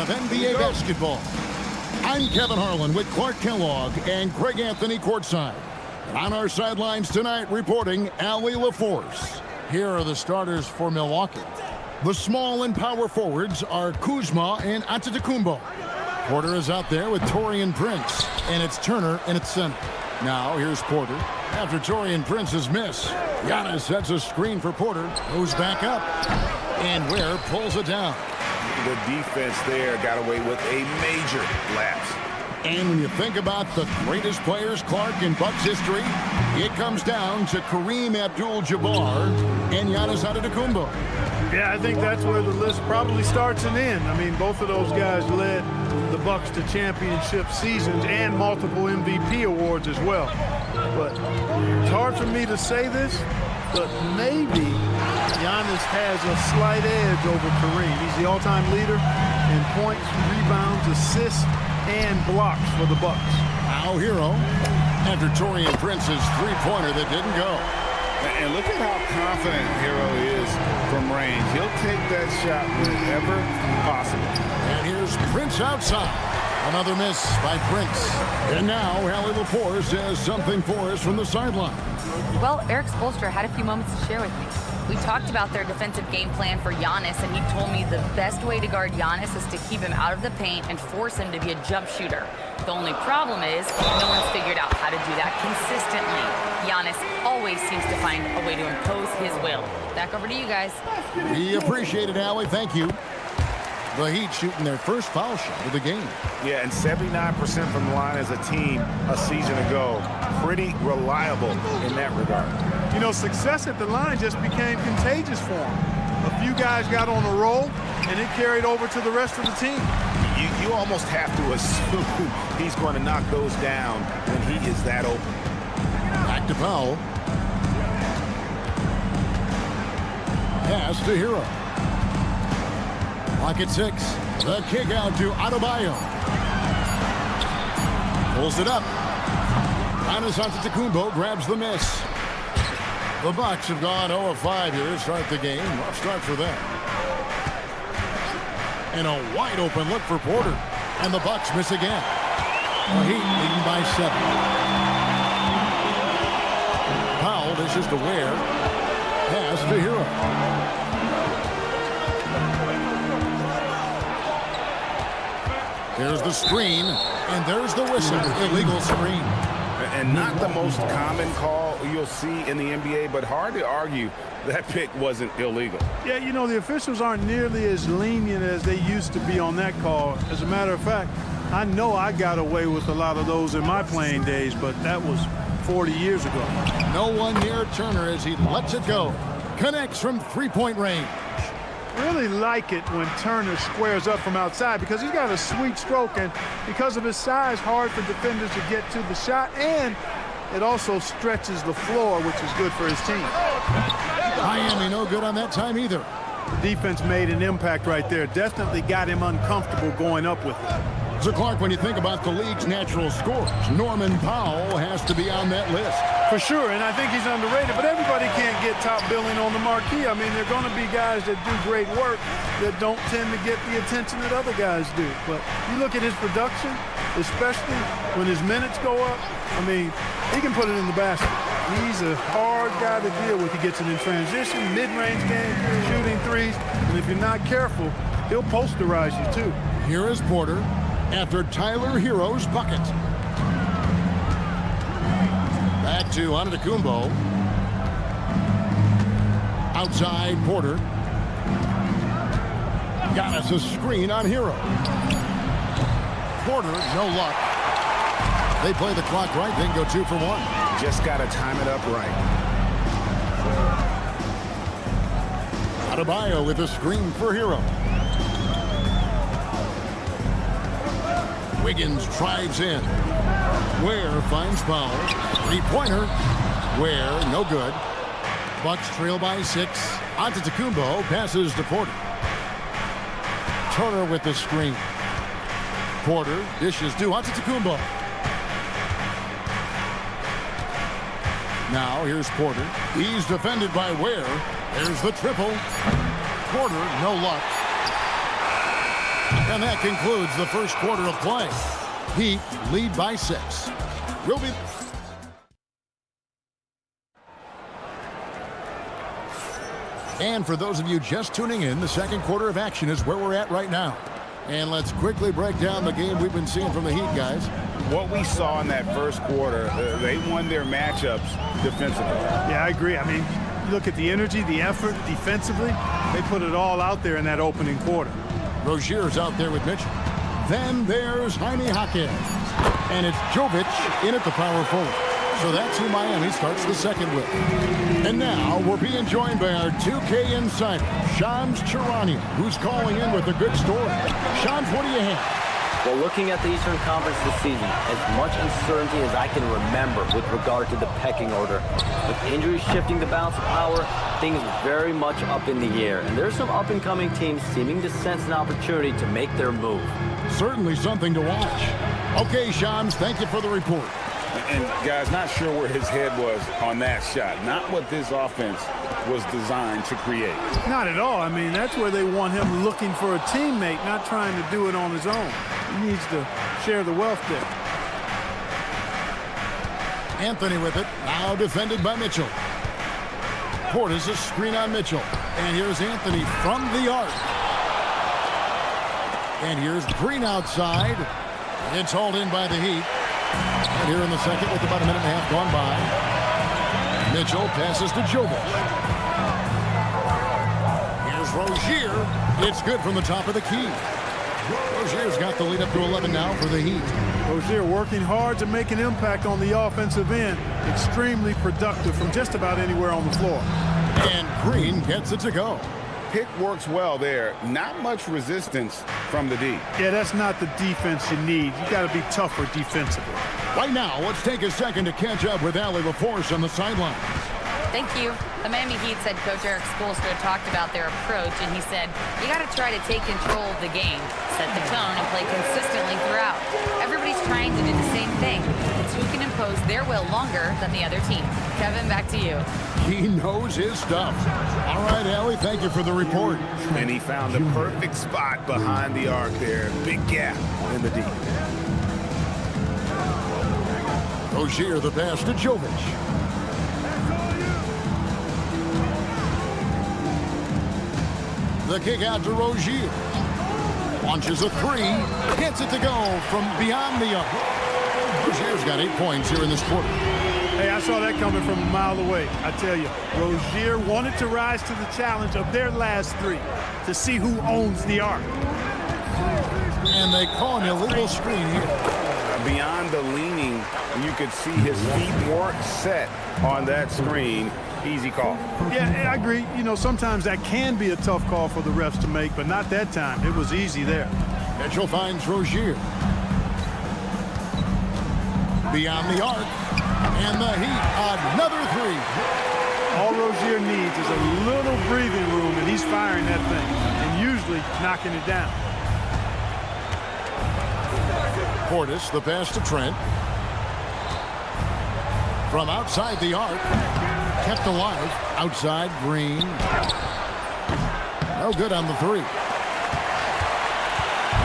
of NBA basketball. I'm Kevin Harlan with Clark Kellogg and Craig Anthony courtside. And on our sidelines tonight reporting Allie LaForce. Here are the starters for Milwaukee. The small and power forwards are Kuzma and Antetokounmpo. Porter is out there with Taurean Prince, and it's Turner in its center. Now here's Porter. After Taurean Prince's miss, Giannis sets a screen for Porter, goes back up, and Ware pulls it down. The defense there got away with a major lapse. And when you think about the greatest players, Clark, in Bucks history, it comes down to Kareem Abdul-Jabbar and Giannis Antetokounmpo. Yeah, I think that's where the list probably starts and ends. I mean, both of those guys led the Bucks to championship seasons and multiple MVP awards as well. But it's hard for me to say this, but maybe Giannis has a slight edge over Kareem. He's the all-time leader in points, rebounds, assists, and blocks for the Bucks. Now Hero after Taurean Prince's three-pointer that didn't go. And look at how confident Hero is from range. He'll take that shot whenever possible. And here's Prince outside. Another miss by Prince. And now Allie LaForce has something for us from the sideline. Well, Eric Spoelstra had a few moments to share with me. We talked about their defensive game plan for Giannis, and he told me the best way to guard Giannis is to keep him out of the paint and force him to be a jump shooter. The only problem is no one's figured out how to do that consistently. Giannis always seems to find a way to impose his will. Back over to you guys. We appreciate it, Allie. Thank you. The Heat shooting their first foul shot of the game. Yeah, and 79% from the line as a team a season ago. Pretty reliable in that regard. You know, success at the line just became contagious for him. A few guys got on a roll, and it carried over to the rest of the team. You almost have to assume he's going to knock those down when he is that open. Back to Powell. Pass to Hero. Clock at 6. The kick out to Adebayo. Pulls it up. Giannis Antetokounmpo grabs the miss. The Bucks have gone 0 of 5 here to start the game. Rough start for them. And a wide open look for Porter. And the Bucks miss again. The Heat leading by 7. Powell dishes to Ware. Pass to Hero. There's the screen, and there's the whistle. Illegal screen. And not the most common call you'll see in the NBA, but hard to argue that pick wasn't illegal. Yeah, you know, the officials aren't nearly as lenient as they used to be on that call. As a matter of fact, I know I got away with a lot of those in my playing days, but that was 40 years ago. No one near Turner as he lets it go. Connects from three-point range. Really like it when Turner squares up from outside because he's got a sweet stroke, and because of his size, hard for defenders to get to the shot, and it also stretches the floor, which is good for his team. Miami no good on that time either. The defense made an impact right there. Definitely got him uncomfortable going up with it. So, Clark, when you think about the league's natural scorers, Norman Powell has to be on that list. For sure, and I think he's underrated, but everybody can't get top billing on the marquee. I mean, there are going to be guys that do great work that don't tend to get the attention that other guys do. But you look at his production, especially when his minutes go up, I mean, he can put it in the basket. He's a hard guy to deal with. He gets it in transition, mid-range game, shooting threes, and if you're not careful, he'll posterize you too. Here is Porter after Tyler Hero's bucket. Back to Antetokounmpo. Outside Porter. Giannis a screen on Hero. Porter, no luck. They play the clock right, then go 2 for 1. Just got to time it up right. Adebayo with a screen for Hero. Wiggins drives in. Ware finds Powell. Three-pointer. Ware, no good. Bucks trail by 6. Antetokounmpo passes to Porter. Turner with the screen. Porter dishes to Antetokounmpo. Now here's Porter. He's defended by Ware. There's the triple. Porter, no luck. And that concludes the first quarter of play. Heat lead by 6. We'll be... And for those of you just tuning in, the second quarter of action is where we're at right now. And let's quickly break down the game we've been seeing from the Heat, guys. What we saw in that first quarter, they won their matchups defensively. Yeah, I agree. I mean, you look at the energy, the effort defensively, they put it all out there in that opening quarter. Rozier's out there with Mitchell. Then there's Jaime Jaquez. And it's Jovic in at the power forward. So that's who Miami starts the second with. And now we're being joined by our 2K insider, Shams Charania, who's calling in with a good story. Shams, what do you have? Well, looking at the Eastern Conference this season, as much uncertainty as I can remember with regard to the pecking order. With injuries shifting the balance of power, things very much up in the air. And there's some up-and-coming teams seeming to sense an opportunity to make their move. Certainly something to watch. Okay, Shams, thank you for the report. And, guys, not sure where his head was on that shot. Not what this offense was designed to create. Not at all. I mean, that's where they want him looking for a teammate, not trying to do it on his own. He needs to share the wealth there. Anthony with it, now defended by Mitchell. Portis a screen on Mitchell. And here's Anthony from the arc. And here's Green outside. It's hauled in by the Heat. And here in the second with about a minute and a half gone by. Mitchell passes to Jovic. Here's Rozier. It's good from the top of the key. Rozier's got the lead up to 11 now for the Heat. Rozier working hard to make an impact on the offensive end. Extremely productive from just about anywhere on the floor. And Green gets it to go. Pick works well there. Not much resistance from the D. Yeah, that's not the defense you need. You got to be tougher defensively. Right now, let's take a second to catch up with Allie LaForce on the sideline. Thank you. The Miami Heat said Coach Eric Spoelstra talked about their approach, and he said, you got to try to take control of the game, set the tone, and play consistently throughout. Everybody's trying to do the same thing. It's who can impose their will longer than the other team. Kevin, back to you. He knows his stuff. All right, Allie, thank you for the report. And he found the perfect spot behind the arc there. Big gap in the D. Rozier the pass to Jovic. The kick out to Rozier. Launches a three. Gets it to go from beyond the arc. Rozier's got 8 points here in this quarter. Hey, I saw that coming from a mile away. I tell you, Rozier wanted to rise to the challenge of their last three to see who owns the arc. And they call an illegal screen here. Beyond the leaning, you could see his feet weren't set on that screen. Easy call. Yeah, I agree. You know, sometimes that can be a tough call for the refs to make, but not that time. It was easy there. Mitchell finds Rozier. Beyond the arc. And the Heat, another three. All Rozier needs is a little breathing room, and he's firing that thing, and usually knocking it down. Portis, the pass to Trent. From outside the arc. Kept alive. Outside, Green. No good on the three.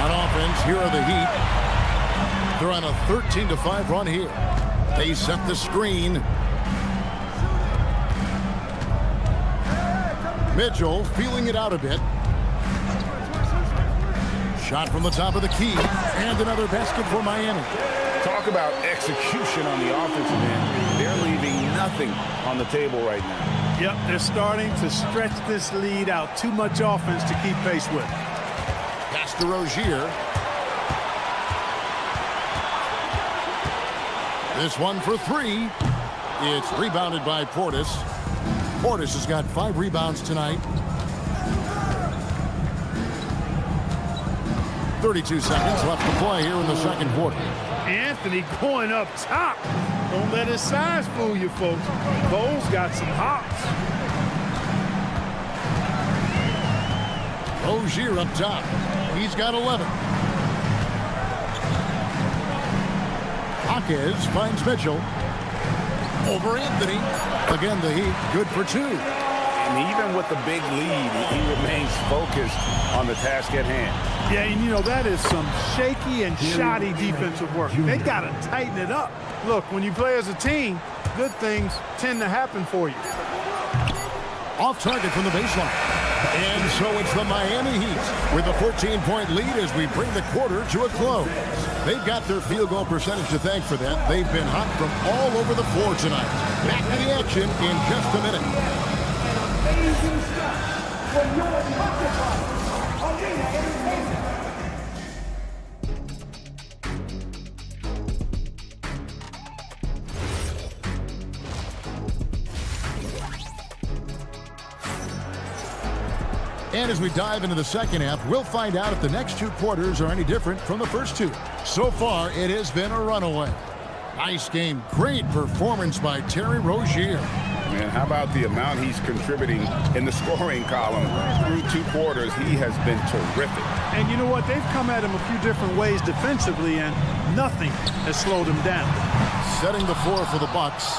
On offense, here are the Heat. They're on a 13-5 run here. They set the screen. Mitchell feeling it out a bit. Shot from the top of the key. And another basket for Miami. Talk about execution on the offensive end. They're leaving nothing on the table right now. Yep, they're starting to stretch this lead out. Too much offense to keep pace with. Pass to Rozier. This one for three. It's rebounded by Portis. Portis has got 5 rebounds tonight. 32 seconds left to play here in the second quarter. Anthony going up top. Don't let his size fool you, folks. Cole's got some hops. Rozier up top. He's got 11. Jaquez finds Mitchell. Over Anthony. Again, the Heat good for 2. And even with the big lead, he remains focused on the task at hand. Yeah, and you know, that is some shaky and shoddy defensive work. They got to tighten it up. Look, when you play as a team, good things tend to happen for you. Off target from the baseline. And so it's the Miami Heat with a 14-point lead as we bring the quarter to a close. They've got their field goal percentage to thank for that. They've been hot from all over the floor tonight. Back to the action in just a minute. Amazing stuff from your pocket arena entertainment. And as we dive into the second half, we'll find out if the next two quarters are any different from the first two. So far, it has been a runaway. Nice game. Great performance by Terry Rozier. Man, how about the amount he's contributing in the scoring column through two quarters? He has been terrific. And you know what? They've come at him a few different ways defensively, and nothing has slowed him down. Setting the floor for the Bucks.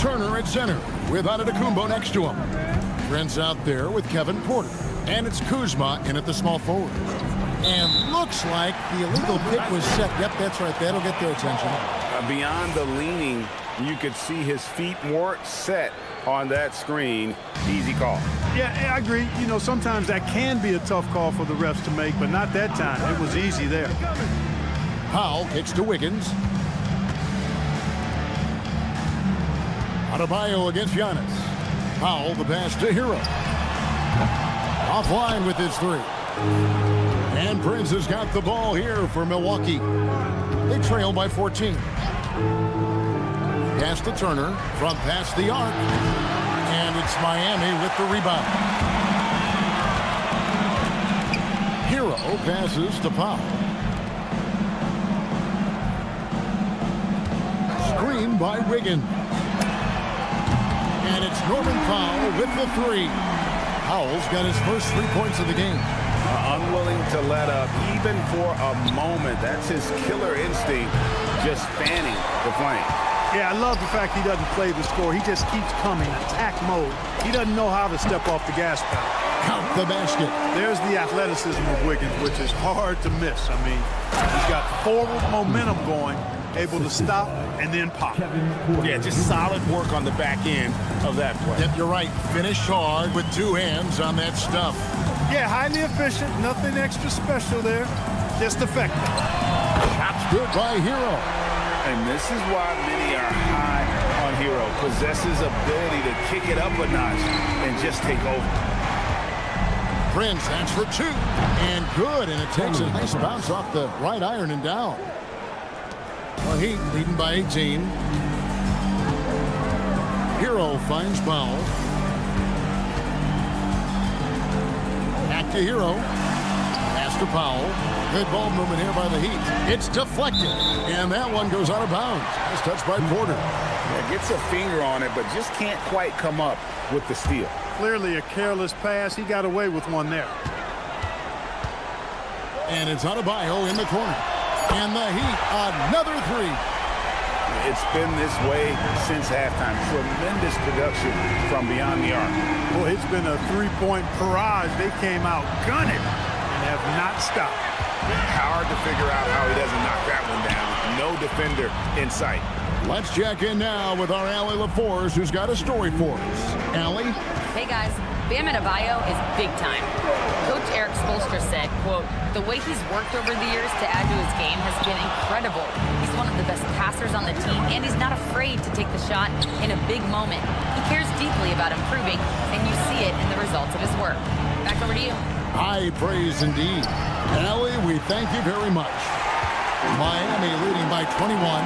Turner at center with Antetokounmpo next to him. Friends out there with Kevin Porter. And it's Kuzma in at the small forward. And looks like the illegal pick was set. Yep, that's right. That'll get their attention. Beyond the leaning, you could see his feet weren't set on that screen. Easy call. Yeah, I agree. You know, sometimes that can be a tough call for the refs to make, but not that time. It was easy there. Powell kicks to Wiggins. Adebayo against Giannis. Powell the pass to Hero. Offline with his three. And Prince has got the ball here for Milwaukee. They trail by 14. Pass to Turner from past the arc. And it's Miami with the rebound. Hero passes to Powell. Screen by Wiggins. And it's Norman Powell with the three. Powell's got his first 3 points of the game. Unwilling to let up even for a moment. That's his killer instinct, just fanning the flame. Yeah, I love the fact he doesn't play the score. He just keeps coming, attack mode. He doesn't know how to step off the gas pedal. Count the basket. There's the athleticism of Wiggins, which is hard to miss. I mean, he's got forward momentum going, able to stop and then pop. Yeah, just solid work on the back end of that play. Yep, you're right. Finish hard with two hands on that stuff. Yeah, highly efficient. Nothing extra special there. Just effective. Shots good by Hero. And this is why many are high on Hero. Possesses ability to kick it up a notch and just take over. Prince, that's for two. And good, and it takes a nice bounce off the right iron and down. Well, Heat leading by 18. Hero finds Powell. Back to Hero. Pass to Powell. Good ball movement here by the Heat. It's deflected, and that one goes out of bounds. It's touched by Porter. Yeah, gets a finger on it, but just can't quite come up with the steal. Clearly a careless pass. He got away with one there. And it's Adebayo in the corner. And the Heat, another three. It's been this way since halftime. Tremendous production from beyond the arc. Well, it's been a three-point barrage. They came out gunning and have not stopped. Hard to figure out how he doesn't knock that one down. No defender in sight. Let's check in now with our Allie LaForce, who's got a story for us. Allie? Hey guys, Bam Adebayo is big time. Coach Eric Spoelstra said, quote, "The way he's worked over the years to add to his game has been incredible. He's one of the best passers on the team, and he's not afraid to take the shot in a big moment. He cares deeply about improving, and you see it in the results of his work." Back over to you. High praise indeed. Allie, we thank you very much. Miami leading by 21.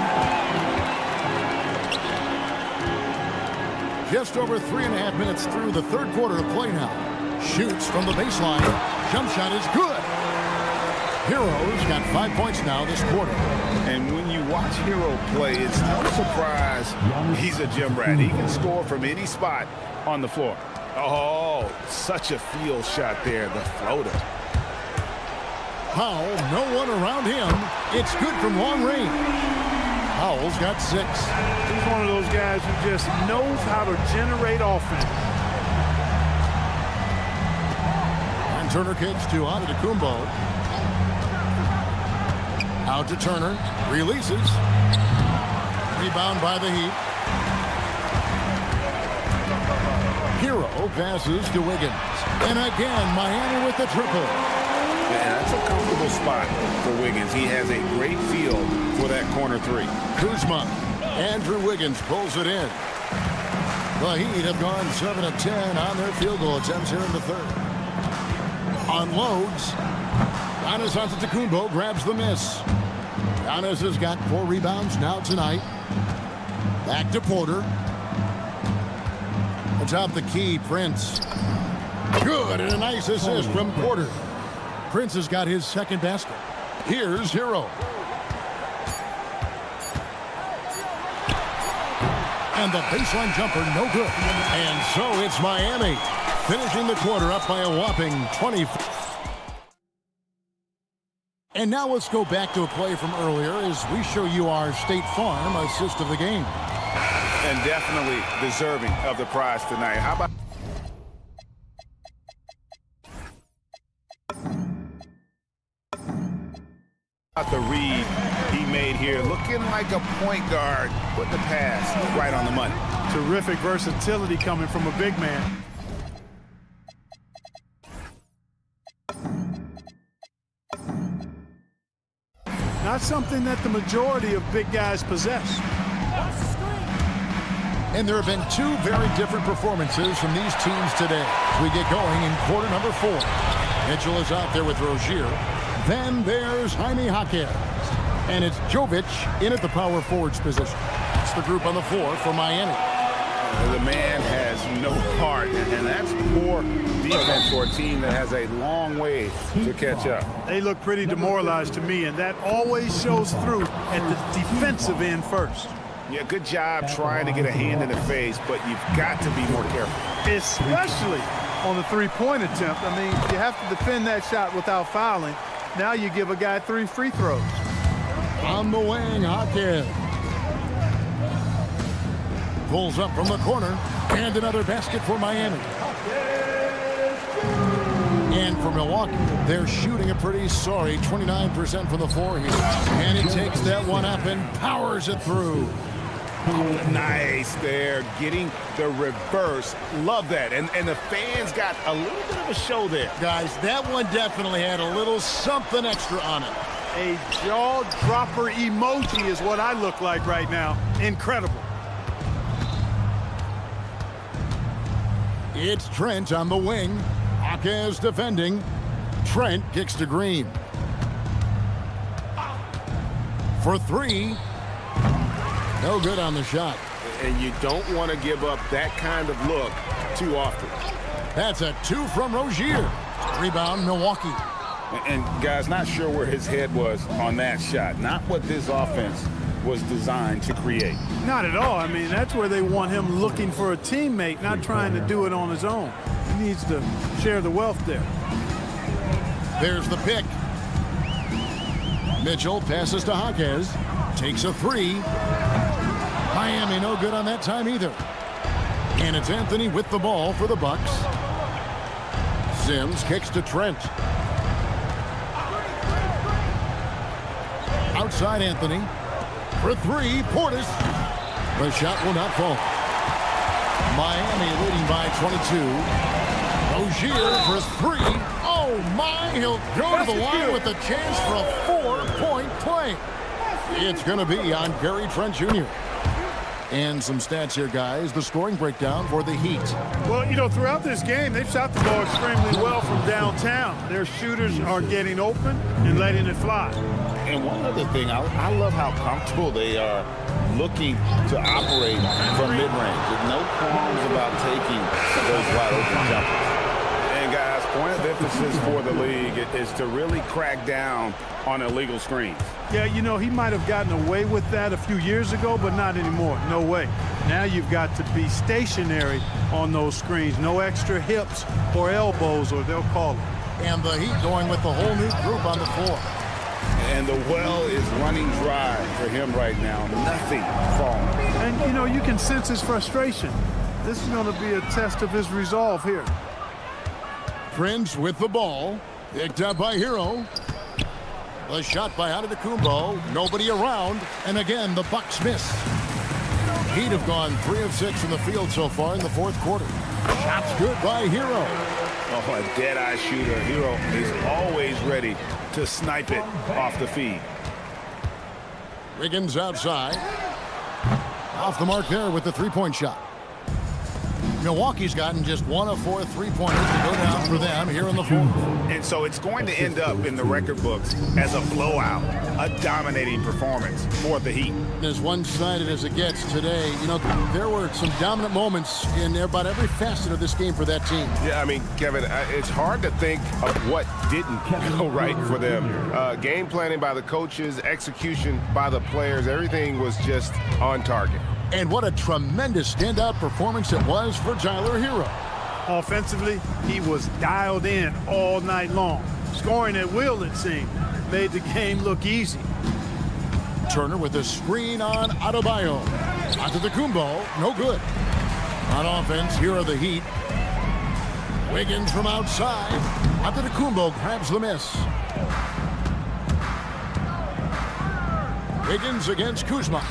Just over 3.5 minutes through the third quarter of play now. Shoots from the baseline. Jump shot is good. Hero's got 5 points now this quarter. And when you watch Hero play, it's no surprise he's a gym rat. He can score from any spot on the floor. Oh, such a field shot there, the floater. Powell, no one around him. It's good from long range. Powell's got 6. He's one of those guys who just knows how to generate offense. Turner kicks to Antetokounmpo. Out to Turner. Releases. Rebound by the Heat. Hero passes to Wiggins. And again, Miami with the triple. Yeah, that's a comfortable spot for Wiggins. He has a great feel for that corner three. Kuzma. Andrew Wiggins pulls it in. The Heat have gone 7 of 10 on their field goal attempts here in the third. Unloads. Giannis Antetokounmpo grabs the miss. Giannis has got 4 rebounds now tonight. Back to Porter. Atop the key, Prince. Good, and a nice assist from Porter. Prince has got his second basket. Here's Hero. And the baseline jumper, no good. And so it's Miami, finishing the quarter up by a whopping 20. And now let's go back to a play from earlier as we show you our State Farm assist of the game. And definitely deserving of the prize tonight. How about the read he made here? Looking like a point guard. Put the pass right on the money. Terrific versatility coming from a big man. Not something that the majority of big guys possess. And there have been 2 very different performances from these teams today. As we get going in quarter number 4. Mitchell is out there with Rozier. Then there's Jaime Jaquez. And it's Jovic in at the power forwards position. It's the group on the floor for Miami. The man has no heart, and that's poor defense for a team that has a long way to catch up. They look pretty demoralized to me, and that always shows through at the defensive end first. Yeah, good job trying to get a hand in the face, but you've got to be more careful. Especially on the three-point attempt. I mean, you have to defend that shot without fouling. Now you give a guy 3 free throws. On the wing, Jaquez. Pulls up from the corner, and another basket for Miami. And for Milwaukee, they're shooting a pretty sorry 29% from the floor here. And he takes that one up and powers it through. Oh, nice there, getting the reverse. Love that. And the fans got a little bit of a show there. Guys, that one definitely had a little something extra on it. A jaw-dropper emoji is what I look like right now. Incredible. It's Trent on the wing. Jaquez defending. Trent kicks to Green. For 3. No good on the shot. And you don't want to give up that kind of look too often. That's a 2 from Rozier. Rebound, Milwaukee. And guys, not sure where his head was on that shot. Not what this offense was designed to create. Not at all. I mean, that's where they want him looking for a teammate, not trying to do it on his own. He needs to share the wealth there. There's the pick. Mitchell passes to Jaquez. Takes a 3. Miami no good on that time either. And it's Anthony with the ball for the Bucks. Sims kicks to Trent. Outside Anthony. For 3, Portis. The shot will not fall. Miami leading by 22. Rozier for 3. Oh my, he'll go to the line with a chance for a 4-point play. It's going to be on Gary Trent Jr. And some stats here, guys. The scoring breakdown for the Heat. Well, you know, throughout this game, they've shot the ball extremely well from downtown. Their shooters are getting open and letting it fly. And one other thing, I love how comfortable they are looking to operate from mid-range. With no qualms about taking those wide open jumpers. And guys, point of emphasis for the league is to really crack down on illegal screens. Yeah, you know, he might have gotten away with that a few years ago, but not anymore. No way. Now you've got to be stationary on those screens. No extra hips or elbows, or they'll call it. And the Heat going with the whole new group on the floor. And the well is running dry for him right now. Nothing falling. And, you know, you can sense his frustration. This is going to be a test of his resolve here. Prince with the ball. Picked up by Hero. The shot by Antetokounmpo. Nobody around. And again, the Bucks miss. Heat have gone 3 of 6 in the field so far in the fourth quarter. Shot's good by Hero. Oh, a dead-eye shooter. Hero is always ready to snipe it off the feed. Wiggins outside. Off the mark there with the three-point shot. Milwaukee's gotten just 1 of 4 three-pointers to go down for them here in the fourth. And so it's going to end up in the record books as a blowout, a dominating performance for the Heat. As one-sided as it gets today, you know, there were some dominant moments in about every facet of this game for that team. Yeah, I mean, Kevin, it's hard to think of what didn't go right for them. Game planning by the coaches, execution by the players, everything was just on target. And what a tremendous standout performance it was for Tyler Hero. Offensively, he was dialed in all night long. Scoring at will, it seemed, made the game look easy. Turner with a screen on Adebayo. Antetokounmpo, no good. On offense, here are the Heat. Wiggins from outside. Antetokounmpo grabs the miss. Wiggins against Kuzma.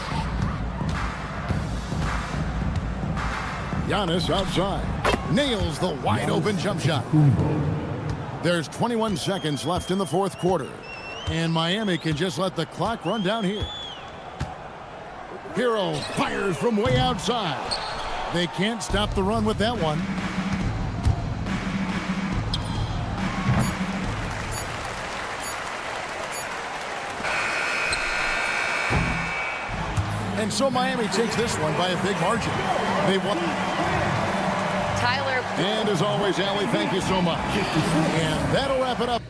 Giannis outside. Nails the wide-open jump shot. There's 21 seconds left in the fourth quarter. And Miami can just let the clock run down here. Hero fires from way outside. They can't stop the run with that one. And so Miami takes this one by a big margin. They won. Tyler. And as always, Allie, thank you so much. And that'll wrap it up.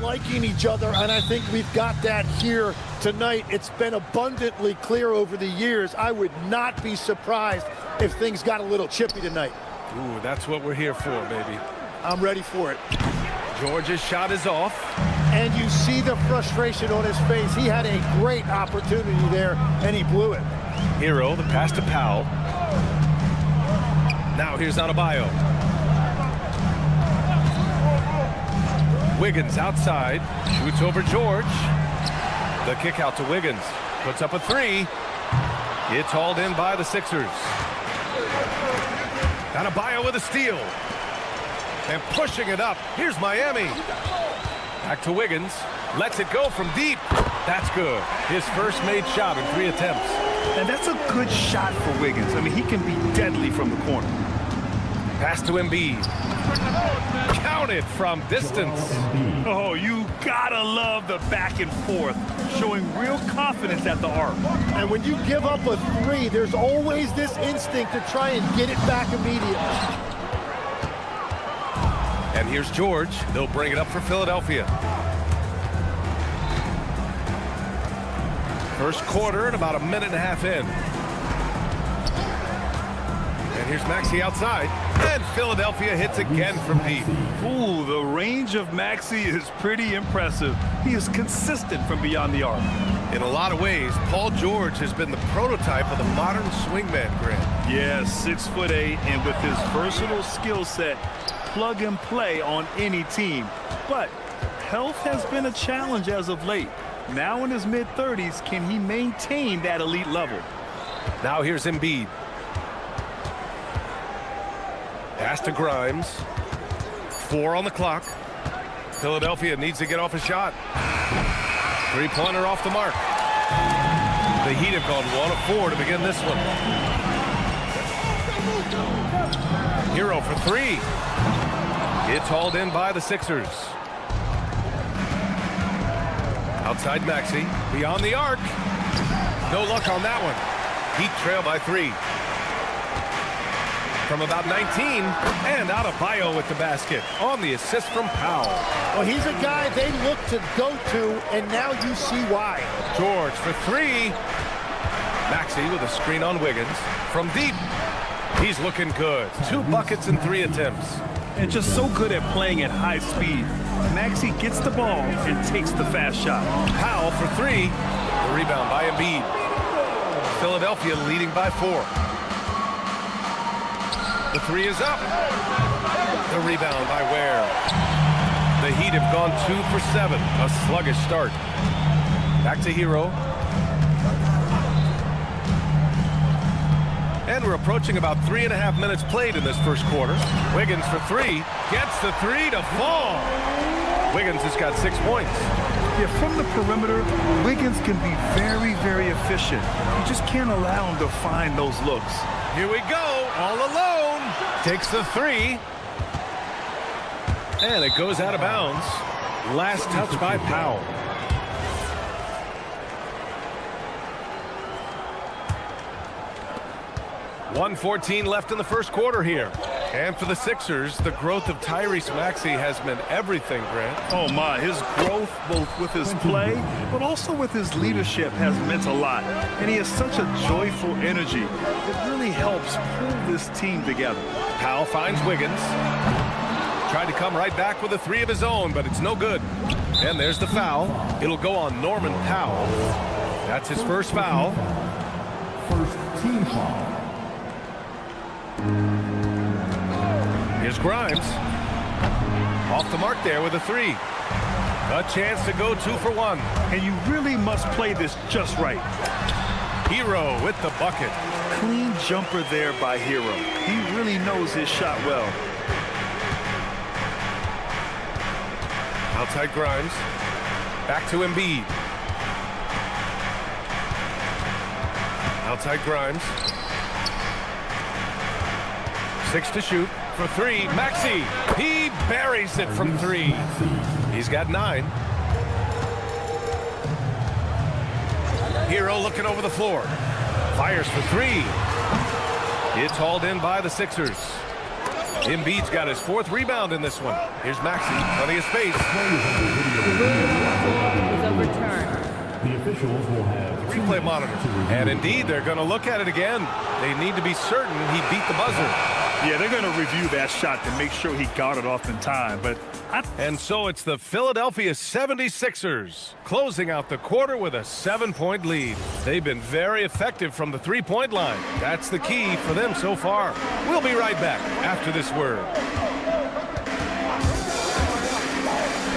liking each other, and I think we've got that here tonight. It's been abundantly clear over the years. I would not be surprised if things got a little chippy tonight. Ooh, that's what we're here for, baby. I'm ready for it. George's shot is off. And you see the frustration on his face. He had a great opportunity there, and he blew it. Hero, the pass to Powell. Now here's Adebayo. Wiggins outside, shoots over George. The kick out to Wiggins, puts up a three. It's hauled in by the Sixers. Adebayo with a steal. And pushing it up, here's Miami. Back to Wiggins, lets it go from deep. That's good. His first made shot in 3 attempts. And that's a good shot for Wiggins. I mean, he can be deadly from the corner. Pass to Embiid. Counted from distance. Oh, you gotta love the back and forth, showing real confidence at the arc. And when you give up a three, there's always this instinct to try and get it back immediately. And here's George. They'll bring it up for Philadelphia. First quarter and about a minute and a half in. And here's Maxey outside. And Philadelphia hits again from deep. Ooh, the range of Maxey is pretty impressive. He is consistent from beyond the arc. In a lot of ways, Paul George has been the prototype of the modern swingman, Grant. Yeah, 6'8", and with his versatile skill set, plug and play on any team. But health has been a challenge as of late. Now in his mid-30s, can he maintain that elite level? Now here's Embiid. Pass to Grimes. 4 on the clock. Philadelphia needs to get off a shot. 3-pointer off the mark. The Heat have gone 1 of 4 to begin this one. Hero for 3. It's hauled in by the Sixers. Outside Maxey, beyond the arc. No luck on that one. Heat trail by 3. From about 19, and Adebayo with the basket on the assist from Powell. Well, he's a guy they look to go to, and now you see why. George for 3. Maxey with a screen on Wiggins. From deep, he's looking good. 2 buckets in 3 attempts. And just so good at playing at high speed. Maxey gets the ball and takes the fast shot. Powell for 3. The rebound by Embiid. Philadelphia leading by 4. The 3 is up. The rebound by Ware. The Heat have gone 2 for 7. A sluggish start. Back to Hero. And we're approaching about 3.5 minutes played in this first quarter. Wiggins for 3. Gets the 3 to fall. Wiggins has got 6 points. Yeah, from the perimeter, Wiggins can be very, very efficient. You just can't allow him to find those looks. Here we go, all alone. Takes the 3. And it goes out of bounds. Last touch by Powell. .114 left in the first quarter here. And for the Sixers, the growth of Tyrese Maxey has meant everything, Grant. Oh my, his growth both with his play, but also with his leadership has meant a lot. And he has such a joyful energy. It really helps pull this team together. Powell finds Wiggins. Tried to come right back with a 3 of his own, but it's no good. And there's the foul. It'll go on Norman Powell. That's his first foul. First team foul. Here's Grimes. Off the mark there with a 3. A chance to go 2 for 1. And you really must play this just right. Hero with the bucket. Clean jumper there by Hero. He really knows his shot well. Outside Grimes. Back to Embiid. Outside Grimes. 6 to shoot. For 3, Maxey. He buries it from 3. He's got 9. Hero looking over the floor. Fires for 3. It's hauled in by the Sixers. Embiid's got his 4th rebound in this one. Here's Maxey, plenty of space. Is overturned. The officials will have Replay monitor. And indeed, they're going to look at it again. They need to be certain he beat the buzzer. Yeah, they're going to review that shot to make sure he got it off in time. And so it's the Philadelphia 76ers closing out the quarter with a 7-point lead. They've been very effective from the 3-point line. That's the key for them so far. We'll be right back after this word.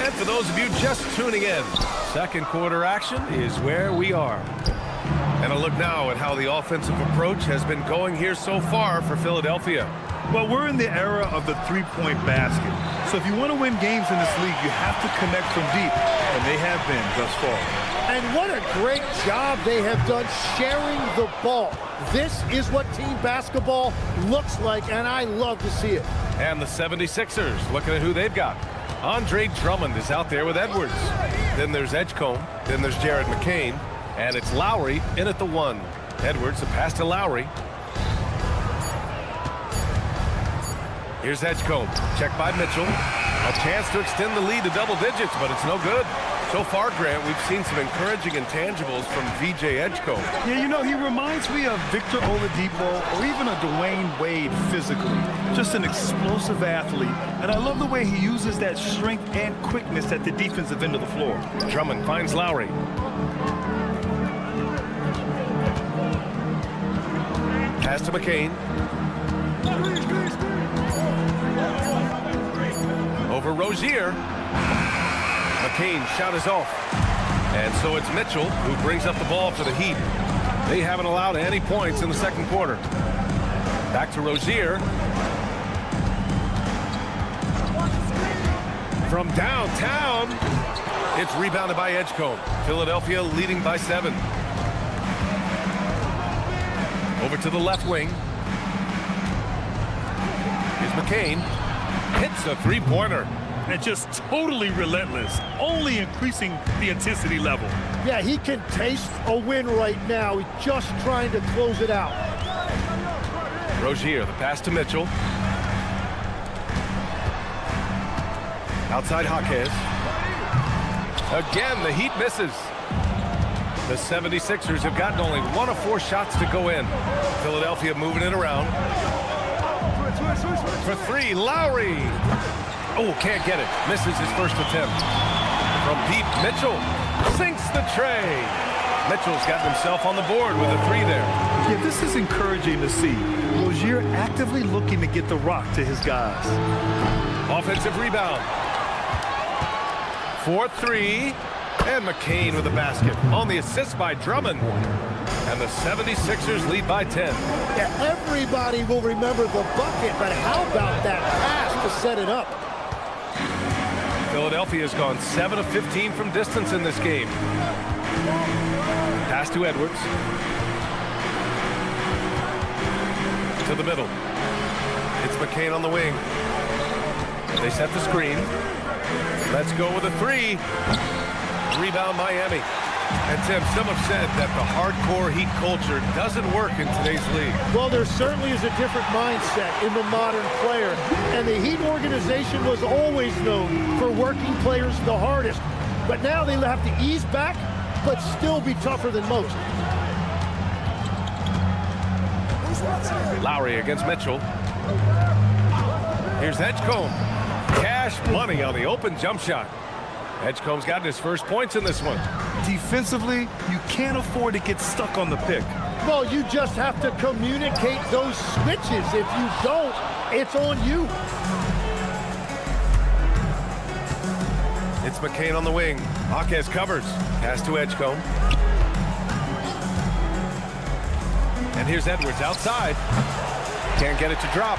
And for those of you just tuning in, second quarter action is where we are. And a look now at how the offensive approach has been going here so far for Philadelphia. Well, we're in the era of the three-point basket. So if you want to win games in this league, you have to connect from deep, and they have been thus far. And what a great job they have done sharing the ball. This is what team basketball looks like, and I love to see it. And the 76ers, looking at who they've got. Andre Drummond is out there with Edwards. Then there's Edgecombe. Then there's Jared McCain. And it's Lowry in at the 1. Edwards, a pass to Lowry. Here's Edgecombe. Check by Mitchell. A chance to extend the lead to double digits, but it's no good. So far, Grant, we've seen some encouraging intangibles from VJ Edgecombe. Yeah, you know, he reminds me of Victor Oladipo or even a Dwayne Wade physically. Just an explosive athlete. And I love the way he uses that strength and quickness at the defensive end of the floor. Drummond finds Lowry. Pass to McCain. Over Rozier. McCain shot is off. And so it's Mitchell who brings up the ball for the Heat. They haven't allowed any points in the second quarter. Back to Rozier. From downtown. It's rebounded by Edgecombe. Philadelphia leading by 7. Over to the left wing. Here's McCain. Hits a three-pointer. And just totally relentless, only increasing the intensity level. Yeah, he can taste a win right now. He's just trying to close it out. Rozier, the pass to Mitchell. Outside Jaquez. Again, the Heat misses. The 76ers have gotten only 1 of 4 shots to go in. Philadelphia moving it around. For 3, Lowry. Oh, can't get it. Misses his first attempt. From deep, Mitchell sinks the tray. Mitchell's gotten himself on the board with a 3 there. Yeah, this is encouraging to see. Rozier actively looking to get the rock to his guys. Offensive rebound. 4-3. And McCain with the basket on the assist by Drummond. And the 76ers lead by 10. Yeah, everybody will remember the bucket, but how about that pass to set it up? Philadelphia has gone 7 of 15 from distance in this game. Pass to Edwards. To the middle. It's McCain on the wing. They set the screen. Let's go with a 3. Rebound Miami. And Tim, some have said that the hardcore Heat culture doesn't work in today's league. Well, there certainly is a different mindset in the modern player. And the Heat organization was always known for working players the hardest. But now they have to ease back, but still be tougher than most. Lowry against Mitchell. Here's Edgecombe. Cash money on the open jump shot. Edgecombe's gotten his first points in this one. Defensively, you can't afford to get stuck on the pick. Well, you just have to communicate those switches. If you don't, it's on you. It's McCain on the wing. Jaquez covers. Pass to Edgecombe. And here's Edwards outside. Can't get it to drop.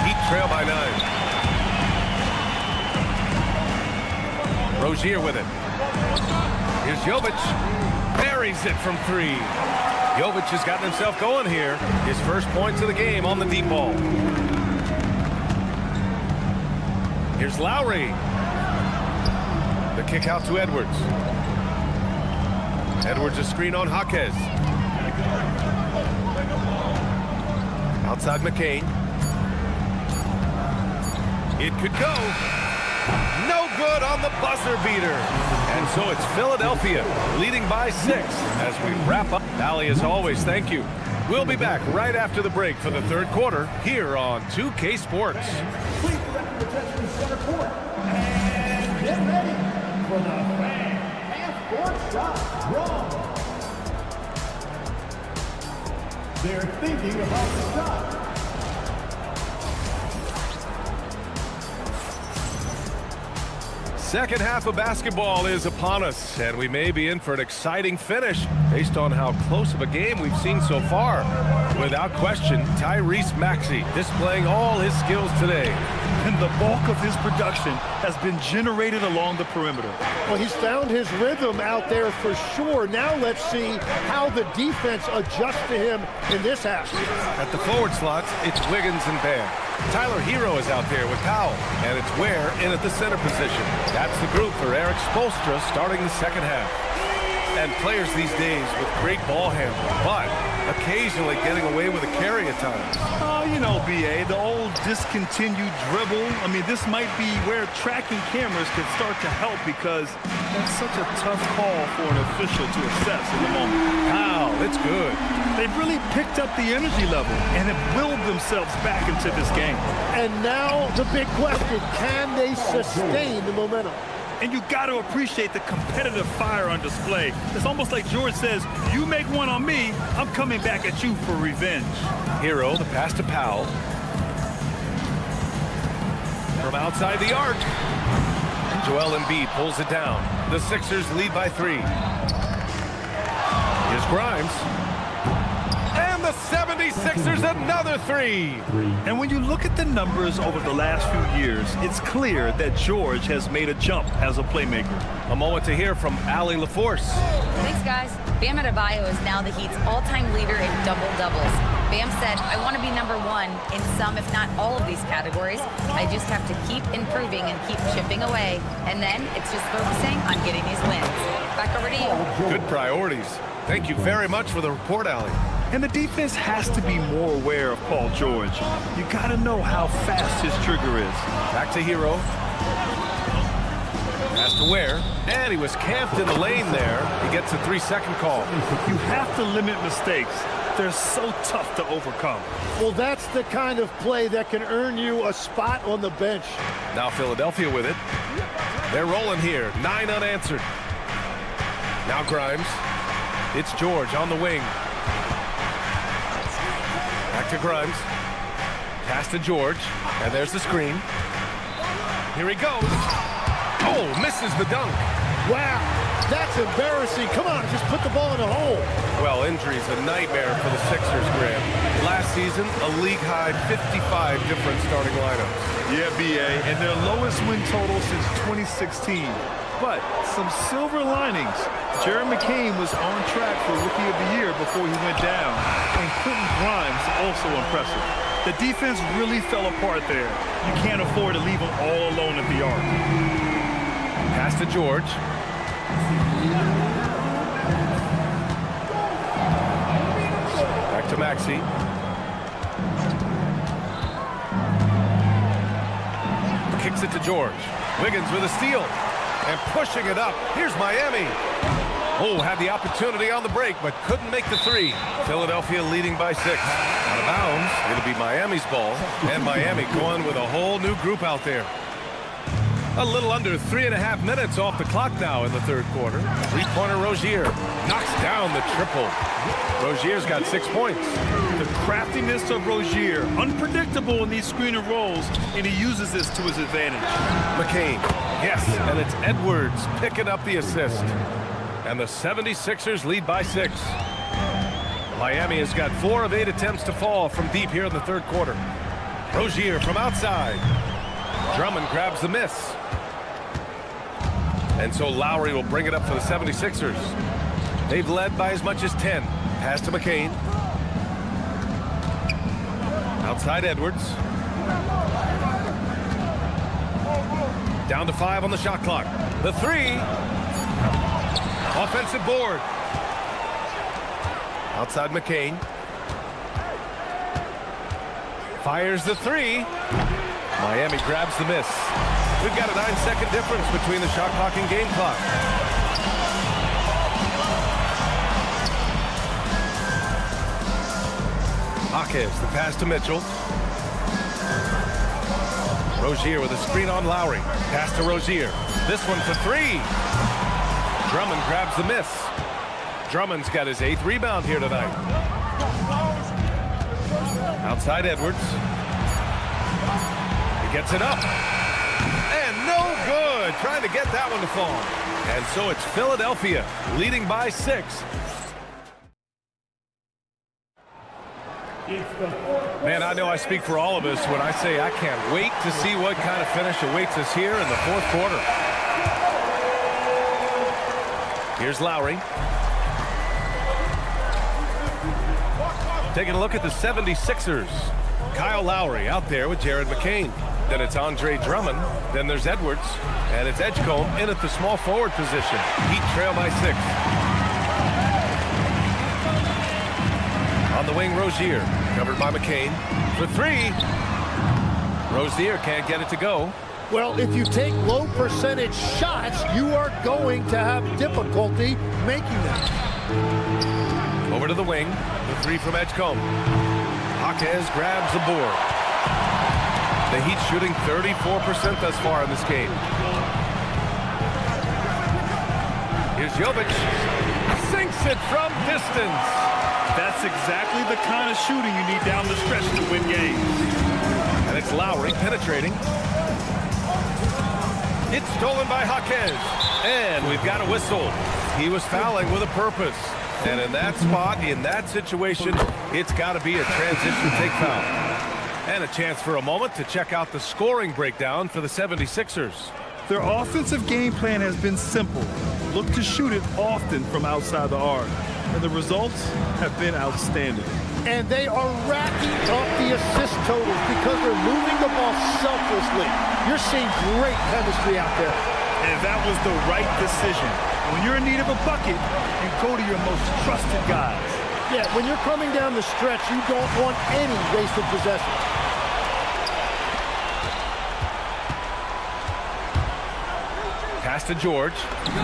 Heat trail by 9. Rozier with it. Here's Jovic. Buries it from 3. Jovic has gotten himself going here. His first points of the game on the deep ball. Here's Lowry. The kick out to Edwards. Edwards a screen on Jaquez. Outside McCain. It could go. No good on the buzzer beater. And so it's Philadelphia leading by 6 as we wrap up. Allie, as always, thank you. We'll be back right after the break for the third quarter here on 2K Sports. Please direct your attention to center court. And get ready for the fan half-court shot draw. They're thinking about the shot. Second half of basketball is upon us, and we may be in for an exciting finish based on how close of a game we've seen so far. Without question, Tyrese Maxey displaying all his skills today. And the bulk of his production has been generated along the perimeter. Well, he's found his rhythm out there for sure. Now let's see how the defense adjusts to him in this half. At the forward slots, it's Wiggins and Bam. Tyler Hero is out there with Powell, and it's Ware in at the center position. That's the group for Eric Spoelstra starting the second half. And players these days with great ball handling, but occasionally getting away with a carry at times. Oh, you know, B.A., the old discontinued dribble. I mean, this might be where tracking cameras can start to help because that's such a tough call for an official to assess in the moment. Wow, it's good. They've really picked up the energy level and have willed themselves back into this game. And now the big question, can they sustain the momentum? And you got to appreciate the competitive fire on display. It's almost like George says, you make one on me, I'm coming back at you for revenge. Hero, the pass to Powell. From outside the arc. And Joel Embiid pulls it down. The Sixers lead by 3. Here's Grimes. And the 76ers another 3. And when you look at the numbers over the last few years, it's clear that George has made a jump as a playmaker. A moment to hear from Allie LaForce. Thanks, guys. Bam Adebayo is now the Heat's all-time leader in double-doubles. Bam said, I want to be number 1 in some, if not all of these categories. I just have to keep improving and keep chipping away. And then it's just focusing on getting these wins. Back over to you. Good priorities. Thank you very much for the report, Allie. And the defense has to be more aware of Paul George. You got to know how fast his trigger is. Back to Hero. Pass to Ware. And he was camped in the lane there. He gets a 3-second call. You have to limit mistakes. They're so tough to overcome. Well, that's the kind of play that can earn you a spot on the bench. Now Philadelphia with it. They're rolling here. 9 unanswered. Now Grimes. It's George on the wing. Back to Grimes. Pass to George. And there's the screen. Here he goes. Oh, misses the dunk. Wow, that's embarrassing. Come on, just put the ball in the hole. Well, injury's a nightmare for the Sixers, Graham. Last season, a league-high 55 different starting lineups. Yeah, B.A., and their lowest win total since 2016. But some silver linings. Jared McCain was on track for Rookie of the Year before he went down. And Quentin Grimes also impressive. The defense really fell apart there. You can't afford to leave them all alone at the arc. Pass to George. Back to Maxey. Kicks it to George. Wiggins with a steal. And pushing it up. Here's Miami. Oh, had the opportunity on the break, but couldn't make the 3. Philadelphia leading by 6. Out of bounds. It'll be Miami's ball. And Miami going with a whole new group out there. A little under 3.5 minutes off the clock now in the third quarter. Three-pointer Rozier knocks down the triple. Rozier's got 6 points. The craftiness of Rozier, unpredictable in these screen and rolls, and he uses this to his advantage. McCain, yes, and it's Edwards picking up the assist. And the 76ers lead by 6. Miami has got 4 of 8 attempts to fall from deep here in the third quarter. Rozier from outside. Drummond grabs the miss. And so Lowry will bring it up for the 76ers. They've led by as much as 10. Pass to McCain. Outside Edwards. Down to 5 on the shot clock. The 3. Offensive board. Outside McCain. Fires the 3. Miami grabs the miss. We've got a 9-second difference between the shot clock and game clock. Hawkins, the pass to Mitchell. Rozier with a screen on Lowry. Pass to Rozier. This one for three. Drummond grabs the miss. Drummond's got his 8th rebound here tonight. Outside Edwards. He gets it up. And no good. Trying to get that one to fall. And so it's Philadelphia leading by 6. Man, I know I speak for all of us when I say I can't wait to see what kind of finish awaits us here in the 4th quarter. Here's Lowry. Taking a look at the 76ers. Kyle Lowry out there with Jared McCain. Then it's Andre Drummond. Then there's Edwards. And it's Edgecombe in at the small forward position. Heat trail by 6. On the wing, Rozier. Covered by McCain. For 3. Rozier can't get it to go. Well, if you take low percentage shots, you are going to have difficulty making them. Over to the wing. The 3 from Edgecombe. Hawkins grabs the board. The Heat shooting 34% thus far in this game. Here's Jovic. Sinks it from distance. That's exactly the kind of shooting you need down the stretch to win games. And it's Lowry penetrating. It's stolen by Hawkins. And we've got a whistle. He was fouling with a purpose. And in that spot, in that situation, it's got to be a transition take foul. And a chance for a moment to check out the scoring breakdown for the 76ers. Their offensive game plan has been simple. Look to shoot it often from outside the arc. And the results have been outstanding. And they are racking up the assist totals because they're moving the ball selflessly. You're seeing great chemistry out there. And that was the right decision. When you're in need of a bucket, you go to your most trusted guys. Yeah, when you're coming down the stretch, you don't want any wasted possession. Pass to George.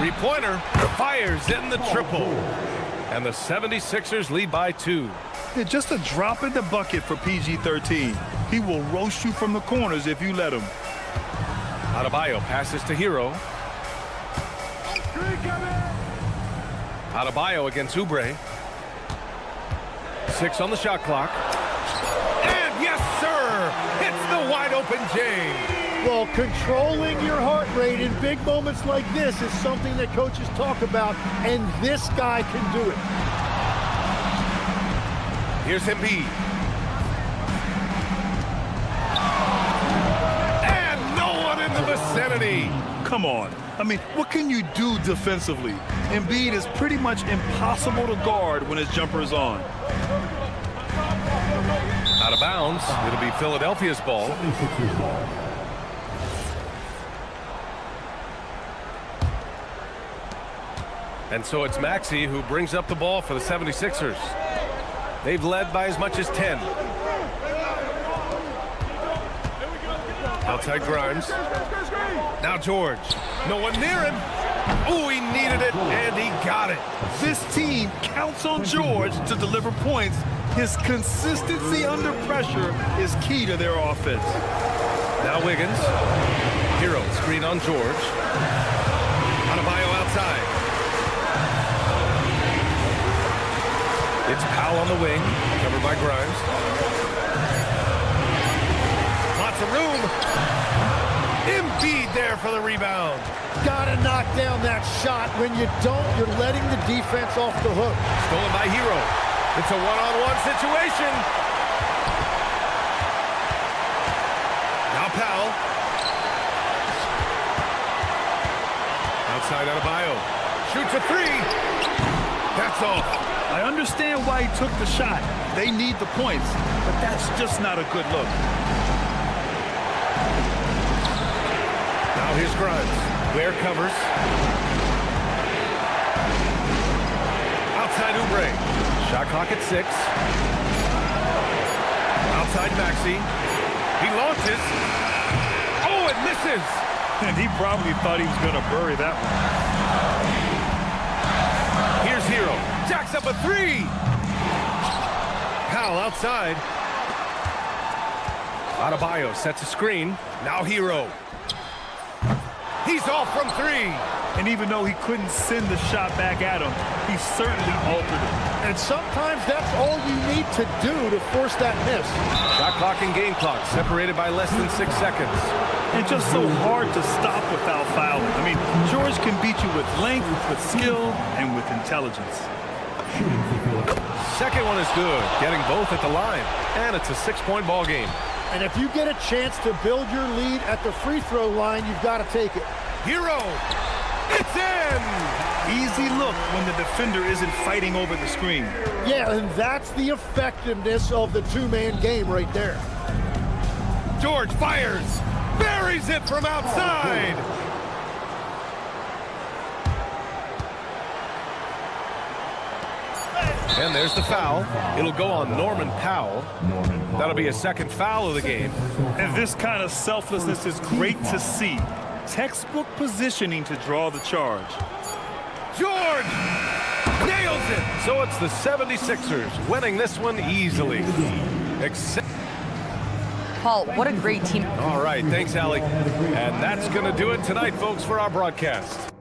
3-pointer. Fires in the triple. And the 76ers lead by 2. Yeah, just a drop in the bucket for PG-13. He will roast you from the corners if you let him. Adebayo passes to Hero. Adebayo against Oubre. 6 on the shot clock. And yes, sir! Hits the wide open James. Well, controlling your heart rate in big moments like this is something that coaches talk about, and this guy can do it. Here's Embiid. And no one in the vicinity. Come on. I mean, what can you do defensively? Embiid is pretty much impossible to guard when his jumper is on. Out of bounds. It'll be Philadelphia's ball. And so it's Maxey who brings up the ball for the 76ers. They've led by as much as 10. Outside Grimes. Now George. No one near him. Ooh, he needed it, and he got it. This team counts on George to deliver points. His consistency under pressure is key to their offense. Now Wiggins. Hero screen on George. Adebayo outside. It's Powell on the wing, covered by Grimes. Lots of room. Embiid there for the rebound. Gotta knock down that shot. When you don't, you're letting the defense off the hook. Stolen by Hero. It's a one-on-one situation. Now Powell. Outside Adebayo. Shoots a 3. That's off. I understand why he took the shot. They need the points, but that's just not a good look. Now here's Grimes. Ware covers. Outside Oubre. Shot clock at 6. Outside Maxey. He launches. it misses. And he probably thought he was going to bury that one. Here's Hero. Jacks up a three. Powell outside. Adebayo sets a screen. Now Hero. He's off from three. And even though he couldn't send the shot back at him, he certainly altered it. And sometimes that's all you need to do to force that miss. Shot clock and game clock separated by less than 6 seconds. And just so hard to stop without fouling. I mean, George can beat you with length, with skill, and with intelligence. Second one is good, getting both at the line. And it's a 6-point ball game. And if you get a chance to build your lead at the free throw line, you've got to take it. Hero. It's in! Easy look when the defender isn't fighting over the screen. Yeah, and that's the effectiveness of the two-man game right there. George fires. Buries it from outside. And there's the foul. It'll go on Norman Powell. That'll be a second foul of the game. And this kind of selflessness is great to see. Textbook positioning to draw the charge. George nails it. So it's the 76ers winning this one easily. Paul, what a great team. All right, thanks, Allie. And that's going to do it tonight, folks, for our broadcast.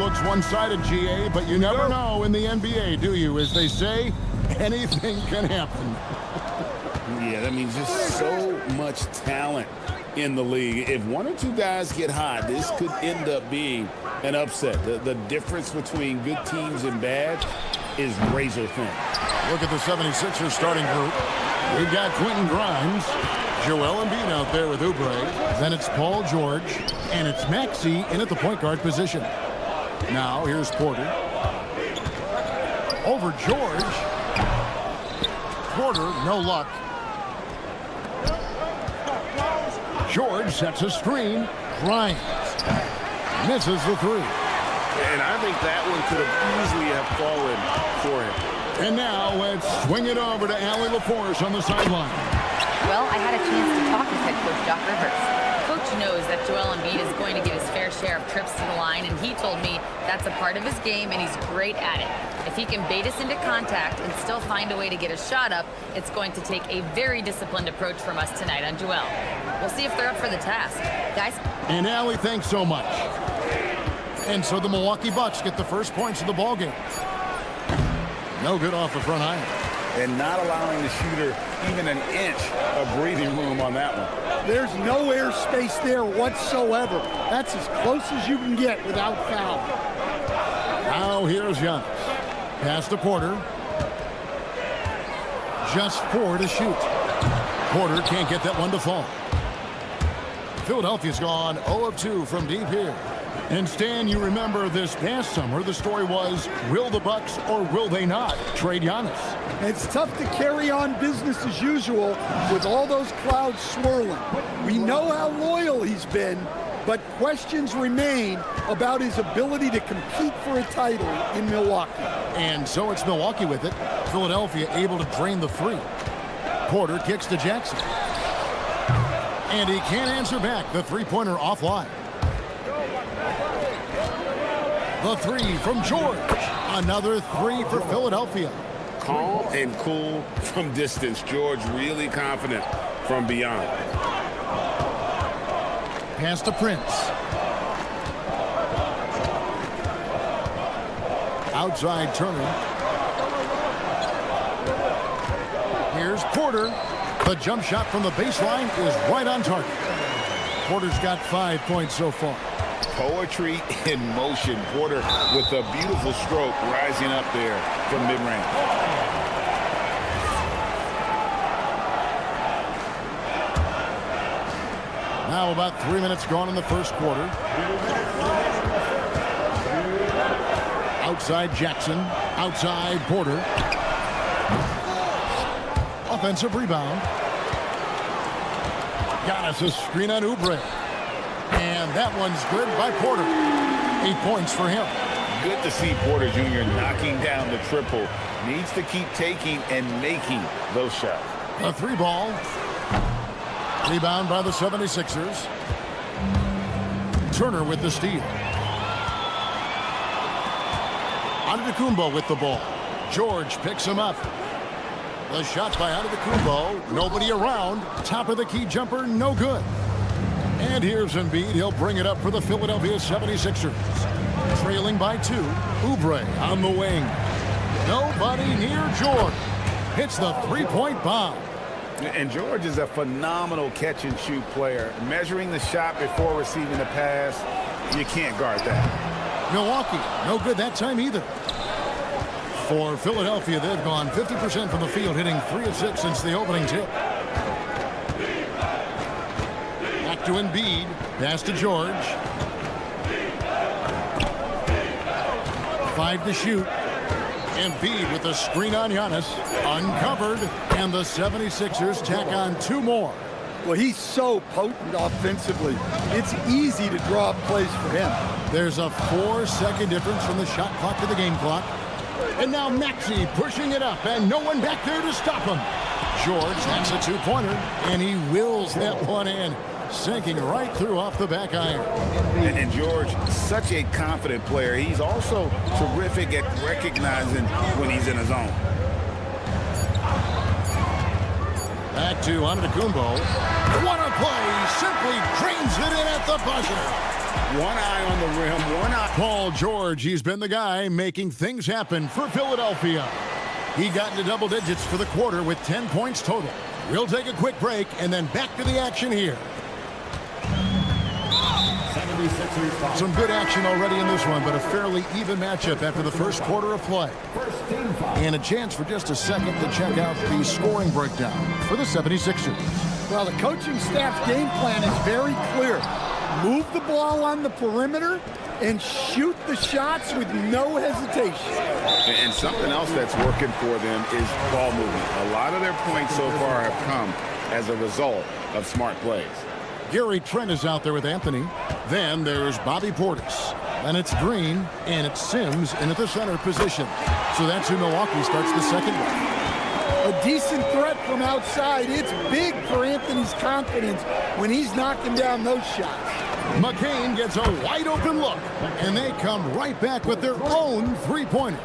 looks one-sided, GA, but you never know in the NBA, do you? As they say, anything can happen. Yeah, that means just so much talent in the league. If one or two guys get hot, this could end up being an upset. The difference between good teams and bad is razor thin. Look at the 76ers starting group. We've got Quentin Grimes, Joel Embiid out there with Oubre. Then it's Paul George, and it's Maxey in at the point guard position. Now here's Porter. Over George. Porter, no luck. George sets a screen. Grimes misses the three. And I think that one could have easily have fallen for him. And now let's swing it over to Allie LaForce on the sideline. Well, I had a chance to talk with head coach Doc Rivers. Coach knows that Joel Embiid is going to get his fair share of trips to the line, and he told me that's a part of his game, and he's great at it. If he can bait us into contact and still find a way to get a shot up, it's going to take a very disciplined approach from us tonight on Joel. We'll see if they're up for the task. Guys? And Allie, thanks so much. And so the Milwaukee Bucks get the first points of the ballgame. No good off the front iron. And not allowing the shooter even an inch of breathing room on that one. There's no air space there whatsoever. That's as close as you can get without foul. Now here's Giannis. Pass to Porter. Just 4 to shoot. Porter can't get that one to fall. Philadelphia's gone 0 of 2 from deep here. And Stan, you remember this past summer, the story was, will the Bucks or will they not trade Giannis? It's tough to carry on business as usual with all those clouds swirling. We know how loyal he's been, but questions remain about his ability to compete for a title in Milwaukee. And so it's Milwaukee with it. Philadelphia able to drain the three. Porter kicks to Jackson. And he can't answer back. The three-pointer offline. The three from George. Another three for Philadelphia. Calm and cool from distance. George really confident from beyond. Pass to Prince. Outside Turner. Here's Porter. The jump shot from the baseline is right on target. Porter's got 5 points so far. Poetry in motion. Porter with a beautiful stroke rising up there from mid-range. Now about 3 minutes gone in the first quarter. Outside Jackson. Outside Porter. Offensive rebound. Giannis a screen on Oubre. And that one's good by Porter. 8 points for him. Good to see Porter Jr. knocking down the triple. Needs to keep taking and making those shots. A three ball. Rebound by the 76ers. Turner with the steal. Antetokounmpo with the ball. George picks him up. The shot by Antetokounmpo. Nobody around. Top of the key jumper, no good. And here's Embiid. He'll bring it up for the Philadelphia 76ers. Trailing by 2. Oubre on the wing. Nobody near George. Hits the three-point bomb. And George is a phenomenal catch-and-shoot player. Measuring the shot before receiving the pass, you can't guard that. Milwaukee, no good that time either. For Philadelphia, they've gone 50% from the field, hitting 3 of 6 since the opening tip. Back to Embiid. Pass to George. 5 to shoot. Embiid with a screen on Giannis. Uncovered. And the 76ers tack on 2 more. Well, he's so potent offensively. It's easy to draw up plays for him. There's a 4-second difference from the shot clock to the game clock. And now Maxey pushing it up, and no one back there to stop him. George, that's a 2-pointer, and he wills that one in, sinking right through off the back iron. And George, such a confident player. He's also terrific at recognizing when he's in his zone. Back to Antetokounmpo. What a play! Simply drains it in at the buzzer. One eye on the rim, one eye. Paul George, he's been the guy making things happen for Philadelphia. He got into double digits for the quarter with 10 points total. We'll take a quick break and then back to the action here. Some good action already in this one, but a fairly even matchup after the first quarter of play. And a chance for just a second to check out the scoring breakdown for the 76ers. Well, the coaching staff's game plan is very clear. Move the ball on the perimeter and shoot the shots with no hesitation. And something else that's working for them is ball movement. A lot of their points so far have come as a result of smart plays. Gary Trent is out there with Anthony. Then there's Bobby Portis. And it's Green, and it's Sims in at the center position. So that's who Milwaukee starts the second with. A decent threat from outside. It's big for Anthony's confidence when he's knocking down those shots. McCain gets a wide-open look, and they come right back with their own three-pointer.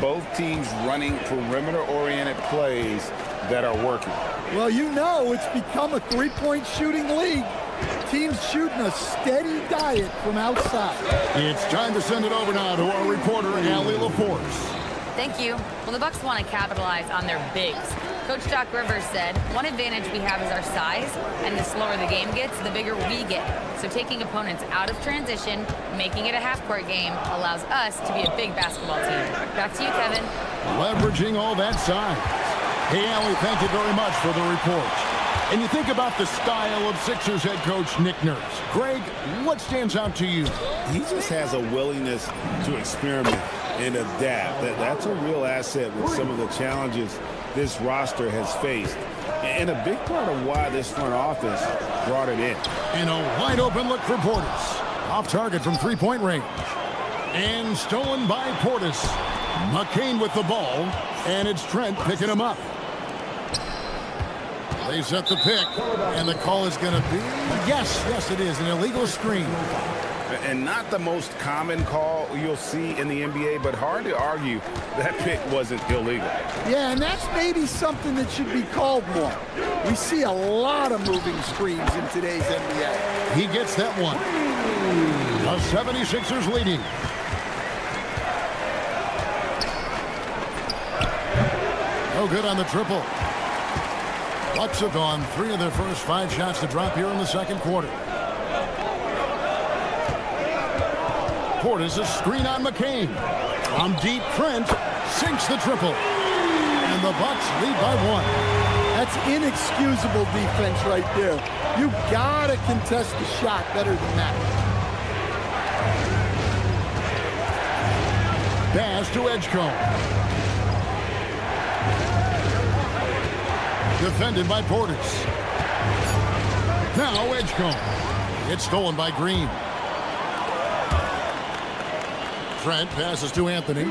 Both teams running perimeter-oriented plays that are working. Well, you know it's become a three-point shooting league. Teams shooting a steady diet from outside. It's time to send it over now to our reporter, Allie LaForce. Thank you. Well, the Bucks want to capitalize on their bigs. Coach Doc Rivers said, one advantage we have is our size, and the slower the game gets, the bigger we get. So taking opponents out of transition, making it a half-court game, allows us to be a big basketball team. Back to you, Kevin. Leveraging all that size. Hey, Allie, thank you very much for the report. And you think about the style of Sixers head coach Nick Nurse. Greg, what stands out to you? He just has a willingness to experiment and adapt. That's a real asset with some of the challenges this roster has faced. And a big part of why this front office brought it in. And a wide open look for Portis. Off target from three-point range. And stolen by Portis. McCain with the ball. And it's Trent picking him up. They set the pick, and the call is going to be, yes, it is, an illegal screen. And not the most common call you'll see in the NBA, but hard to argue that pick wasn't illegal. Yeah, and that's maybe something that should be called more. We see a lot of moving screens in today's NBA. He gets that one. The 76ers leading. No good on the triple. Bucks have gone 3 of their first 5 shots to drop here in the second quarter. Portis, a screen on McCain. From deep, Trent sinks the triple. And the Bucks lead by 1. That's inexcusable defense right there. You gotta contest the shot better than that. Pass to Edgecombe. Defended by Portis. Now Edgecombe. It's stolen by Green. Trent passes to Anthony.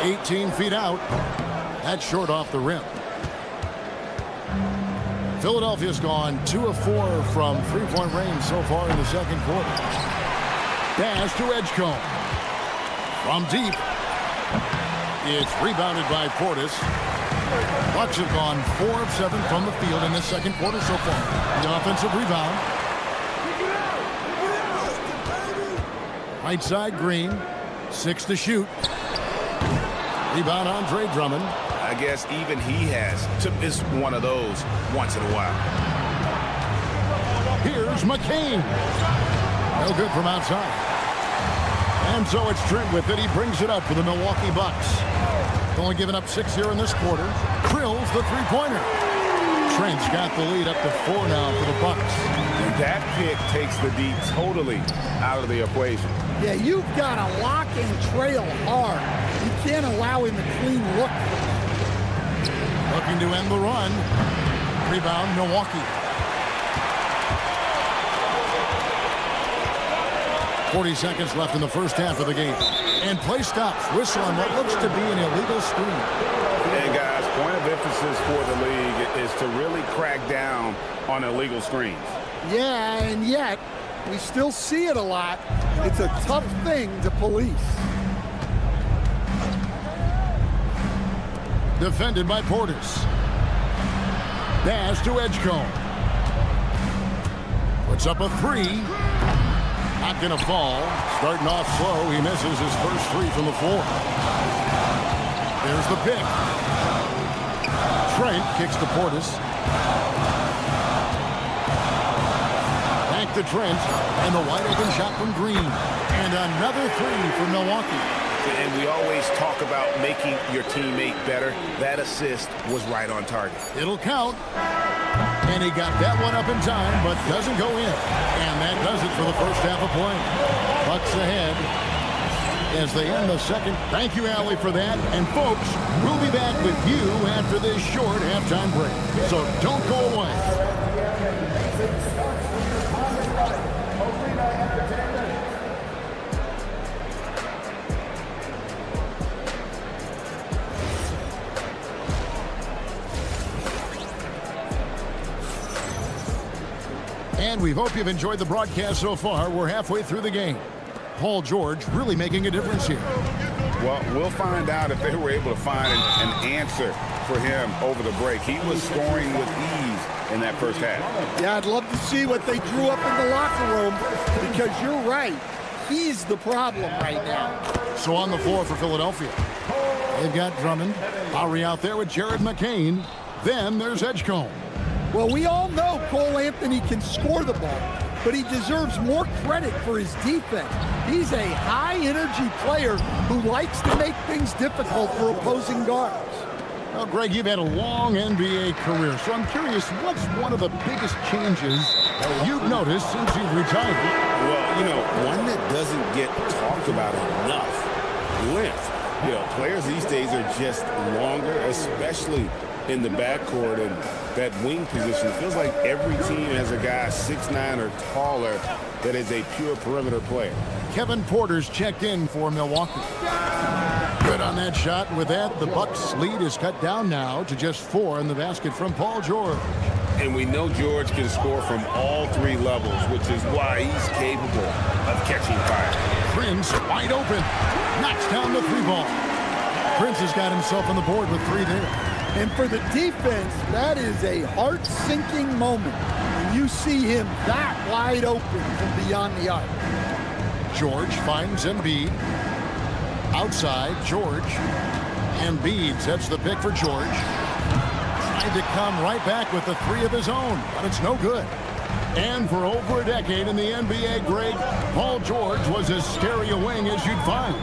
18 feet out. That's short off the rim. Philadelphia's gone 2 of 4 from three-point range so far in the second quarter. Pass to Edgecombe. From deep. It's rebounded by Portis. Bucks have gone 4 of 7 from the field in this second quarter so far. The offensive rebound. Right side, Green. 6 to shoot. Rebound, Andre Drummond. I guess even he has to miss one of those once in a while. Here's McCain. No good from outside. And so it's Trent with it. He brings it up for the Milwaukee Bucks. Only giving up 6 here in this quarter. Drills the three-pointer. Trent's got the lead up to 4 now for the Bucks. And that pick takes the D totally out of the equation. Yeah, you've got to lock and trail hard. You can't allow him a clean look. Looking to end the run. Rebound, Milwaukee. 40 seconds left in the first half of the game. And play stops. Whistle on what looks to be an illegal screen. And guys, point of emphasis for the league is to really crack down on illegal screens. Yeah, and yet we still see it a lot. It's a tough thing to police. Defended by Portis. Pass to Edgecombe. Puts up a 3. Not going to fall. Starting off slow. He misses his first 3 from the floor. There's the pick. Trent kicks to Portis. Back to Trent. And the wide open shot from Green. And another 3 for Milwaukee. And we always talk about making your teammate better. That assist was right on target. It'll count. And he got that one up in time, but doesn't go in. And that does it for the first half of play. Bucks ahead. as they end the second. Thank you, Allie, for that. And, folks, we'll be back with you after this short halftime break. So don't go away. And we hope you've enjoyed the broadcast so far. We're halfway through the game. Paul George really making a difference here. Well, we'll find out if they were able to find an answer for him over the break. He was scoring with ease in that first half. Yeah, I'd love to see what they drew up in the locker room, because you're right. He's the problem right now. So on the floor for Philadelphia, they've got Drummond. Lowry out there with Jared McCain. Then there's Edgecombe. Well, we all know Cole Anthony can score the ball, but he deserves more credit for his defense. He's a high-energy player who likes to make things difficult for opposing guards. Well, Greg, you've had a long NBA career, so I'm curious, what's one of the biggest changes you've noticed since you've retired? Well, you know, one that doesn't get talked about enough, length. You know, players these days are just longer, especially in the backcourt and that wing position. It feels like every team has a guy 6'9" or taller that is a pure perimeter player. Kevin Porter's checked in for Milwaukee. Good on that shot. With that, the Bucks' lead is cut down now to just 4 in the basket from Paul George. And we know George can score from all 3 levels, which is why he's capable of catching fire. Prince wide open. Knocks down the 3-ball. Prince has got himself on the board with 3 there. And for the defense, that is a heart-sinking moment when you see him that wide open from beyond the arc. George finds Embiid. Outside, George. Embiid sets the pick for George. Tried to come right back with the 3 of his own, but it's no good. And for over a decade in the NBA, Greg, Paul George was as scary a wing as you'd find.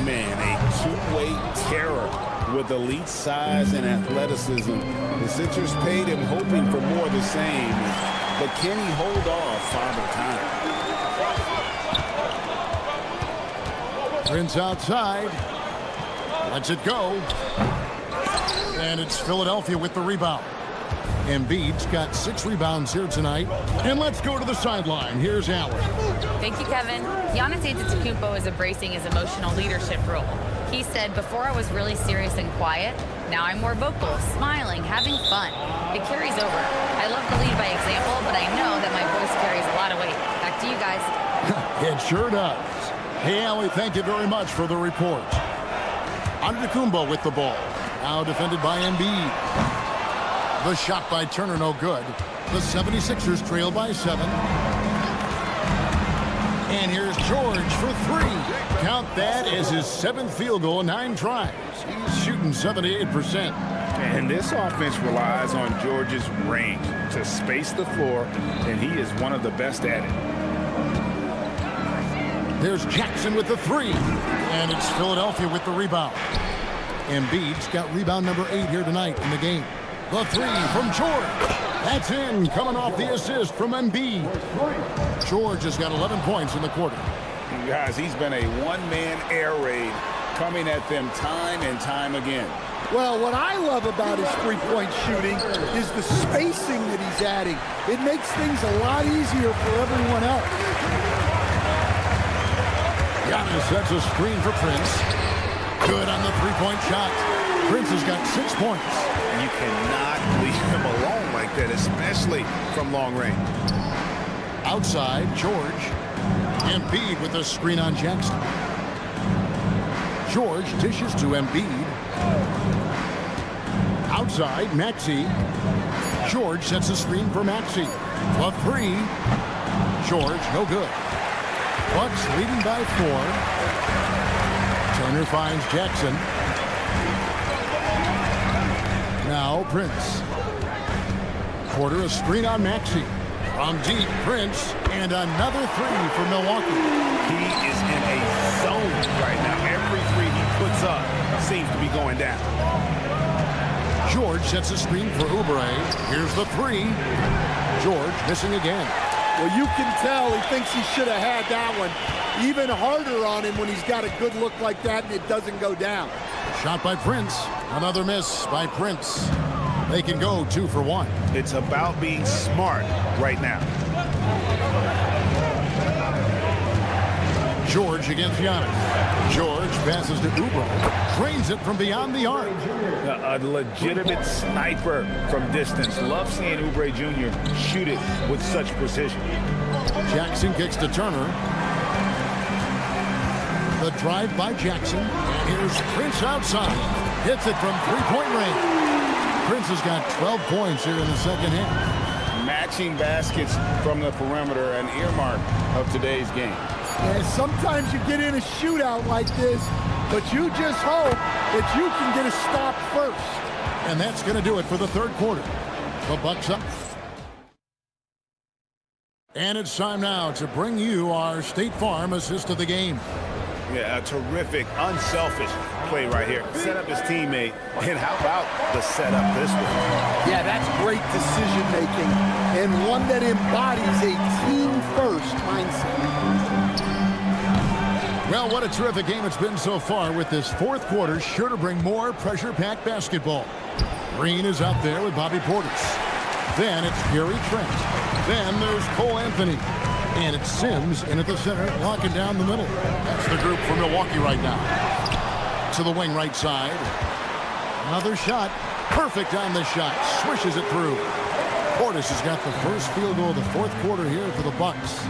Man, a two-way terror with elite size and athleticism. The Sixers paid him hoping for more of the same, but can he hold off Father Time? Prince outside. Lets it go. And it's Philadelphia with the rebound. Embiid's got 6 rebounds here tonight. And let's go to the sideline. Here's Allen. Thank you, Kevin. Giannis Antetokounmpo is embracing his emotional leadership role. He said, before I was really serious and quiet, now I'm more vocal, smiling, having fun. It carries over. I love to lead by example, but I know that my voice carries a lot of weight. Back to you guys. It sure does. Hey, Allie, thank you very much for the report. Antetokounmpo with the ball. Now defended by Embiid. The shot by Turner, no good. The 76ers trail by 7. And here's George for 3. Count that as his 7th field goal in 9 tries. He's shooting 78%. And this offense relies on George's range to space the floor, and he is one of the best at it. There's Jackson with the 3. And it's Philadelphia with the rebound. Embiid's got rebound number 8 here tonight in the game. The 3 from George. That's in, coming off the assist from Embiid. George has got 11 points in the quarter. And guys, he's been a one-man air raid coming at them time and time again. Well, what I love about his three-point shooting is the spacing that he's adding. It makes things a lot easier for everyone else. Giannis sets a screen for Prince. Good on the 3-point shot. Prince has got 6 points. And you cannot leave him alone like that, especially from long range. Outside, George. Embiid with a screen on Jackson. George dishes to Embiid. Outside, Maxey. George sets a screen for Maxey. A 3. George, no good. Bucks leading by 4. Turner finds Jackson. Now Prince. Porter a screen on Maxey. From deep, Prince, and another 3 for Milwaukee. He is in a zone right now. Every 3 he puts up seems to be going down. George sets a screen for Oubre. Here's the 3. George missing again. Well, you can tell he thinks he should have had that one. Even harder on him when he's got a good look like that and it doesn't go down. Shot by Prince. Another miss by Prince. They can go 2 for 1. It's about being smart right now. George against Giannis. George passes to Oubre. Trains it from beyond the arc. A legitimate sniper from distance. Love seeing Oubre Jr. shoot it with such precision. Jackson kicks to Turner. The drive by Jackson. Here's Prince outside. Hits it from three-point range. Prince has got 12 points here in the second half. Matching baskets from the perimeter, an earmark of today's game. And sometimes you get in a shootout like this, but you just hope that you can get a stop first. And that's going to do it for the third quarter. The Bucks up. And it's time now to bring you our State Farm assist of the game. Yeah, a terrific, unselfish play right here. Set up his teammate, and how about the setup this one? Yeah, that's great decision making, and one that embodies a team-first mindset. Well, what a terrific game it's been so far, with this fourth quarter sure to bring more pressure-packed basketball. Green is out there with Bobby Portis. Then it's Gary Trent. Then there's Cole Anthony. And it's Sims in at the center, locking down the middle. That's the group for Milwaukee right now. To the wing right side. Another shot. Perfect on the shot. Swishes it through. Portis has got the first field goal of the fourth quarter here for the Bucks.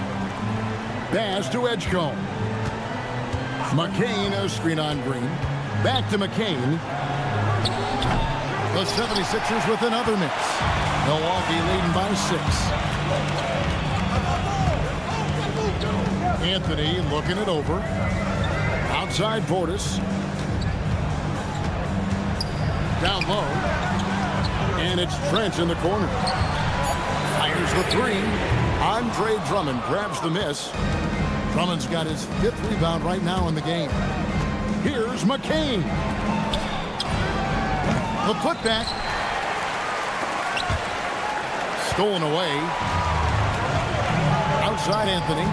Baz to Edgecombe. McCain, a screen on Green. Back to McCain. The 76ers with another miss. Milwaukee leading by 6. Anthony looking it over. Outside Portis. Down low. And it's Trent in the corner. Fires the three. Andre Drummond grabs the miss. Drummond's got his 5th rebound right now in the game. Here's McCain. The putback. Stolen away. Outside Anthony.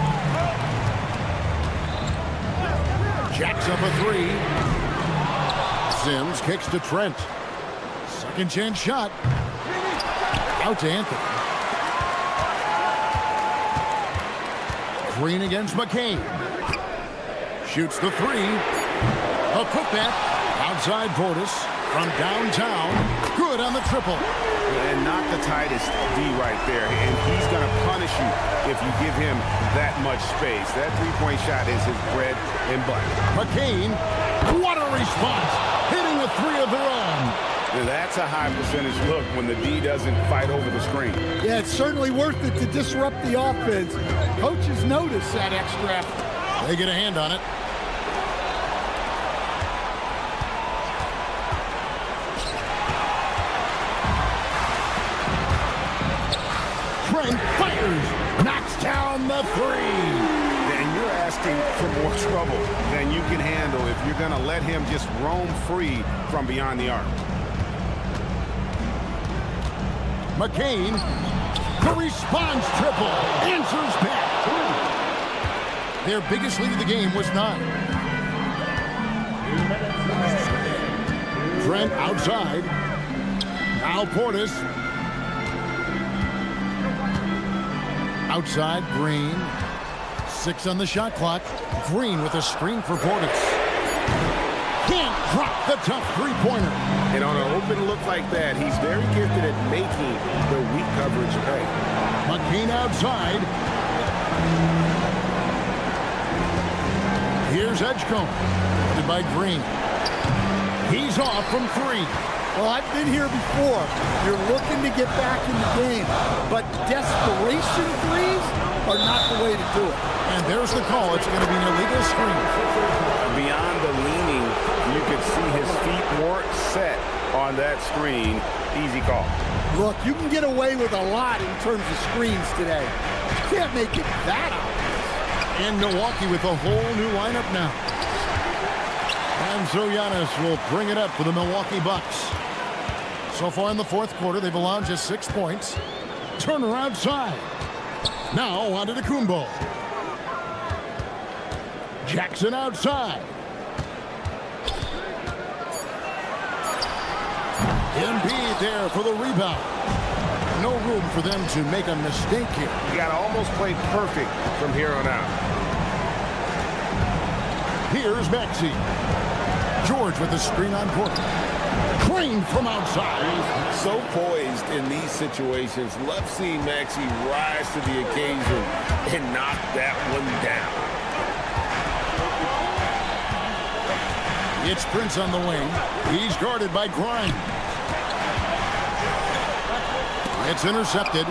Jacks up a 3. Sims kicks to Trent. Second chance shot. Out to Anthony. Green against McCain. Shoots the 3. A putback. Outside Portis from downtown. Good on the triple. And not the tightest D right there. And he's going to punish you if you give him that much space. That three-point shot is his bread and butter. McCain, what a response. Hitting a 3 of their own. And that's a high percentage look when the D doesn't fight over the screen. Yeah, it's certainly worth it to disrupt the offense. Coaches notice that extra effort. They get a hand on it. Trent fires, knocks down the 3. And you're asking for more trouble than you can handle if you're going to let him just roam free from beyond the arc. McCain, the response triple, answers back. Their biggest lead of the game was 9. Trent outside. Now Portis. Outside, Green. 6 on the shot clock. Green with a screen for Portis. Can't drop the tough three-pointer. And on an open look like that, he's very gifted at making the weak coverage pay. McCain outside. Here's Edgecombe. Led by Green. He's off from 3. Well, I've been here before. You're looking to get back in the game, but desperation threes are not the way to do it. And there's the call. It's going to be an illegal screen. Beyond the leaning, you could see his feet weren't set on that screen. Easy call. Look, you can get away with a lot in terms of screens today. You can't make it that obvious. And Milwaukee with a whole new lineup now. And so Giannis will bring it up for the Milwaukee Bucks. So far in the fourth quarter, they've allowed just 6 points. Turner outside. Now on to Kumbo. Jackson outside. Embiid there for the rebound. No room for them to make a mistake here. You got to almost play perfect from here on out. Here's Maxey. George with the screen on court. Crane from outside. So poised in these situations. Love seeing Maxey rise to the occasion and knock that one down. It's Prince on the wing. He's guarded by Grimes. It's intercepted.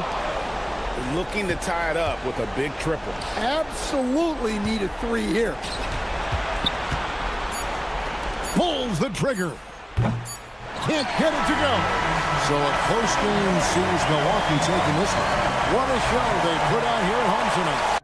Looking to tie it up with a big triple. Absolutely need a 3 here. Pulls the trigger. Can't get it to go. So a close game sees Milwaukee taking this one. What a show they put on here at home tonight.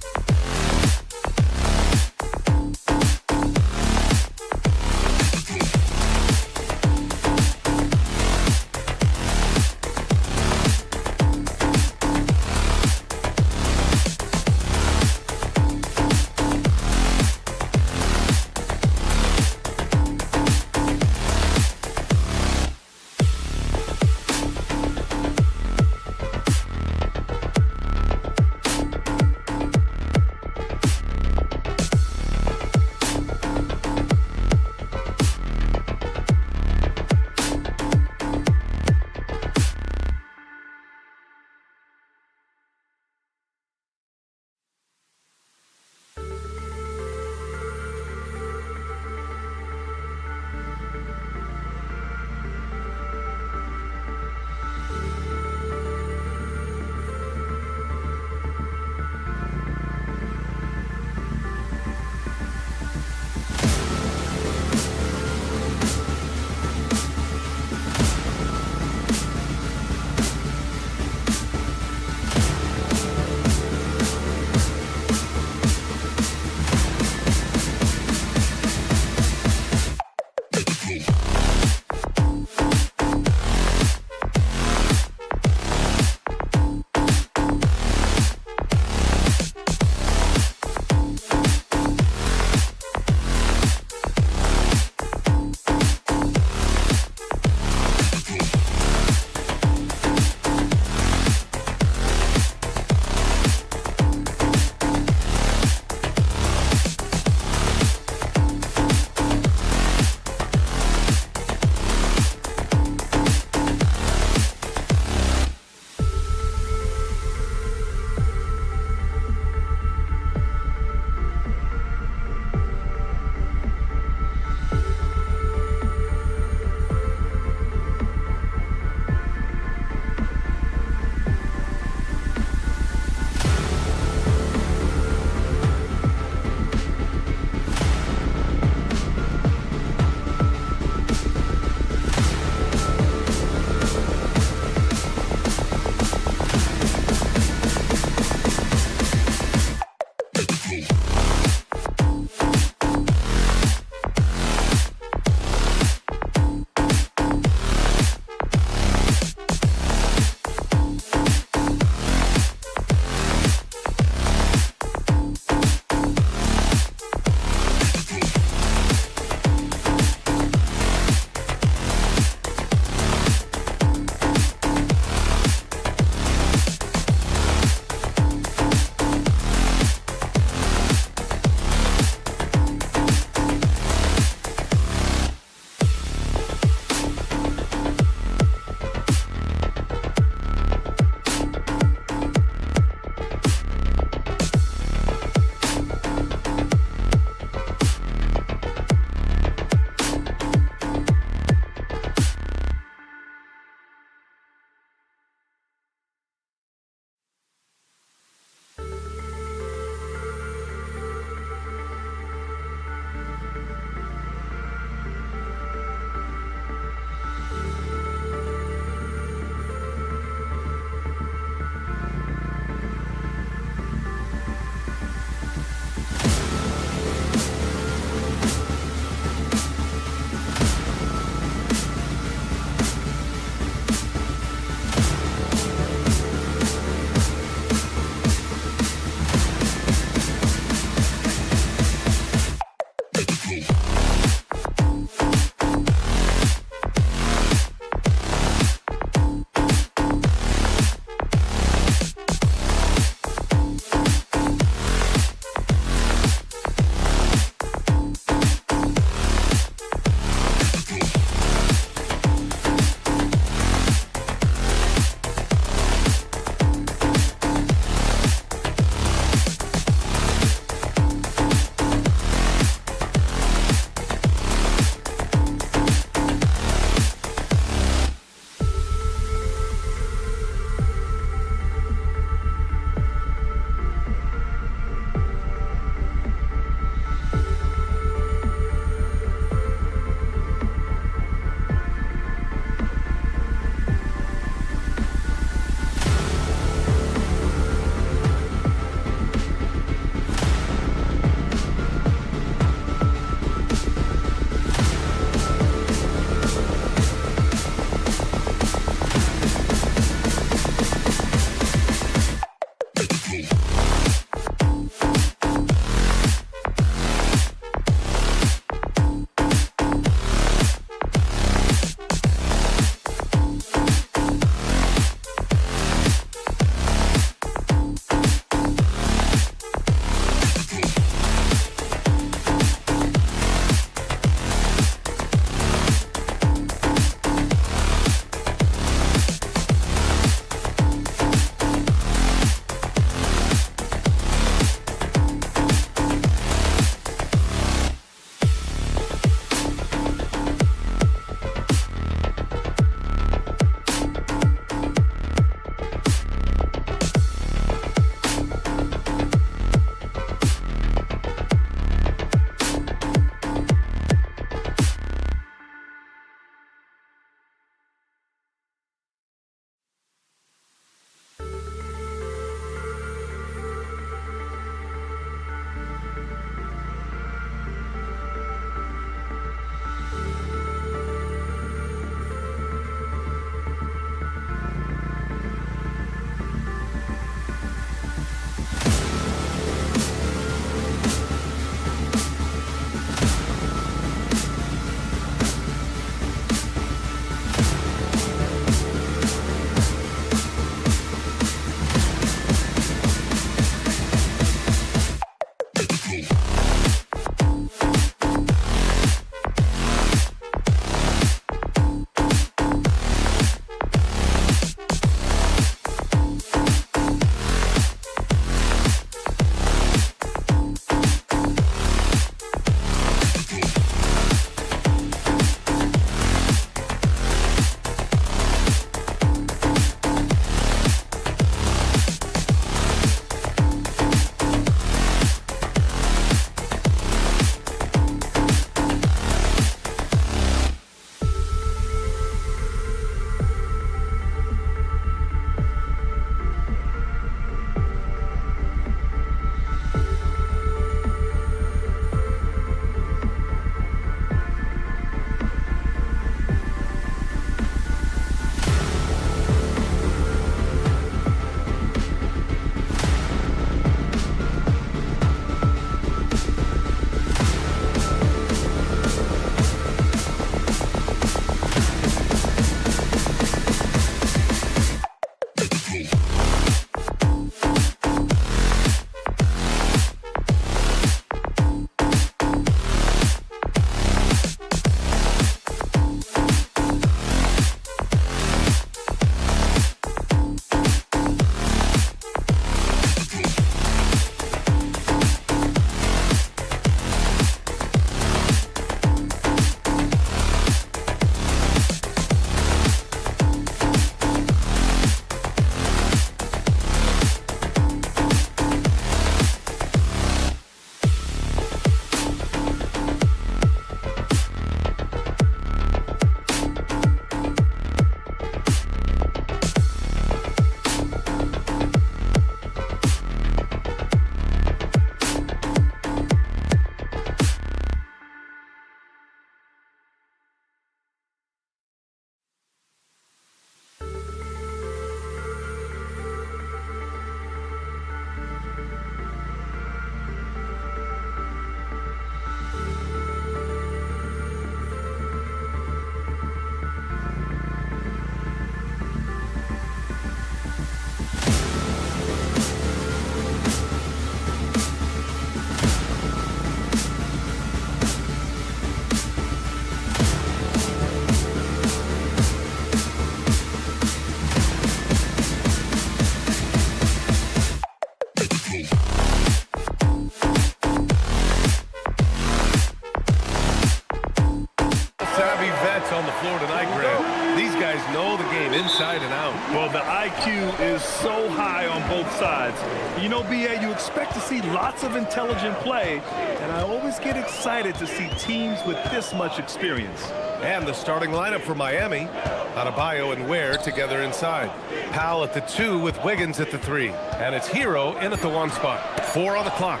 on the floor tonight, Grant. These guys know the game inside and out. Well, the IQ is so high on both sides. You know, BA, you expect to see lots of intelligent play, and I always get excited to see teams with this much experience. And the starting lineup for Miami, Adebayo and Ware together inside. Powell at the 2 with Wiggins at the 3. And it's Hero in at the 1 spot. 4 on the clock.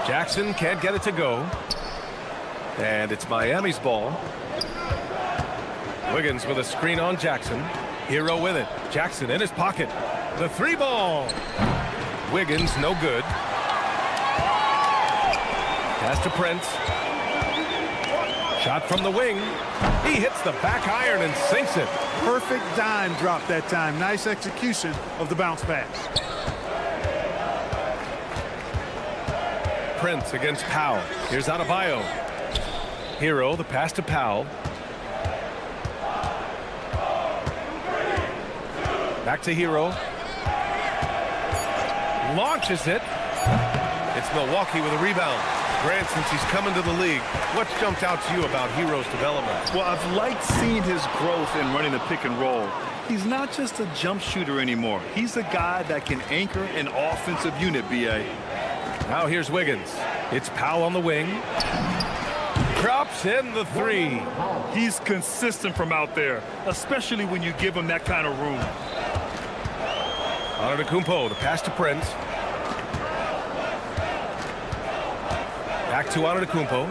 Jackson can't get it to go. And it's Miami's ball. Wiggins with a screen on Jackson. Hero with it. Jackson in his pocket. The 3 ball. Wiggins, no good. Pass to Prince. Shot from the wing. He hits the back iron and sinks it. Perfect dime drop that time. Nice execution of the bounce pass. Prince against Powell. Here's Adebayo. Hero, the pass to Powell. Back to Hero. Launches it. It's Milwaukee with a rebound. Grant, since he's come into the league, what's jumped out to you about Hero's development? Well, I've liked seeing his growth in running the pick and roll. He's not just a jump shooter anymore. He's a guy that can anchor an offensive unit, B.A. Now here's Wiggins. It's Powell on the wing. Drops in the 3. He's consistent from out there, especially when you give him that kind of room. Antetokounmpo, the pass to Prince. Back to Antetokounmpo.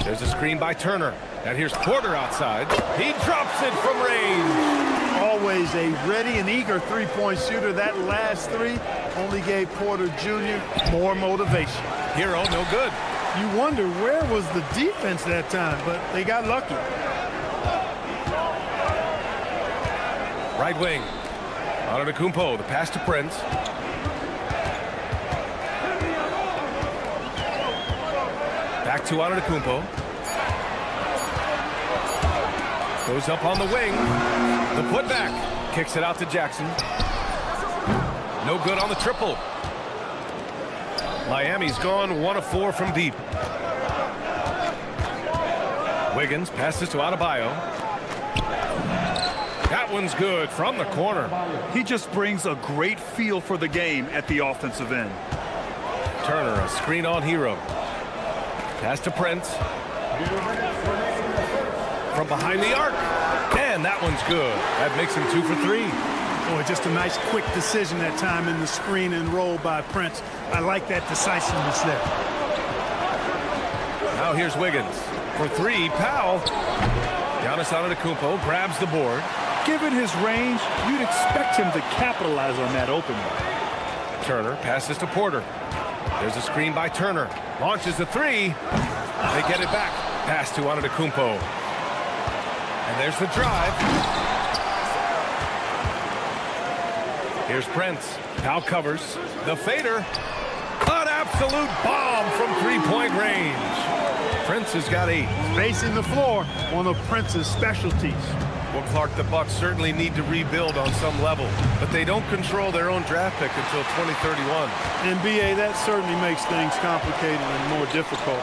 There's a screen by Turner. And here's Porter outside. He drops it from range. Always a ready and eager three-point shooter. That last 3 only gave Porter Jr. more motivation. Hero, no good. You wonder where was the defense that time, but they got lucky. Right wing. Antetokounmpo, the pass to Prince. Back to Antetokounmpo. Goes up on the wing. The putback. Kicks it out to Jackson. No good on the triple. Miami's gone 1 of 4 from deep. Wiggins passes to Adebayo. That one's good from the corner. He just brings a great feel for the game at the offensive end. Turner, a screen on Hero. Pass to Prince. From behind the arc. And that one's good. That makes him 2 for 3. Boy, just a nice quick decision that time in the screen and roll by Prince. I like that decisiveness there. Now here's Wiggins. For 3, Powell. Giannis Antetokounmpo grabs the board. Given his range, you'd expect him to capitalize on that opening. Turner passes to Porter. There's a screen by Turner. Launches the 3. They get it back. Pass to Antetokounmpo. And there's the drive. Here's Prince. Powell covers. The fader. An absolute bomb from 3-point range. Prince has got 8. Spacing the floor, one of Prince's specialties. Well, Clark, the Bucks certainly need to rebuild on some level, but they don't control their own draft pick until 2031. And BA, that certainly makes things complicated and more difficult.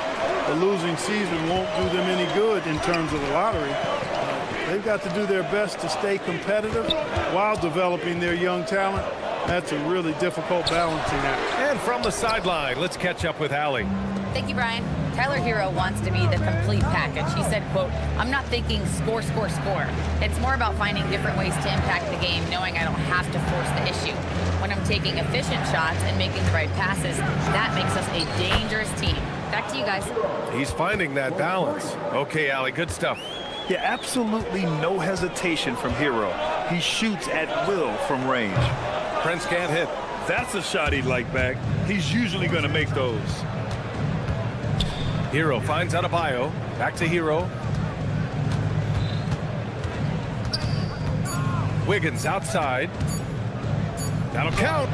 The losing season won't do them any good in terms of the lottery. They've got to do their best to stay competitive while developing their young talent. That's a really difficult balancing act. And from the sideline, let's catch up with Allie. Thank you, Brian. Tyler Hero wants to be the complete package. He said, quote, "I'm not thinking score, score, score. It's more about finding different ways to impact the game, knowing I don't have to force the issue. When I'm taking efficient shots and making the right passes, that makes us a dangerous team." Back to you guys. He's finding that balance. Okay, Allie, good stuff. Yeah, absolutely no hesitation from Hero. He shoots at will from range. Prince can't hit. That's a shot he'd like back. He's usually going to make those. Hero finds Adebayo. Back to Hero. Wiggins outside. That'll count.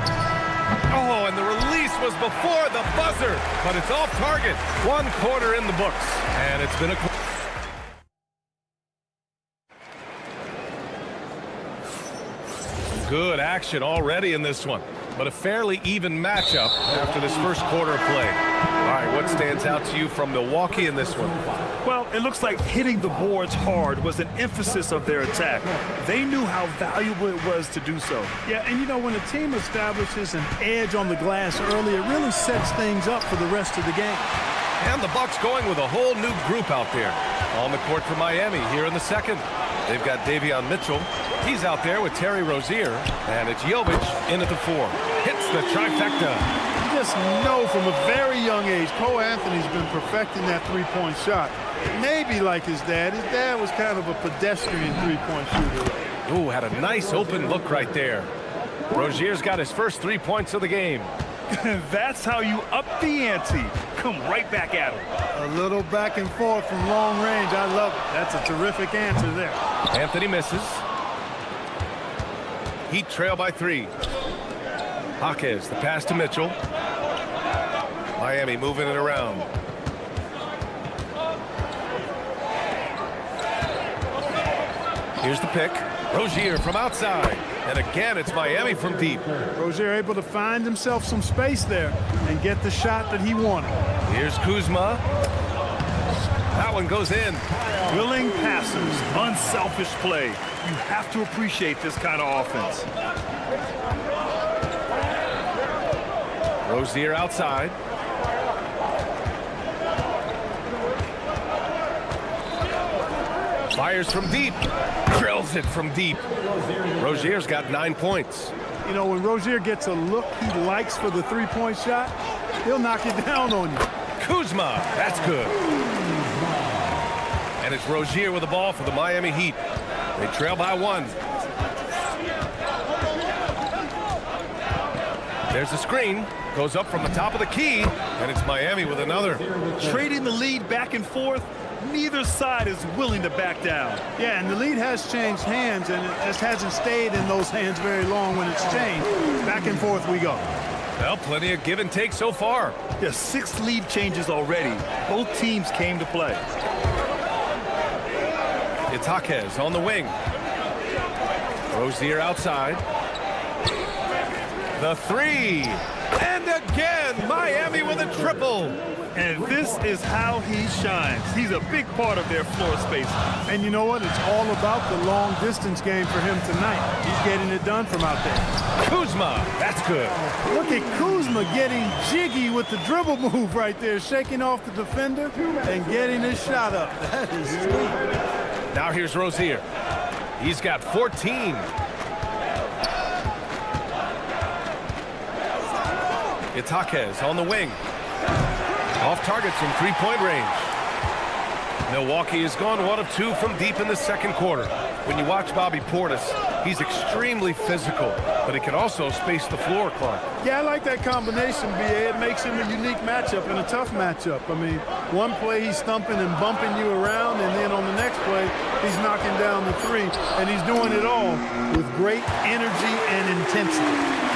Oh, and the release was before the buzzer, but it's off target. 1 quarter in the books, and it's been a... Good action already in this one, but a fairly even matchup after this first quarter of play. All right, what stands out to you from Milwaukee in this one? Well, it looks like hitting the boards hard was an emphasis of their attack. They knew how valuable it was to do so. Yeah, and you know, when a team establishes an edge on the glass early, it really sets things up for the rest of the game. And the Bucks going with a whole new group out there. On the court for Miami here in the second. They've got Davion Mitchell. He's out there with Terry Rozier. And it's Jovic in at the 4. Hits the trifecta. You just know from a very young age, Cole Anthony's been perfecting that three-point shot. Maybe like his dad. His dad was kind of a pedestrian three-point shooter. Ooh, had a nice open look right there. Rozier's got his first 3 points of the game. That's how you up the ante. Come right back at him. A little back and forth from long range. I love it. That's a terrific answer there. Anthony misses. Heat trail by 3. Jaquez, the pass to Mitchell. Miami moving it around. Here's the pick. Rozier from outside. And again, it's Miami from deep. Rozier able to find himself some space there and get the shot that he wanted. Here's Kuzma. That one goes in. Willing passers, unselfish play. You have to appreciate this kind of offense. Rozier outside. Fires from deep. Drills it from deep. Rozier's got 9 points. You know, when Rozier gets a look he likes for the three-point shot, he'll knock it down on you. Kuzma, that's good. And it's Rozier with the ball for the Miami Heat. They trail by 1. There's a screen. Goes up from the top of the key. And it's Miami with another. Trading the lead back and forth. Neither side is willing to back down. Yeah, and the lead has changed hands, and it just hasn't stayed in those hands very long when it's changed. Back and forth we go. Well, plenty of give and take so far. Yeah, 6 lead changes already. Both teams came to play. It's Jaquez on the wing. Rozier outside. The 3. And again, Miami with a triple. And this is how he shines. He's a big part of their floor space. And you know what? It's all about the long distance game for him tonight. He's getting it done from out there. Kuzma, that's good. Look at Kuzma getting jiggy with the dribble move right there, shaking off the defender and getting his shot up. That is sweet. Now here's Rozier. He's got 14. It's Jaquez on the wing. Off target from three-point range. Milwaukee has gone 1 of 2 from deep in the second quarter. When you watch Bobby Portis, he's extremely physical, but he can also space the floor, Clark. Yeah, I like that combination, B.A. It makes him a unique matchup and a tough matchup. I mean, one play he's stumping and bumping you around, and then on the next play, he's knocking down the 3, and he's doing it all with great energy and intensity.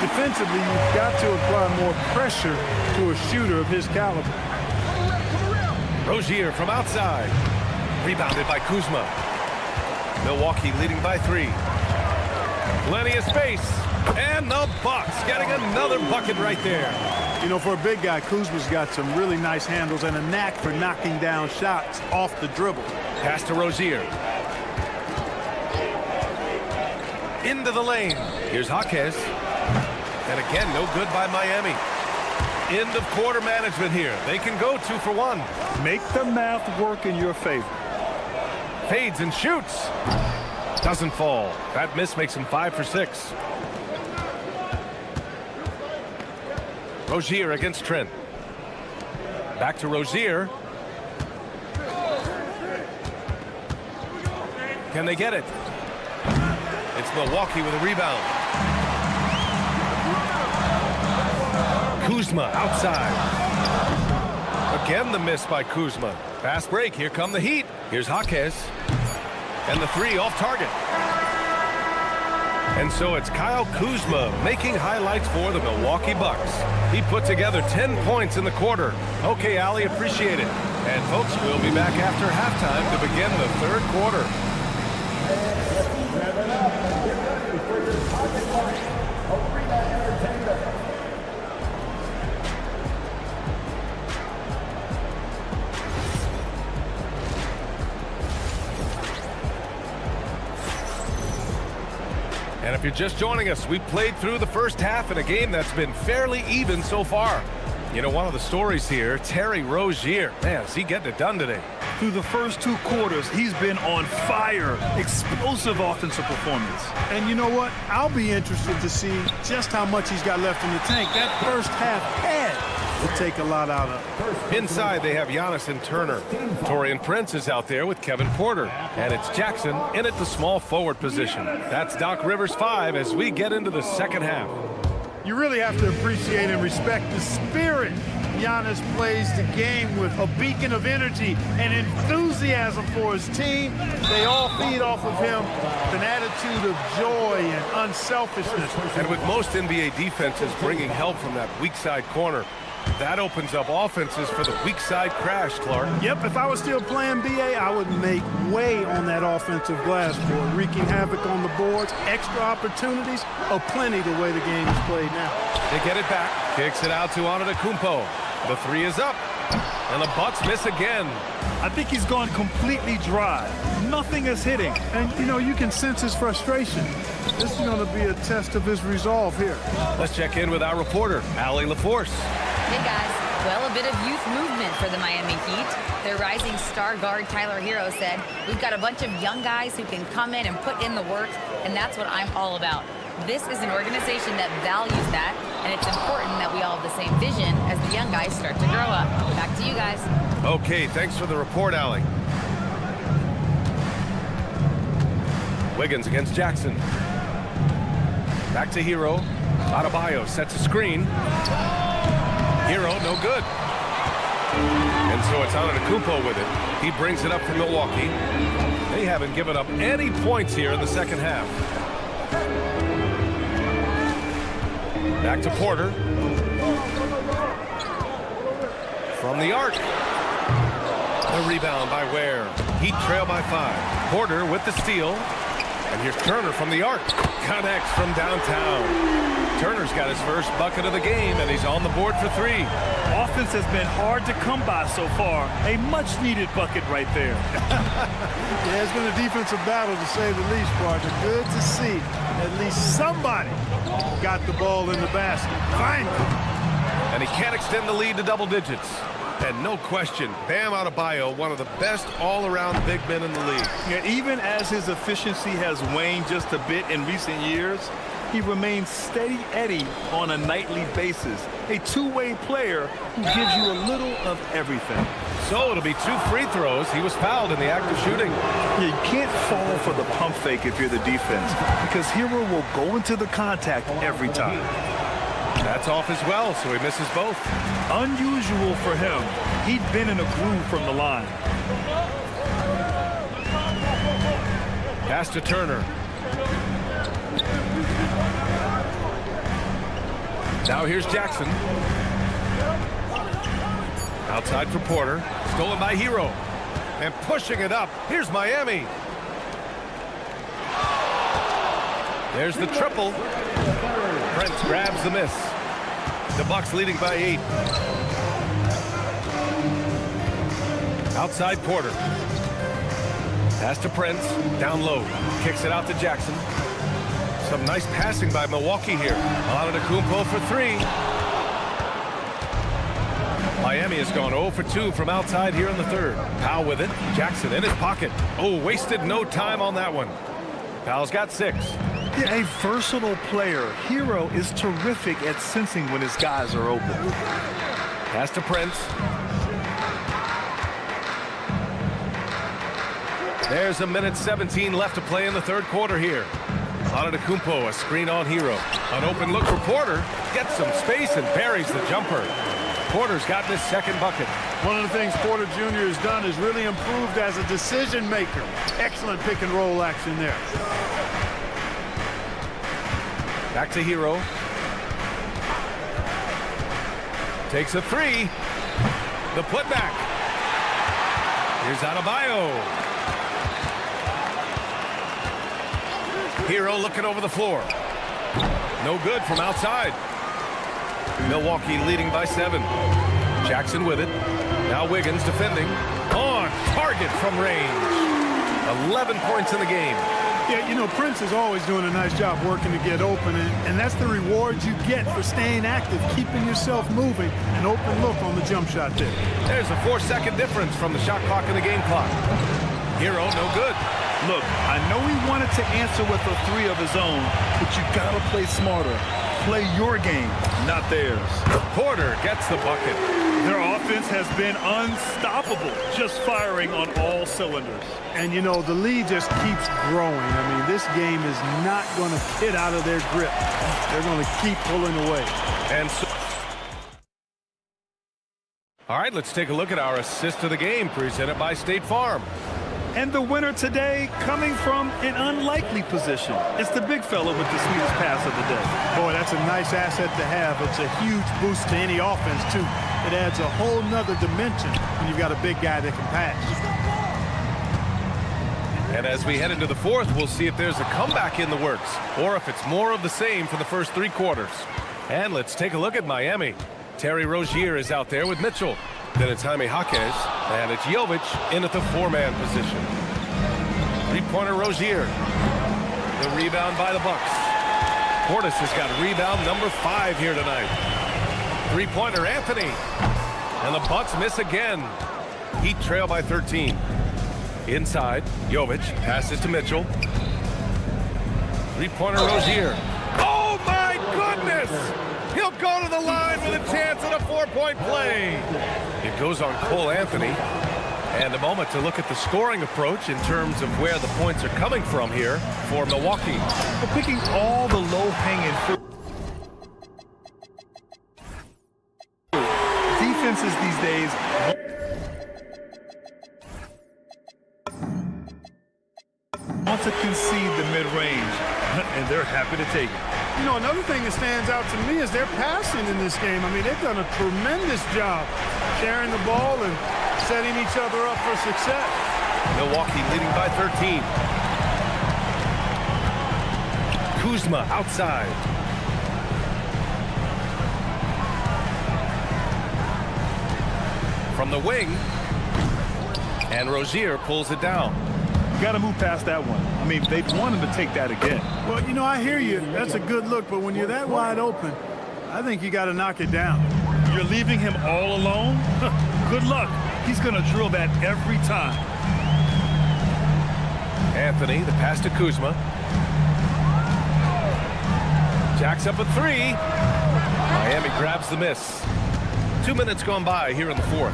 Defensively, you've got to apply more pressure to a shooter of his caliber. Rozier from outside. Rebounded by Kuzma. Milwaukee leading by 3. Plenty of space. And the Bucks getting another bucket right there. You know, for a big guy, Kuzma's got some really nice handles and a knack for knocking down shots off the dribble. Pass to Rozier. Into the lane. Here's Jaquez. And again, no good by Miami. End of quarter management here. They can go 2 for 1. Make the math work in your favor. Fades and shoots. Doesn't fall. That miss makes him 5 for 6. Rozier against Trent. Back to Rozier. Can they get it? It's Milwaukee with a rebound. Kuzma outside. Again the miss by Kuzma. Fast break. Here come the Heat. Here's Jaquez. And the 3 off target. And so it's Kyle Kuzma making highlights for the Milwaukee Bucks. He put together 10 points in the quarter. Okay, Allie, appreciate it. And folks, we'll be back after halftime to begin the third quarter. And if you're just joining us, we played through the first half in a game that's been fairly even so far. You know, one of the stories here, Terry Rozier. Man, is he getting it done today? Through the first 2 quarters, he's been on fire. Explosive offensive performance. And you know what? I'll be interested to see just how much he's got left in the tank. That first half had will take a lot out of. Inside, they have Giannis and Turner. Taurean Prince is out there with Kevin Porter. And it's Jackson in at the small forward position. That's Doc Rivers 5 as we get into the second half. You really have to appreciate and respect the spirit Giannis plays the game with, a beacon of energy and enthusiasm for his team. They all feed off of him with an attitude of joy and unselfishness. And with most NBA defenses bringing help from that weak side corner, that opens up offenses for the weak side crash, Clark. Yep, if I was still playing BA, I would make way on that offensive glass board, wreaking havoc on the boards. Extra opportunities aplenty the way the game is played now. They get it back, kicks it out to Antetokounmpo. The three is up, and the Bucks miss again. I think he's gone completely dry. Nothing is hitting. And, you know, you can sense his frustration. This is going to be a test of his resolve here. Let's check in with our reporter, Allie LaForce. Hey, guys. Well, a bit of youth movement for the Miami Heat. Their rising star guard, Tyler Hero, said, "We've got a bunch of young guys who can come in and put in the work, and that's what I'm all about." This is an organization that values that, and it's important that we all have the same vision as the young guys start to grow up. Back to you guys. Okay, thanks for the report, Allie. Wiggins against Jackson. Back to Hero. Adebayo sets a screen. Hero, no good. And so it's Antetokounmpo with it. He brings it up for Milwaukee. They haven't given up any points here in the second half. Back to Porter. From the arc. The rebound by Ware. Heat trail by 5. Porter with the steal. And here's Turner from the arc. Connects from downtown. Turner's got his first bucket of the game, and he's on the board for 3. Offense has been hard to come by so far. A much-needed bucket right there. Yeah, it's been a defensive battle, to say the least, partner. Good to see at least somebody got the ball in the basket. Finally. And he can't extend the lead to double digits. And no question, Bam Adebayo, one of the best all-around big men in the league. Yeah, even as his efficiency has waned just a bit in recent years, he remains steady Eddie on a nightly basis. A two-way player who gives you a little of everything. So it'll be 2 free throws. He was fouled in the act of shooting. Yeah, you can't fall for the pump fake if you're the defense, because Hero will go into the contact every time. That's off as well, so he misses both. Unusual for him. He'd been in a groove from the line. Pass to Turner. Now here's Jackson. Outside for Porter. Stolen by Hero. And pushing it up. Here's Miami. There's the triple. Prince grabs the miss. The Bucks leading by 8. Outside Porter. Pass to Prince. Down low. Kicks it out to Jackson. Some nice passing by Milwaukee here. Antetokounmpo for 3. Miami has gone 0 for 2 from outside here in the third. Powell with it. Jackson in his pocket. Oh, wasted no time on that one. Powell's got 6. Yeah, a versatile player. Hero is terrific at sensing when his guys are open. Pass to Prince. There's 1:17 left to play in the third quarter here. Antetokounmpo, a screen on Hero. An open look for Porter. Gets some space and buries the jumper. Porter's gotten his second bucket. One of the things Porter Jr. has done is really improved as a decision maker. Excellent pick and roll action there. Back to Hero. Takes a 3. The putback. Here's Adebayo. Hero looking over the floor. No good from outside. Milwaukee leading by 7. Jackson with it. Now Wiggins defending. On target from range. 11 points in the game. Yeah, you know, Prince is always doing a nice job working to get open, and that's the reward you get for staying active, keeping yourself moving. An open look on the jump shot there. There's a 4-second difference from the shot clock and the game clock. Hero, no good. Look, I know he wanted to answer with a three of his own, but you got to play smarter. Play your game, not theirs. Porter gets the bucket. Their offense has been unstoppable, just firing on all cylinders. And, you know, the lead just keeps growing. I mean, this game is not going to get out of their grip. They're going to keep pulling away. And so, all right, let's take a look at our assist of the game presented by State Farm. And the winner today coming from an unlikely position. It's the big fella with the sweetest pass of the day. Boy, that's a nice asset to have. It's a huge boost to any offense, too. It adds a whole nother dimension when you've got a big guy that can pass. And as we head into the fourth, we'll see if there's a comeback in the works or if it's more of the same for the first 3 quarters. And let's take a look at Miami. Terry Rozier is out there with Mitchell. Then it's Jaime Jaquez, and it's Jovic in at the 4-man position. 3-pointer Rozier. The rebound by the Bucks. Portis has got rebound number 5 here tonight. 3-pointer Anthony. And the Bucks miss again. Heat trail by 13. Inside, Jovic passes to Mitchell. 3-pointer Rozier. Oh my goodness! He'll go to the line with a chance at a 4-point play. It goes on Cole Anthony. And a moment to look at the scoring approach in terms of where the points are coming from here for Milwaukee. They're picking all the low-hanging fruit. Defenses these days want to concede the mid-range, and they're happy to take it. You know, another thing that stands out to me is their passing in this game. I mean, they've done a tremendous job sharing the ball and setting each other up for success. Milwaukee leading by 13. Kuzma outside. From the wing. And Rozier pulls it down. You got to move past that one. I mean, they'd want him to take that again. Well, you know, I hear you. That's a good look, but when you're that wide open, I think you got to knock it down. You're leaving him all alone? Good luck. He's going to drill that every time. Anthony, the pass to Kuzma. Jacks up a 3. Miami grabs the miss. 2 minutes gone by here in the fourth.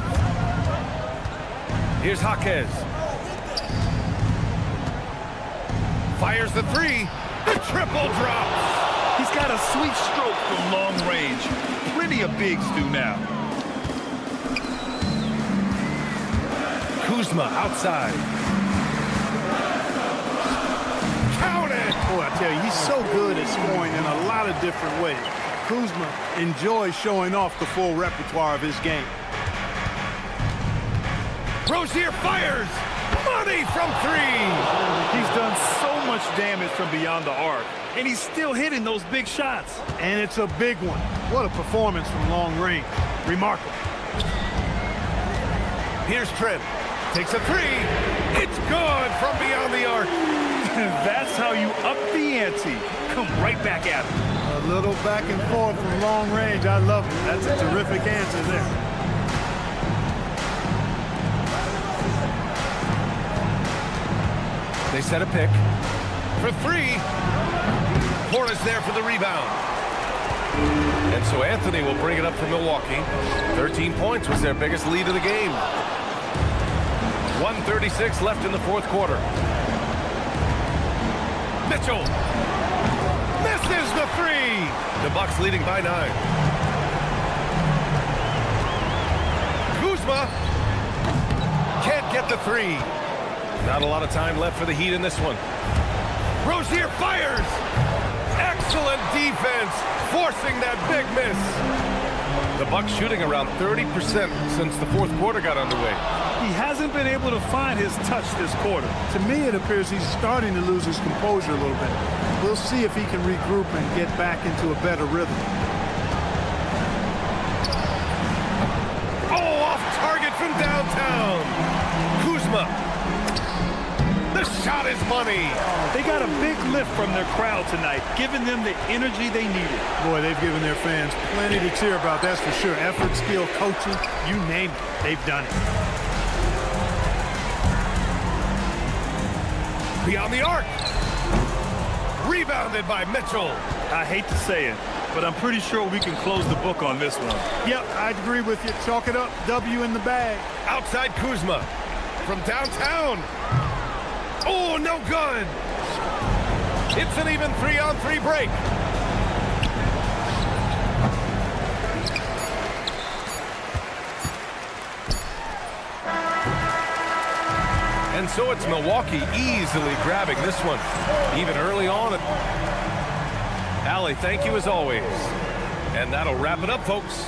Here's Jaquez. Fires the 3. The triple drops. He's got a sweet stroke from long range. Plenty of bigs do now. Kuzma outside. Count it! Boy, I tell you, he's so good at scoring in a lot of different ways. Kuzma enjoys showing off the full repertoire of his game. Rozier fires! Money from 3! He's done so much damage from beyond the arc, and he's still hitting those big shots. And it's a big one. What a performance from long range. Remarkable. Here's Trent. Takes a 3. It's good from beyond the arc. That's how you up the ante. Come right back at him. A little back and forth from long range. I love it. That's a terrific answer there. They set a pick for 3. Portis there for the rebound. And so Anthony will bring it up for Milwaukee. 13 points was their biggest lead of the game. 1:36 left in the fourth quarter. Mitchell misses the 3. The Bucks leading by 9. Kuzma can't get the 3. Not a lot of time left for the Heat in this one. Rozier fires. Excellent defense, forcing that big miss. The Bucks shooting around 30% since the fourth quarter got underway. He hasn't been able to find his touch this quarter. To me, it appears he's starting to lose his composure a little bit. We'll see if he can regroup and get back into a better rhythm. Oh, off target from downtown. Kuzma. The shot is money. They got a big lift from their crowd tonight, giving them the energy they needed. Boy, they've given their fans plenty to cheer about, that's for sure. Effort, skill, coaching, you name it, they've done it. Beyond the arc. Rebounded by Mitchell. I hate to say it, but I'm pretty sure we can close the book on this one. Yep, I'd agree with you. Chalk it up. W in the bag. Outside Kuzma. From downtown. Oh, no good. It's an even 3-on-3 break. And so it's Milwaukee easily grabbing this one, even early on. Allie, thank you as always. And that'll wrap it up, folks.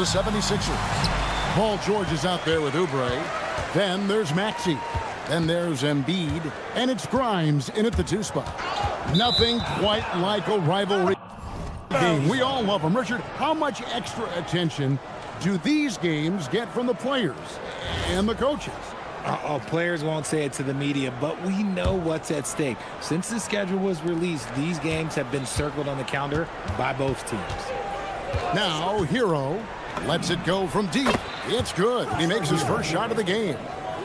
the 76ers. Paul George is out there with Oubre. Then there's Maxey. Then there's Embiid. And it's Grimes in at the 2 spot. Nothing quite like a rivalry game. We all love them. Richard, how much extra attention do these games get from the players and the coaches? Players won't say it to the media, but we know what's at stake. Since the schedule was released, these games have been circled on the calendar by both teams. Now, Hero lets it go from deep. It's good. He makes his first shot of the game.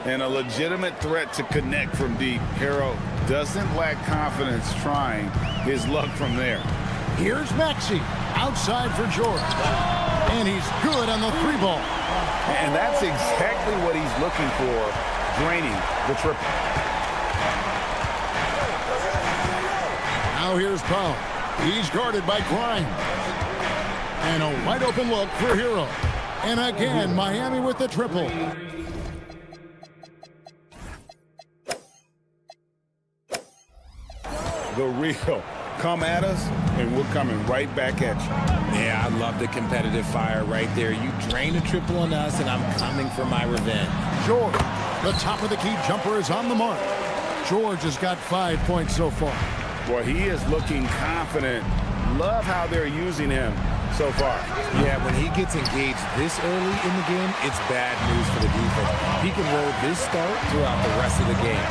And a legitimate threat to connect from deep. Hero doesn't lack confidence trying his luck from there. Here's Maxey outside for George. And he's good on the 3-ball. And that's exactly what he's looking for, draining the triple. Now here's Powell. He's guarded by Grimes. And a wide open look for Hero. And again, Miami with the triple. The real. Come at us, and we're coming right back at you. Yeah, I love the competitive fire right there. You drain a triple on us, and I'm coming for my revenge. George, the top of the key jumper is on the mark. George has got 5 points so far. Well, he is looking confident. Love how they're using him so far. Yeah, when he gets engaged this early in the game, it's bad news for the defense. He can roll this start throughout the rest of the game.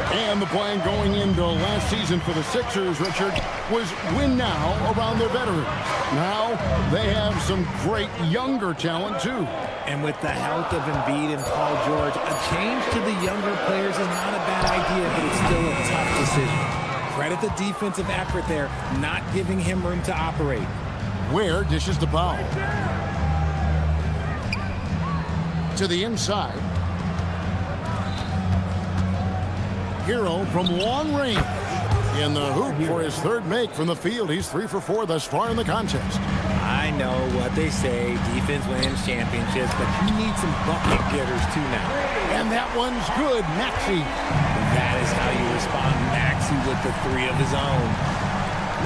And the plan going into last season for the Sixers, Richard, was win now around their veterans. Now they have some great younger talent, too. And with the health of Embiid and Paul George, a change to the younger players is not a bad idea, but it's still a tough decision. Credit the defensive effort there, not giving him room to operate. Ware dishes the ball. To the inside. Hero from long range. In the hoop for his third make from the field. He's 3 for 4 thus far in the contest. I know what they say, defense wins championships, but you need some bucket getters too now. And that one's good, Maxey. That is how you respond, Maxey with the 3 of his own.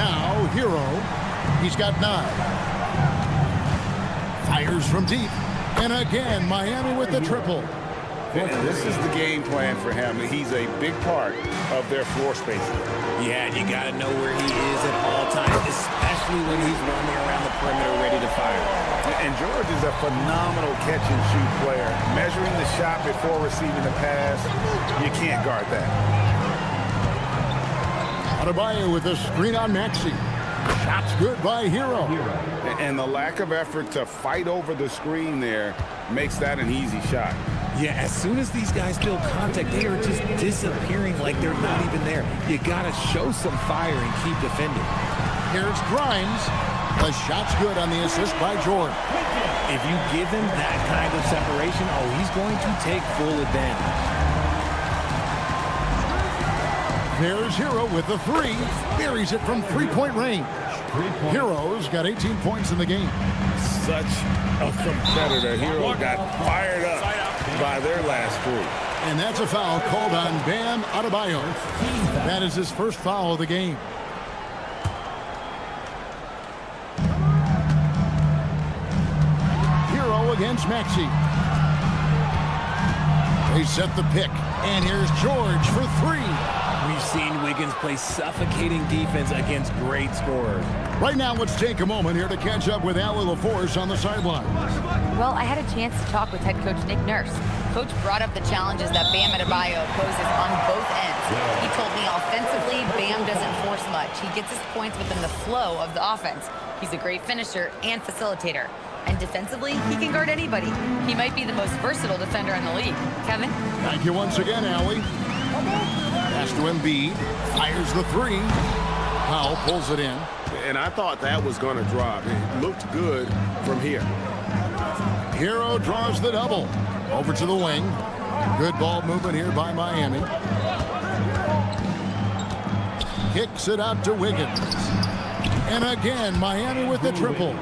Now, Hero, he's got 9. Fires from deep. And again, Miami with the triple. This is the game plan for him. He's a big part of their floor spacing. Yeah, you got to know where he is at all times, especially when he's roaming around the perimeter ready to fire. And George is a phenomenal catch-and-shoot player. Measuring the shot before receiving the pass, you can't guard that. Adebayo with a screen on Maxey. Shot's good by Hero. And the lack of effort to fight over the screen there makes that an easy shot. Yeah, as soon as these guys feel contact, they are just disappearing like they're not even there. You got to show some fire and keep defending. Here's Grimes. The shot's good on the assist by George. If you give him that kind of separation, he's going to take full advantage. There's Hero with the 3. Buries it from 3-point range. Hero's got 18 points in the game. Such a competitor. Hero got fired up by their last 3. And that's a foul called on Bam Adebayo. That is his first foul of the game. Hero against Maxey. They set the pick. And here's George for 3. We've seen Wiggins play suffocating defense against great scorers. Right now, let's take a moment here to catch up with Allie LaForce on the sideline. Well, I had a chance to talk with head coach Nick Nurse. Coach brought up the challenges that Bam Adebayo poses on both ends. He told me offensively, Bam doesn't force much. He gets his points within the flow of the offense. He's a great finisher and facilitator. And defensively, he can guard anybody. He might be the most versatile defender in the league. Kevin? Thank you once again, Allie. Pass to Embiid. Fires the 3. Powell pulls it in. And I thought that was going to drop. It looked good from here. Hero draws the double. Over to the wing. Good ball movement here by Miami. Kicks it out to Wiggins. And again, Miami with the triple.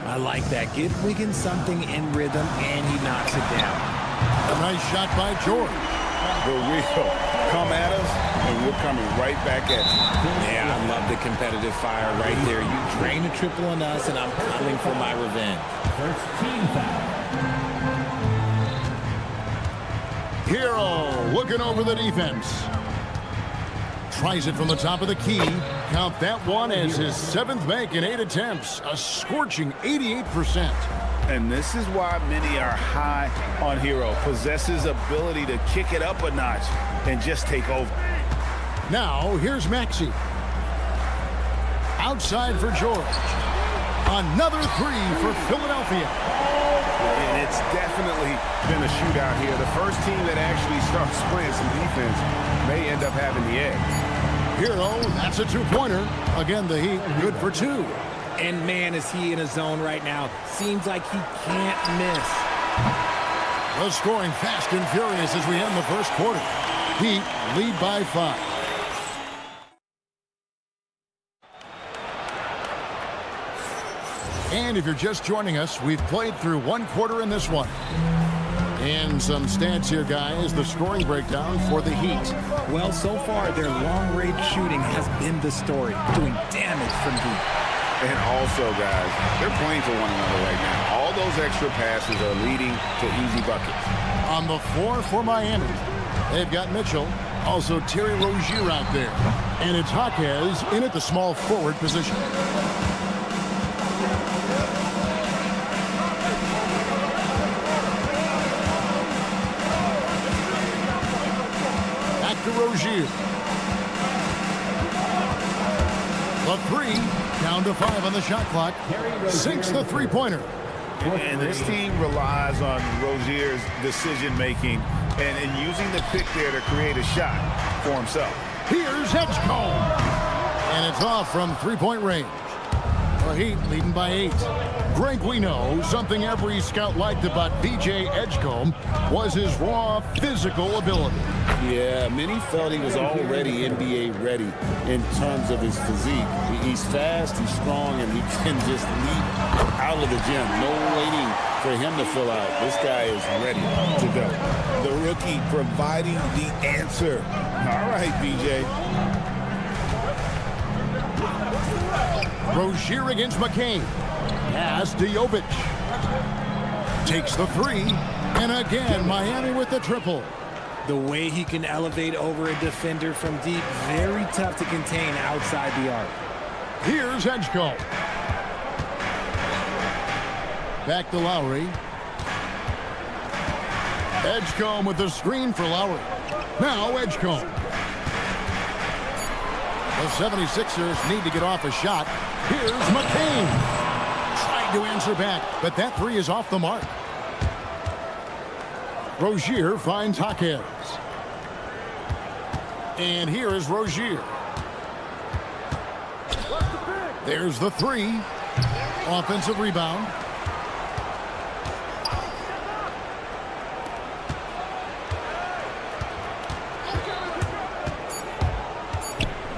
I like that. Give Wiggins something in rhythm, and he knocks it down. A nice shot by George. the real. Come at us, and we're coming right back at you. Yeah, I love the competitive fire right there. You drain a triple on us, and I'm coming for my revenge. First team foul. Hero looking over the defense. Tries it from the top of the key. Count that one as his 7th make in 8 attempts. A scorching 88%. And this is why many are high on Hero. Possesses ability to kick it up a notch and just take over. Now, here's Maxey. Outside for George. Another 3 for Philadelphia. And it's definitely been a shootout here. The first team that actually starts playing some defense may end up having the edge. Hero, that's a 2-pointer. Again, the Heat good for 2. And man, is he in a zone right now. Seems like he can't miss. The scoring fast and furious as we end the first quarter. Heat lead by 5. And if you're just joining us, we've played through 1 quarter in this one. And some stats here, guys. The scoring breakdown for the Heat. Well, so far, their long-range shooting has been the story, doing damage from deep. And also, guys, they're playing for one another right now. All those extra passes are leading to easy buckets. On the floor for Miami, they've got Mitchell, also Terry Rozier out there. And it's Jaquez in at the small forward position. Back to Rozier. The 3. Down to 5 on the shot clock. Sinks the 3-pointer. And this team relies on Rozier's decision-making and using the pick there to create a shot for himself. Here's Edgecombe. And it's off from 3-point range. The Heat leading by 8. Greg, we know something every scout liked about B.J. Edgecombe was his raw physical ability. Yeah, many felt he was already NBA ready in terms of his physique. He's fast, he's strong, and he can just leap out of the gym. No waiting for him to fill out. This guy is ready to go. The rookie providing the answer. All right, BJ. Rozier against McCain. Pass to Jovic. Takes the 3. And again, Miami with the triple. The way he can elevate over a defender from deep, very tough to contain outside the arc. Here's Edgecombe. Back to Lowry. Edgecombe with the screen for Lowry. Now Edgecombe. The 76ers need to get off a shot. Here's McCain. Tried to answer back, but that 3 is off the mark. Rozier finds Jaquez. And here is Rozier. There's the 3. Offensive rebound.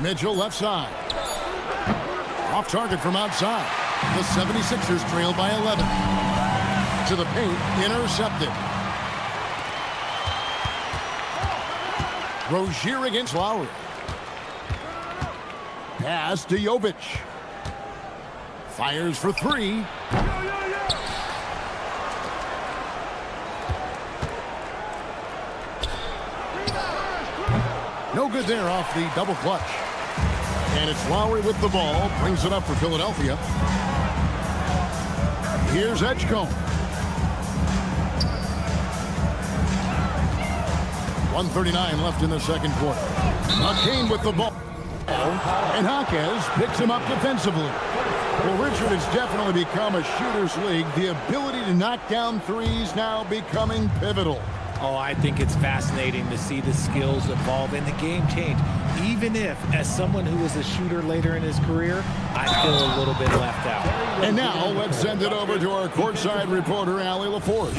Mitchell left side. Off target from outside. The 76ers trail by 11. To the paint, intercepted. Rozier against Lowry. Pass to Jovic. Fires for 3. No good there off the double clutch. And it's Lowry with the ball. Brings it up for Philadelphia. Here's Edgecombe. 1:39 left in the second quarter. McCain with the ball. And Jaquez picks him up defensively. Well, Richard, it's definitely become a shooter's league. The ability to knock down threes now becoming pivotal. Oh, I think it's fascinating to see the skills evolve and the game change. Even if, as someone who was a shooter later in his career, I feel a little bit left out. And now let's send it over to our courtside reporter, Allie LaForce.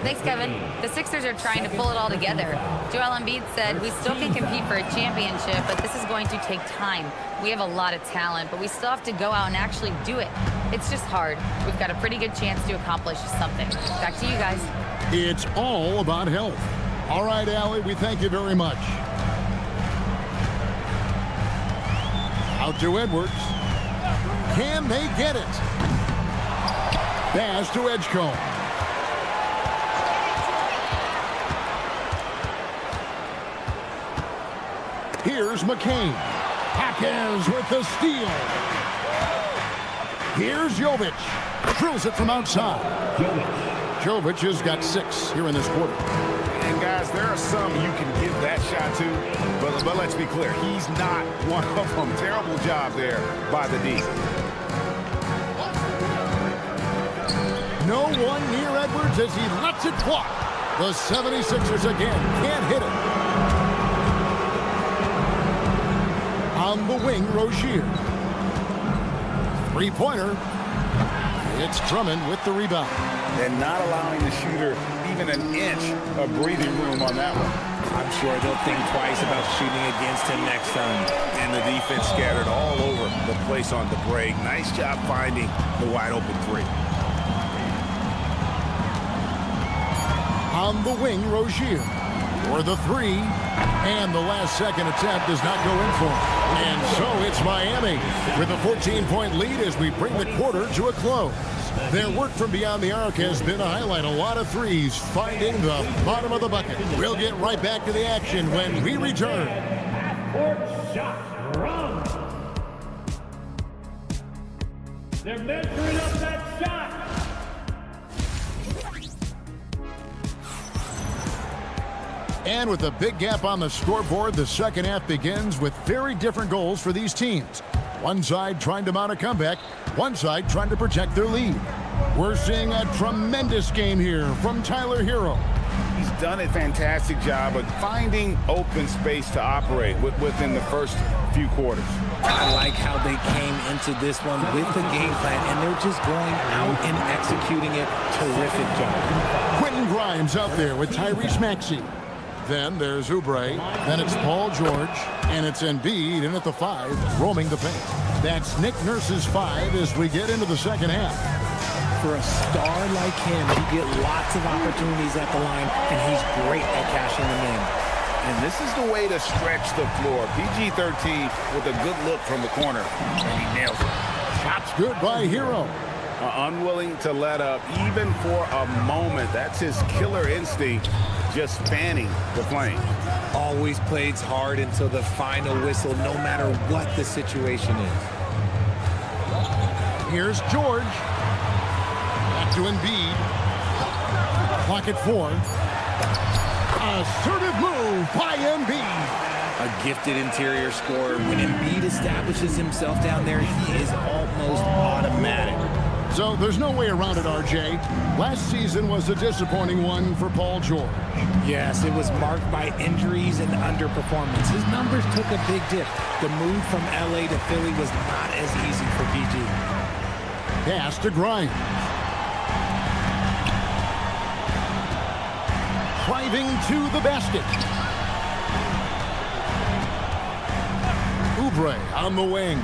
Thanks, Kevin. The Sixers are trying to pull it all together. Joel Embiid said, "We still can compete for a championship, but this is going to take time. We have a lot of talent, but we still have to go out and actually do it. It's just hard. We've got a pretty good chance to accomplish something." Back to you guys. It's all about health. All right, Allie, we thank you very much. Out to Edwards. Can they get it? Pass to Edgecombe. Here's McCain. Hawkins with the steal. Here's Jovic. Drills it from outside. Jovic has got 6 here in this quarter. And guys, there are some you can give that shot to, but let's be clear, he's not one of them. Terrible job there by the D. No one near Edwards as he lets it fly. The 76ers again can't hit it. On the wing, Rozier. Three-pointer. It's Drummond with the rebound. And not allowing the shooter even an inch of breathing room on that one. I'm sure they'll think twice about shooting against him next time. And the defense scattered all over the place on the break. Nice job finding the wide-open 3. On the wing, Rozier for the 3. And the last second attempt does not go in for him. And so it's Miami with a 14-point lead as we bring the quarter to a close. Their work from beyond the arc has been a highlight. A lot of threes finding the bottom of the bucket. We'll get right back to the action when we return. Half-court shot wrong. They're measuring up that shot. And with a big gap on the scoreboard, the second half begins with very different goals for these teams. One side trying to mount a comeback, one side trying to protect their lead. We're seeing a tremendous game here from Tyler Hero. He's done a fantastic job of finding open space to operate within the first few quarters. I like how they came into this one with the game plan, and they're just going out and executing it. Terrific job. Quentin Grimes out there with Tyrese Maxey. Then there's Oubre, then it's Paul George, and it's Embiid in at the 5, roaming the paint. That's Nick Nurse's 5 as we get into the second half. For a star like him, you get lots of opportunities at the line, and he's great at cashing them in. And this is the way to stretch the floor. PG-13 with a good look from the corner, and he nails it. Shots good by Hero. Unwilling to let up even for a moment. That's his killer instinct, just fanning the flame. Always plays hard until the final whistle, no matter what the situation is. Here's George. Back to Embiid. Clock at 4. Assertive move by Embiid. A gifted interior scorer. When Embiid establishes himself down there, he is almost automatic. So there's no way around it, RJ. Last season was a disappointing one for Paul George. Yes, it was marked by injuries and underperformance. His numbers took a big dip. The move from LA to Philly was not as easy for PG. Pass to Grimes. Driving to the basket. Oubre on the wing.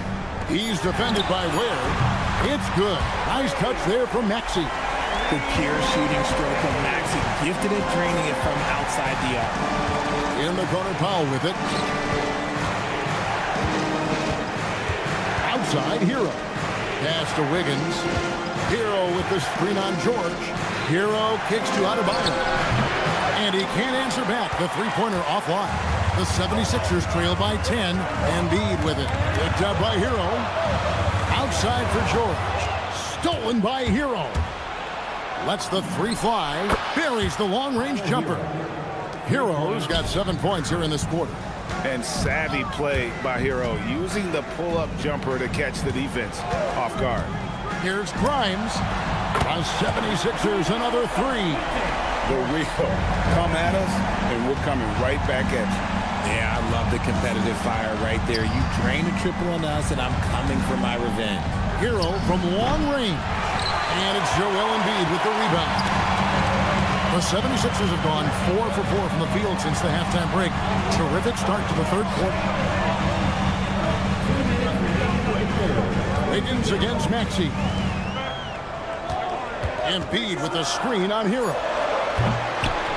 He's defended by Ware. It's good. Nice touch there from Maxey. The pure shooting stroke of Maxey, gifted at draining it from outside the arc. In the corner, Powell with it. Outside, Hero. Pass to Wiggins. Hero with the screen on George. Hero kicks to Adebayo. And he can't answer back. The three-pointer offline. The 76ers trail by 10. Embiid with it. Picked up by Hero. Outside for George. Stolen by Hero. Lets the 3 fly. Buries the long-range jumper. Hero's got 7 points here in this quarter. And savvy play by Hero, using the pull-up jumper to catch the defense off guard. Here's Grimes. The 76ers, another 3. The real come at us, and we're coming right back at you. Yeah, I love the competitive fire right there. You drain a triple on us, and I'm coming for my revenge. Hero from long range. And it's Joel Embiid with the rebound. The 76ers have gone 4 for 4 from the field since the halftime break. Terrific start to the third quarter. Wiggins against Maxey. Embiid with the screen on Hero.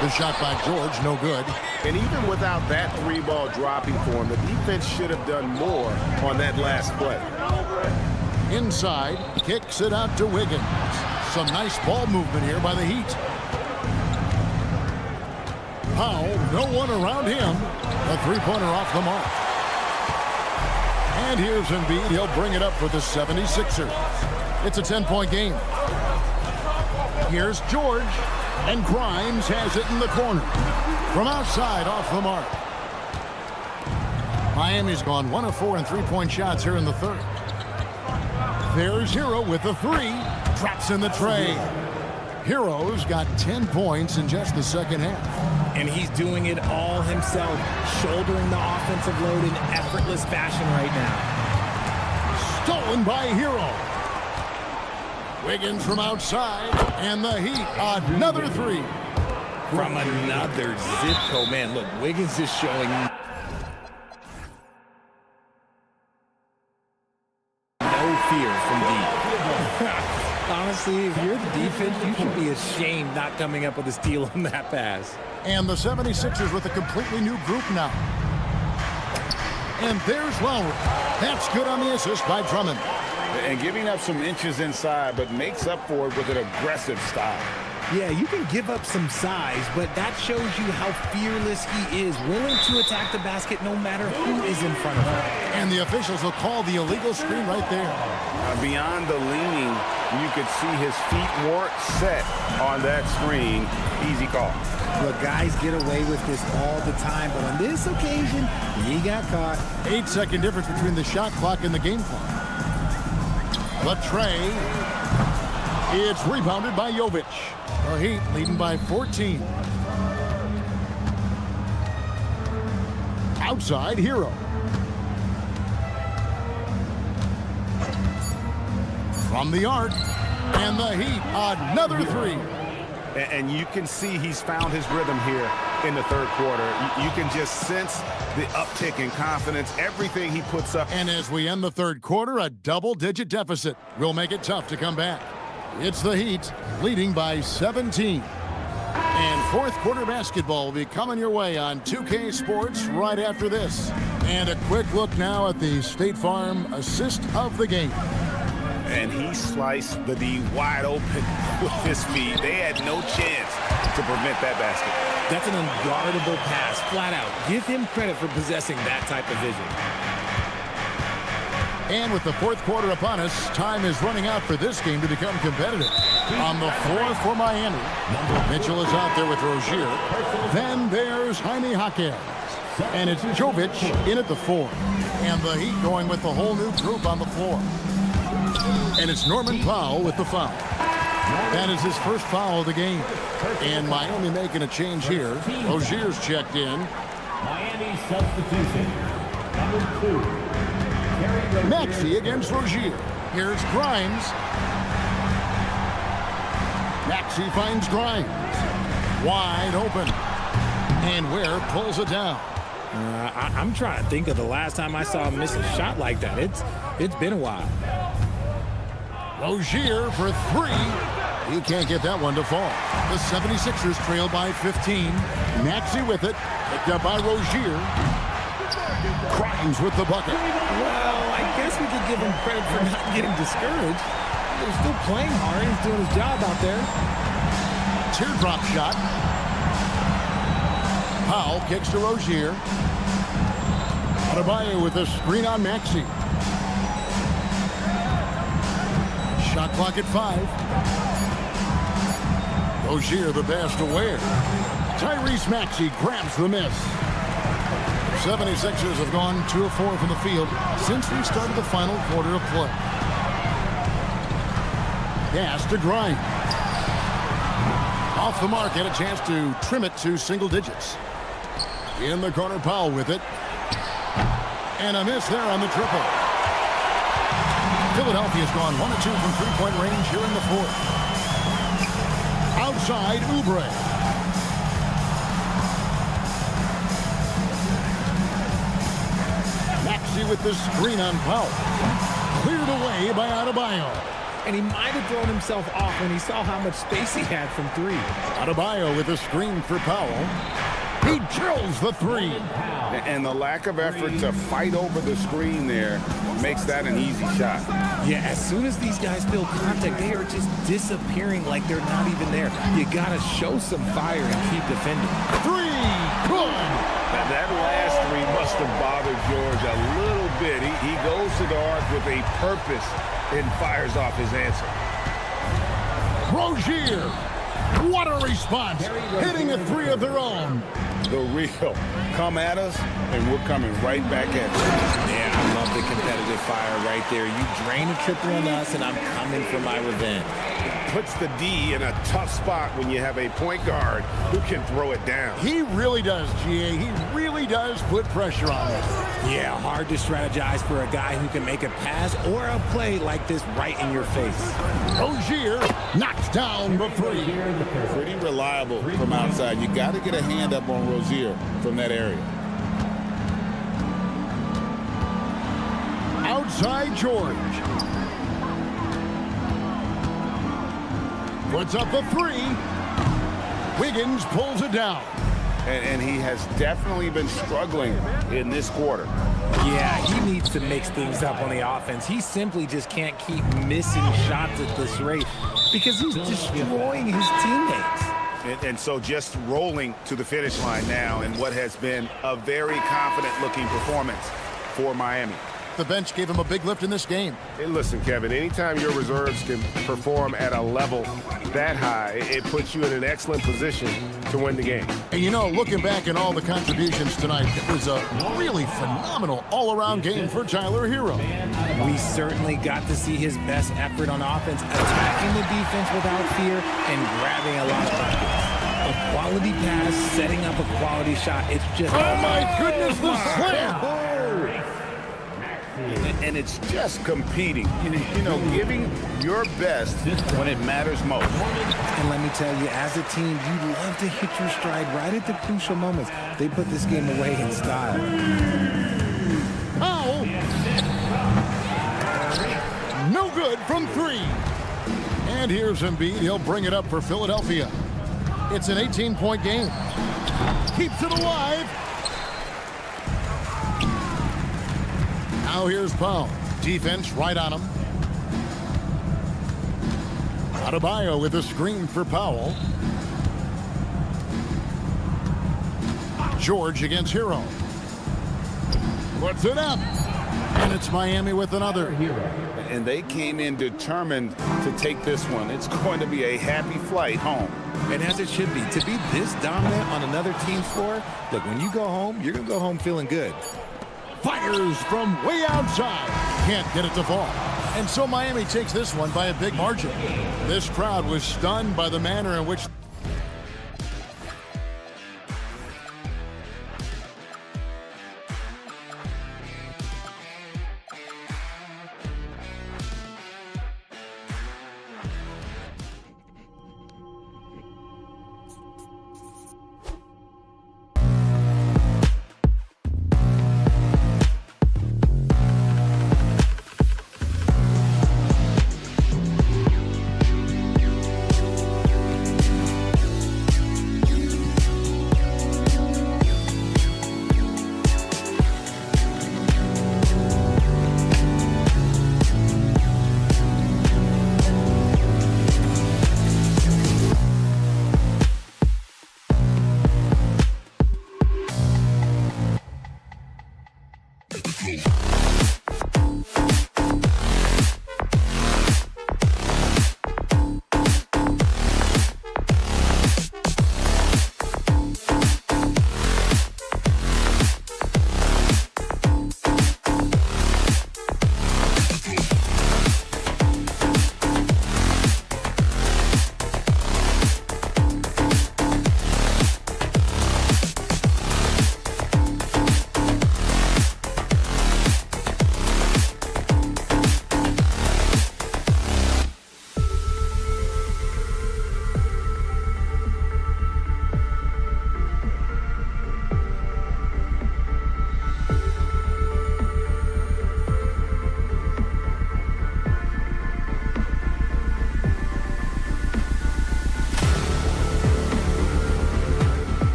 The shot by George, no good. And even without that 3-ball dropping for him, the defense should have done more on that last play. Inside, kicks it out to Wiggins. Some nice ball movement here by the Heat. Powell, no one around him. A three-pointer off the mark. And here's Embiid. He'll bring it up for the 76ers. It's a 10-point game. Here's George. And Grimes has it in the corner. From outside, off the mark. Miami's gone 1 of 4 in three-point shots here in the third. There's Hero with the three. Drops in the tray. Hero's got 10 points in just the second half. And he's doing it all himself, shouldering the offensive load in effortless fashion right now. Stolen by Hero. Wiggins from outside, and the Heat, another three. From another zip code. Man, look, Wiggins is showing no fear from deep. Honestly, if you're the defense, you should be ashamed not coming up with a steal on that pass. And the 76ers with a completely new group now. And there's Lowry. That's good on the assist by Drummond. And giving up some inches inside, but makes up for it with an aggressive style. Yeah, you can give up some size, but that shows you how fearless he is, willing to attack the basket no matter who is in front of him. And the officials will call the illegal screen right there. Beyond the leaning, you could see his feet weren't set on that screen. Easy call. Look, guys get away with this all the time, but on this occasion, he got caught. 8-second difference between the shot clock and the game clock. The tray. It's rebounded by Jovic. The Heat leading by 14. Outside, Hero. From the arc. And the Heat, another three. And you can see he's found his rhythm here in the third quarter. You can just sense the uptick in confidence, everything he puts up. And as we end the third quarter, a double-digit deficit will make it tough to come back. It's the Heat leading by 17. And fourth quarter basketball will be coming your way on 2K Sports right after this. And a quick look now at the State Farm assist of the game. And he sliced the D wide open with his feet. They had no chance to prevent that basket. That's an unguardable pass, flat out. Give him credit for possessing that type of vision. And with the fourth quarter upon us, time is running out for this game to become competitive. On the floor for Miami, Mitchell is out there with Rozier. Then there's Jaime Jaquez. And it's Jovic in at the 4. And the Heat going with the whole new group on the floor. And it's Norman Powell with the foul. That is his first foul of the game. And Miami making a change here. Rozier's checked in. Miami substitution. Number 2. Maxey against Rozier. Here's Grimes. Maxey finds Grimes. Wide open. And Ware pulls it down. I'm trying to think of the last time I saw him miss a shot like that. It's been a while. Rozier for 3. He can't get that one to fall. The 76ers trail by 15. Maxey with it. Picked up by Rozier. Grimes with the bucket. Well, I guess we could give him credit for not getting discouraged. He's still playing hard. He's doing his job out there. Teardrop shot. Powell kicks to Rozier. Adebayo with a screen on Maxey. Shot clock at 5. Rozier the pass to Ware. Tyrese Maxey grabs the miss. 76ers have gone 2 of 4 from the field since we started the final quarter of play. Pass to Grimes. Off the mark, had a chance to trim it to single digits. In the corner, Powell with it. And a miss there on the triple. Philadelphia's gone 1 of 2 from three-point range here in the fourth. Outside, Oubre. Maxey with the screen on Powell. Cleared away by Adebayo. and he might have thrown himself off when he saw how much space he had from three. Adebayo with a screen for Powell. He drills the three. And the lack of effort to fight over the screen there makes that an easy shot. Yeah, as soon as these guys feel contact, they are just disappearing like they're not even there. You got to show some fire and keep defending. Three, good. Now that last three must have bothered George a little bit. He goes to the arc with a purpose and fires off his answer. Rozier. What a response. Hitting a three of their own. The real come at us, and we're coming right back at you. Yeah, I love the competitive fire right there. You drain a triple on us, and I'm coming for my revenge. Puts the D in a tough spot when you have a point guard who can throw it down. He really does, GA. He really does put pressure on it. Yeah, hard to strategize for a guy who can make a pass or a play like this right in your face. Rozier knocks down the three. Pretty reliable from outside. You got to get a hand up on Rozier from that area. Outside George. Puts up the three. Wiggins pulls it down. And he has definitely been struggling in this quarter. Yeah, he needs to mix things up on the offense. He simply just can't keep missing shots at this rate because he's destroying his teammates. And so just rolling to the finish line now in what has been a very confident-looking performance for Miami. The bench gave him a big lift in this game. Hey, listen, Kevin, anytime your reserves can perform at a level that high, it puts you in an excellent position to win the game. And you know, looking back at all the contributions tonight, it was a really phenomenal all-around game for Tyler Hero. We certainly got to see his best effort on offense, attacking the defense without fear and grabbing a lot of buckets. A quality pass, setting up a quality shot. It's just... Oh, my goodness, the slam! And it's just competing, you know, giving your best when it matters most. And let me tell you, as a team, you love to hit your stride right at the crucial moments. They put this game away in style. Oh! No good from three. And here's Embiid. He'll bring it up for Philadelphia. It's an 18-point game. Keeps it alive. Now here's Powell. Defense right on him. Adebayo with a screen for Powell. George against Hero. Puts it up. And it's Miami with another. And they came in determined to take this one. It's going to be a happy flight home. And as it should be, to be this dominant on another team's floor, look, when you go home, you're going to go home feeling good. Fires from way outside. Can't get it to fall. And so Miami takes this one by a big margin. This crowd was stunned by the manner in which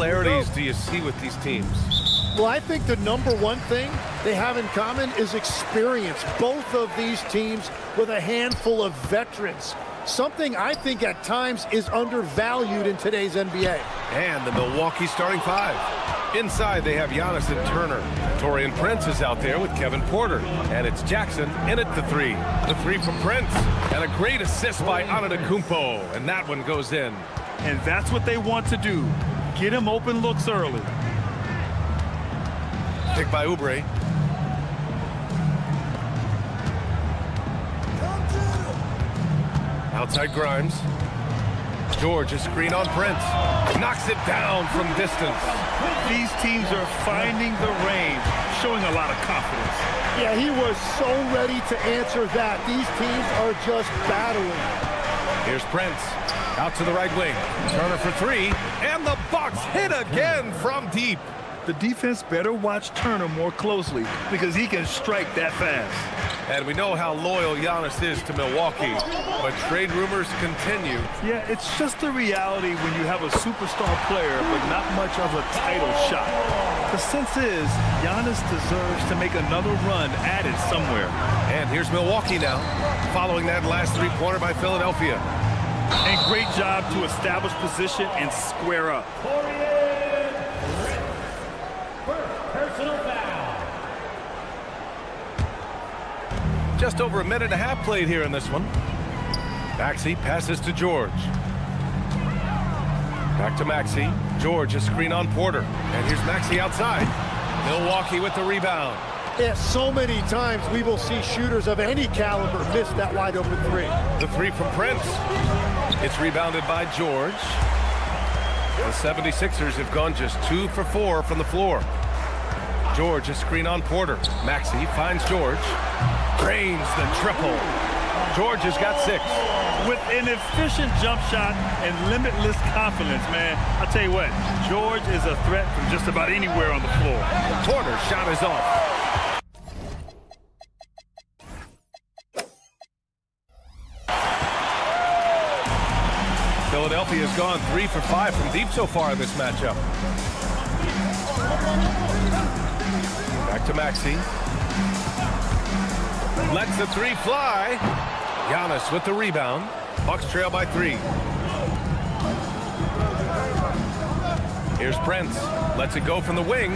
similarities do you see with these teams? Well, I think the number one thing they have in common is experience. Both of these teams with a handful of veterans. Something I think at times is undervalued in today's NBA. And the Milwaukee starting five. Inside, they have Giannis and Turner. Taurean Prince is out there with Kevin Porter. And it's Jackson in at the three. The three from Prince. And a great assist by Antetokounmpo. And that one goes in. And that's what they want to do. Get him open looks early. Pick by Oubre. Outside Grimes. George, a screen on Prince. Knocks it down from distance. These teams are finding the range, showing a lot of confidence. Yeah, he was so ready to answer that. These teams are just battling. Here's Prince. Out to the right wing. Turner for three. And the Bucks hit again from deep. The defense better watch Turner more closely because he can strike that fast. And we know how loyal Giannis is to Milwaukee, but trade rumors continue. Yeah, it's just the reality when you have a superstar player but not much of a title shot. The sense is Giannis deserves to make another run at it somewhere. And here's Milwaukee now, following that last three-pointer by Philadelphia. And great job to establish position and square up. Personal foul. Just over a minute and a half played here in this one. Maxey passes to George. Back to Maxey. George, a screen on Porter. And here's Maxey outside. Milwaukee with the rebound. Yeah, so many times we will see shooters of any caliber miss that wide open three. The three from Prince. It's rebounded by George. The 76ers have gone just 2 for 4 from the floor. George, a screen on Porter. Maxey finds George. Drains the triple. George has got 6. With an efficient jump shot and limitless confidence, man, I'll tell you what, George is a threat from just about anywhere on the floor. Porter's shot is off. Philadelphia has gone 3 for 5 from deep so far in this matchup. Back to Maxey. Lets the three fly. Giannis with the rebound. Bucks trail by 3. Here's Prince. Lets it go from the wing.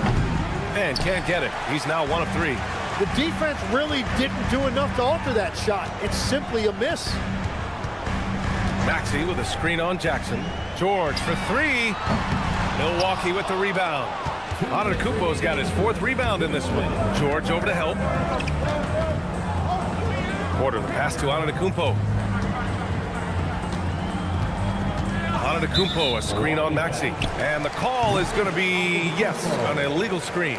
And can't get it. He's now 1 of 3. The defense really didn't do enough to alter that shot. It's simply a miss. Maxey with a screen on Jackson. George for 3. Milwaukee with the rebound. Antetokounmpo's got his 4th rebound in this one. George over to help. Porter, the pass to Antetokounmpo. Antetokounmpo, a screen on Maxey. And the call is going to be, yes, an illegal screen.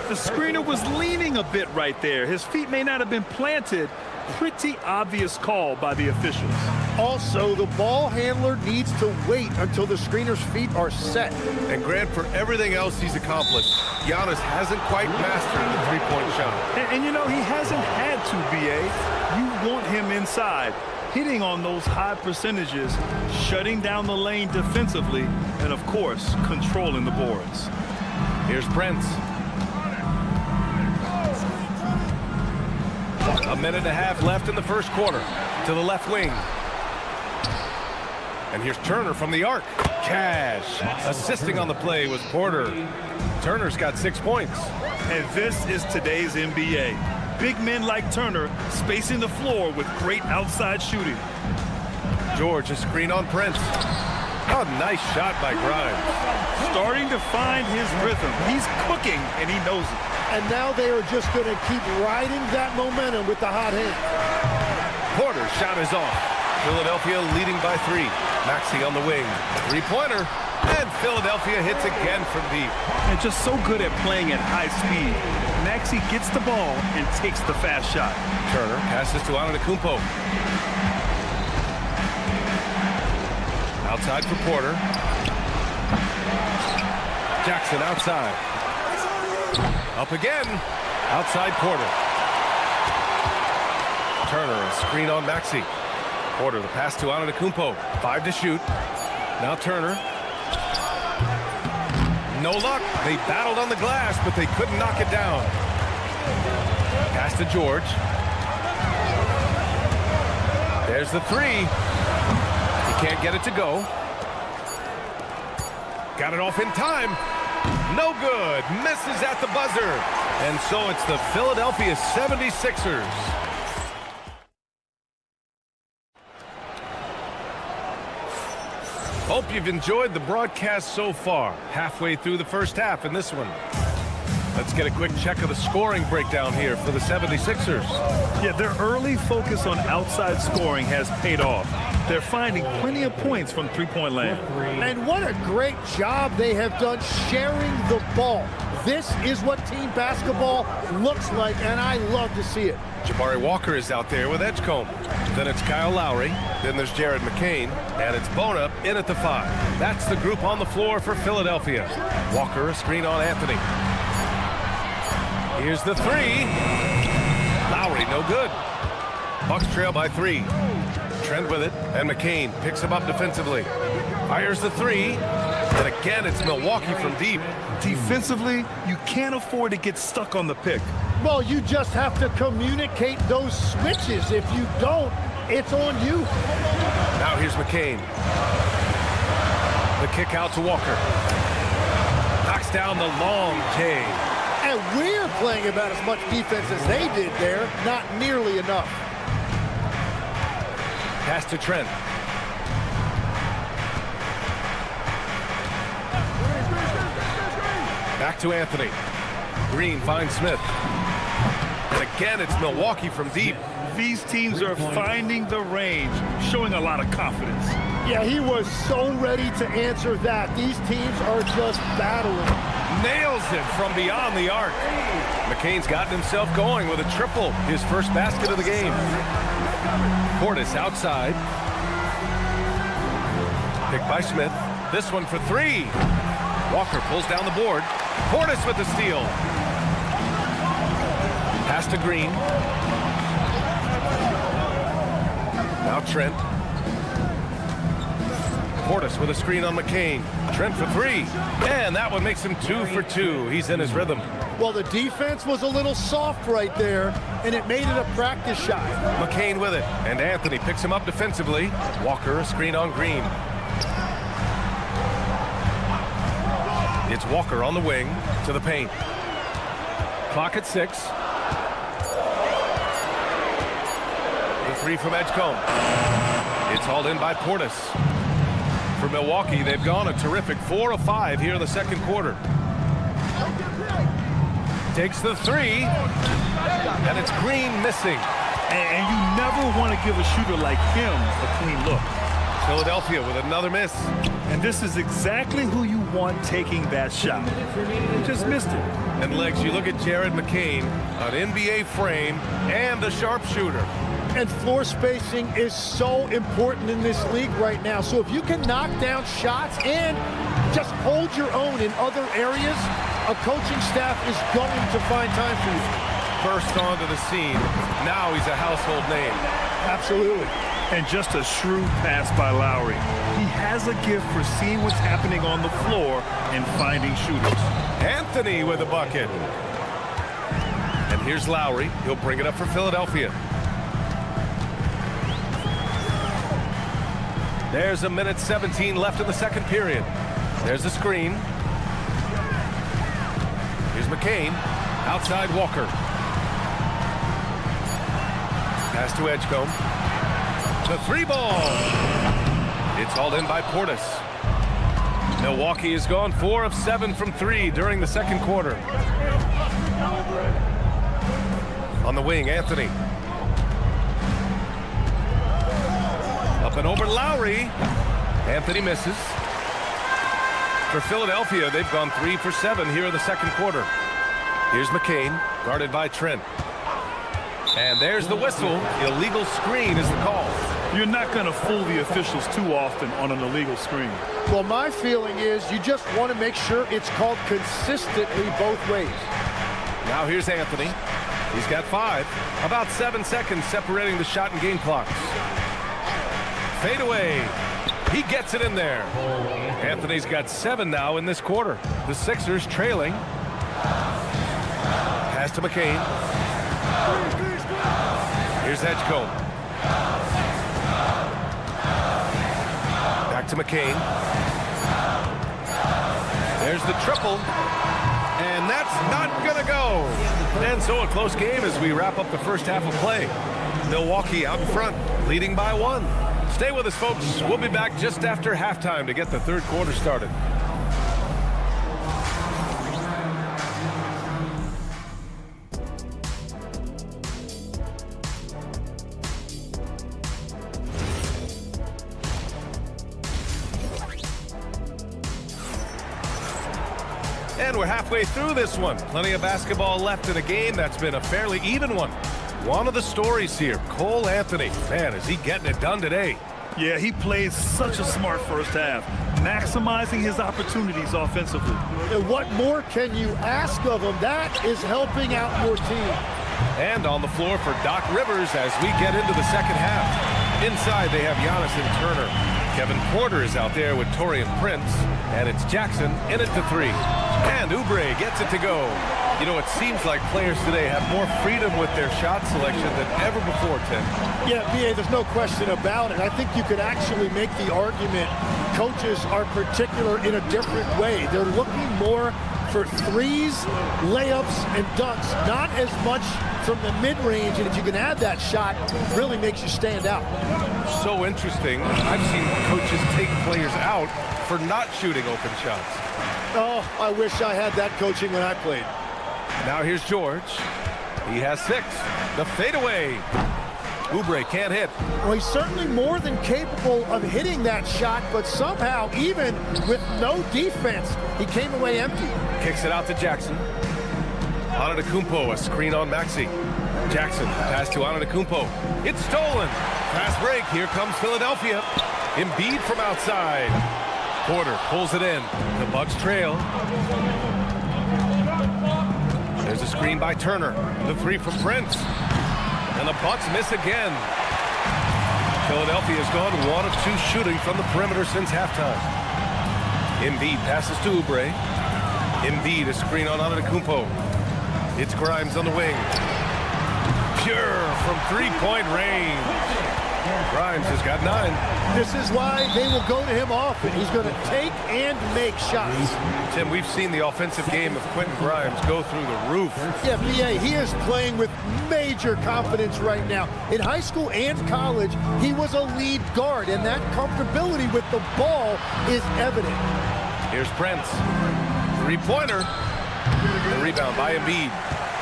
The screener was leaning a bit right there. His feet may not have been planted. Pretty obvious call by the officials. Also, the ball handler needs to wait until the screener's feet are set. And Grant, for everything else he's accomplished, Giannis hasn't quite mastered the three-point shot. And you know, he hasn't had to, B.A. You want him inside, hitting on those high percentages, shutting down the lane defensively, and, of course, controlling the boards. Here's Prince. A minute and a half left in the first quarter. To the left wing. And here's Turner from the arc. Cash. Assisting on the play was Porter. Turner's got 6 points. And this is today's NBA. Big men like Turner spacing the floor with great outside shooting. George, a screen on Prince. Oh, nice shot by Grimes. Starting to find his rhythm. He's cooking, and he knows it. And now they are just going to keep riding that momentum with the hot hand. Porter's shot is off. Philadelphia leading by 3. Maxey on the wing. Three-pointer. And Philadelphia hits again from deep. And just so good at playing at high speed. Maxey gets the ball and takes the fast shot. Turner passes to Antetokounmpo. Outside for Porter. Jackson outside. Up again. Outside Porter. Turner, a screen on Maxey. Porter, the pass to Antetokounmpo. 5 to shoot. Now Turner. No luck. They battled on the glass, but they couldn't knock it down. Pass to George. There's the three. He can't get it to go. Got it off in time. No good. Misses at the buzzer. And so it's the Philadelphia 76ers. Hope you've enjoyed the broadcast so far. Halfway through the first half in this one. Let's get a quick check of the scoring breakdown here for the 76ers. Yeah, their early focus on outside scoring has paid off. They're finding plenty of points from three-point land. And what a great job they have done sharing the ball. This is what team basketball looks like, and I love to see it. Jabari Walker is out there with Edgecombe. Then it's Kyle Lowry. Then there's Jared McCain. And it's Bona in at the 5. That's the group on the floor for Philadelphia. Walker, a screen on Anthony. Here's the 3. Lowry, no good. Bucks trail by 3. Trent with it, and McCain picks him up defensively. Fires the 3. And again, it's Milwaukee from deep. Defensively, you can't afford to get stuck on the pick. Well, you just have to communicate those switches. If you don't, it's on you. Now here's McCain. The kick out to Walker. Knocks down the long J. And we're playing about as much defense as they did there. Not nearly enough. Pass to Trent. Back to Anthony. Green finds Smith. And again, it's Milwaukee from deep. These teams are finding the range, showing a lot of confidence. Yeah, he was so ready to answer that. These teams are just battling. Nails it from beyond the arc. McCain's gotten himself going with a triple, his first basket of the game. Portis outside. Picked by Smith. This one for 3. Walker pulls down the board. Portis with the steal. Pass to Green. Now Trent. Portis with a screen on McCain. Trent for 3. And that one makes him 2 for 2. He's in his rhythm. Well, the defense was a little soft right there, and it made it a practice shot. McCain with it. And Anthony picks him up defensively. Walker, a screen on Green. It's Walker on the wing to the paint. Clock at 6. The 3 from Edgecombe. It's hauled in by Portis. For Milwaukee, they've gone a terrific 4 of 5 here in the second quarter. Takes the 3. And it's Green missing. And you never want to give a shooter like him a clean look. Philadelphia with another miss. And this is exactly who you want taking that shot. He just missed it. And Legs, you look at Jared McCain, an NBA frame and a sharpshooter. And floor spacing is so important in this league right now. So if you can knock down shots and just hold your own in other areas, a coaching staff is going to find time for you. First onto the scene. Now he's a household name. Absolutely. And just a shrewd pass by Lowry. He has a gift for seeing what's happening on the floor and finding shooters. Anthony with a bucket. And here's Lowry. He'll bring it up for Philadelphia. There's a minute 17 left in the second period. There's a screen. Here's McCain. Outside Walker. Pass to Edgecombe. The 3 ball. It's hauled in by Portis. Milwaukee has gone 4 of 7 from 3 during the second quarter. On the wing, Anthony. Up and over Lowry. Anthony misses. For Philadelphia, they've gone 3 for 7 here in the second quarter. Here's McCain, guarded by Trent. And there's the whistle. Illegal screen is the call. You're not going to fool the officials too often on an illegal screen. Well, my feeling is you just want to make sure it's called consistently both ways. Now here's Anthony. He's got 5. About 7 seconds separating the shot and game clocks. Fade away. He gets it in there. Anthony's got 7 now in this quarter. The Sixers trailing. Pass to McCain. Here's Edgecombe. Back to McCain. There's the triple. And that's not going to go. And so a close game as we wrap up the first half of play. Milwaukee out in front, leading by 1. Stay with us, folks. We'll be back just after halftime to get the third quarter started. And we're halfway through this one. Plenty of basketball left in a game that's been a fairly even one. One of the stories here, Cole Anthony. Man, is he getting it done today? Yeah, he played such a smart first half, maximizing his opportunities offensively. And what more can you ask of him? That is helping out your team. And on the floor for Doc Rivers as we get into the second half. Inside, they have Giannis and Turner. Kevin Porter is out there with Taurean Prince. And it's Jackson in it to 3. And Oubre gets it to go. You know, it seems like players today have more freedom with their shot selection than ever before, Tim. Yeah, B.A., there's no question about it. I think you could actually make the argument coaches are particular in a different way. They're looking more for threes, layups, and dunks, not as much from the mid-range. And if you can add that shot, it really makes you stand out. So interesting. I've seen coaches take players out for not shooting open shots. Oh, I wish I had that coaching when I played. Now here's George. He has 6. The fadeaway. Oubre can't hit. Well, he's certainly more than capable of hitting that shot, but somehow, even with no defense, he came away empty. Kicks it out to Jackson. Antetokounmpo, a screen on Maxey. Jackson, pass to Antetokounmpo. It's stolen. Fast break. Here comes Philadelphia. Embiid from outside. Porter pulls it in. The Bucks trail. There's a screen by Turner. The 3 from Prince. And the Bucks miss again. Philadelphia has gone 1 of 2 shooting from the perimeter since halftime. Embiid passes to Oubre. Embiid, a screen on Antetokounmpo. It's Grimes on the wing. Pure from 3-point range. Grimes has got 9. This is why they will go to him often. He's going to take and make shots. Tim, we've seen the offensive game of Quentin Grimes go through the roof. Yeah, B.A., he is playing with major confidence right now. In high school and college, he was a lead guard, and that comfortability with the ball is evident. Here's Prince. 3-pointer. The rebound by Embiid.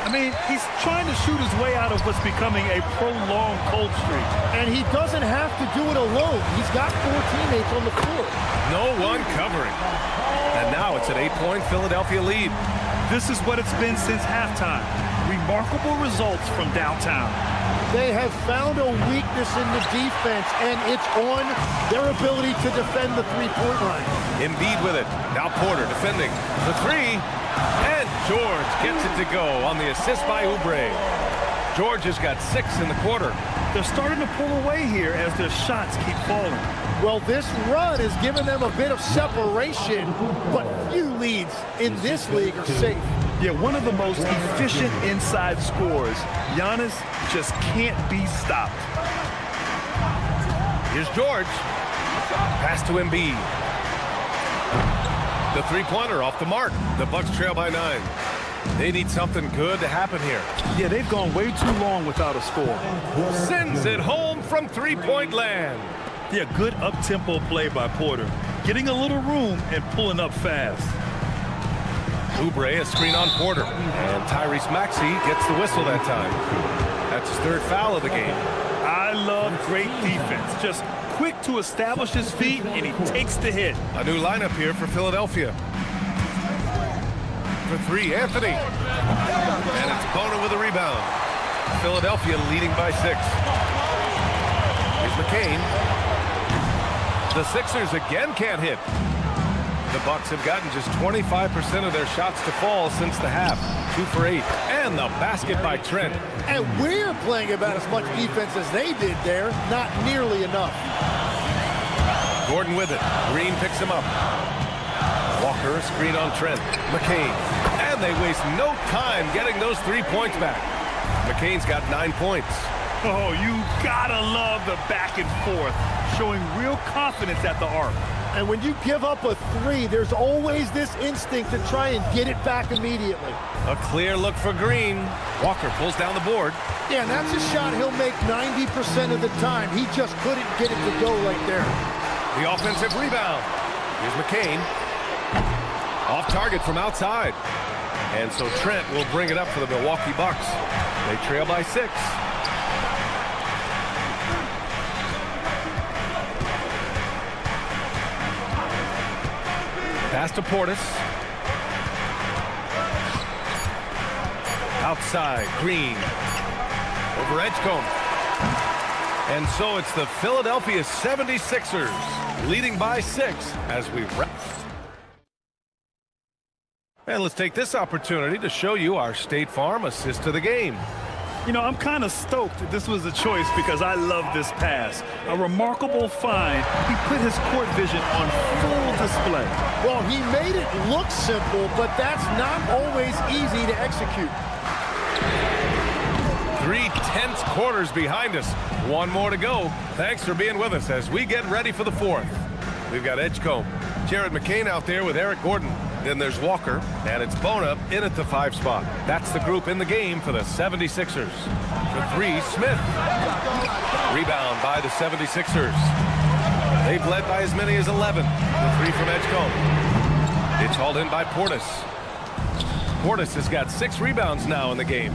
I mean, he's trying to shoot his way out of what's becoming a prolonged cold streak. And he doesn't have to do it alone. He's got 4 teammates on the floor. No one covering. And now it's an 8-point Philadelphia lead. This is what it's been since halftime. Remarkable results from downtown. They have found a weakness in the defense, and it's on their ability to defend the 3-point line. Embiid with it. Now Porter defending. The 3. And George gets it to go on the assist by Oubre. George has got 6 in the quarter. They're starting to pull away here as their shots keep falling. Well, this run has given them a bit of separation, but few leads in this league are safe. Yeah, one of the most efficient inside scorers. Giannis just can't be stopped. Here's George. Pass to Embiid. The 3-pointer off the mark. The Bucks trail by 9. They need something good to happen here. Yeah, they've gone way too long without a score. Sends it home from 3-point land. Yeah, good up-tempo play by Porter. Getting a little room and pulling up fast. Oubre, a screen on Porter. And Tyrese Maxey gets the whistle that time. That's his 3rd foul of the game. I love great defense. Just quick to establish his feet, and he takes the hit. A new lineup here for Philadelphia. For 3, Anthony. And it's Bono with a rebound. Philadelphia leading by 6. Here's McCain. The Sixers again can't hit. The Bucks have gotten just 25% of their shots to fall since the half. 2 for 8. And the basket by Trent. And we're playing about as much defense as they did there. Not nearly enough. Gordon with it. Green picks him up. Walker, screen on Trent. McCain. And they waste no time getting those 3 points back. McCain's got 9 points. Oh, you gotta love the back and forth, showing real confidence at the arc. And when you give up a 3, there's always this instinct to try and get it back immediately. A clear look for Green. Walker pulls down the board. Yeah, and that's a shot he'll make 90% of the time. He just couldn't get it to go right there. The offensive rebound. Here's McCain. Off target from outside. And so Trent will bring it up for the Milwaukee Bucks. They trail by 6. Pass to Portis. Outside, Green. Over Edgecombe. And so it's the Philadelphia 76ers leading by 6 as we wrap. And let's take this opportunity to show you our State Farm assist to the game. You know, I'm kind of stoked that this was a choice because I love this pass. A remarkable find. He put his court vision on full display. Well, he made it look simple, but that's not always easy to execute. 3 tense quarters behind us. 1 more to go. Thanks for being with us as we get ready for the 4th. We've got Edgecombe, Jared McCain out there with Eric Gordon. Then there's Walker, and it's Bona in at the 5 spot. That's the group in the game for the 76ers. For 3, Smith. Rebound by the 76ers. They've led by as many as 11. The 3 from Edgecombe. It's hauled in by Portis. Portis has got 6 rebounds now in the game.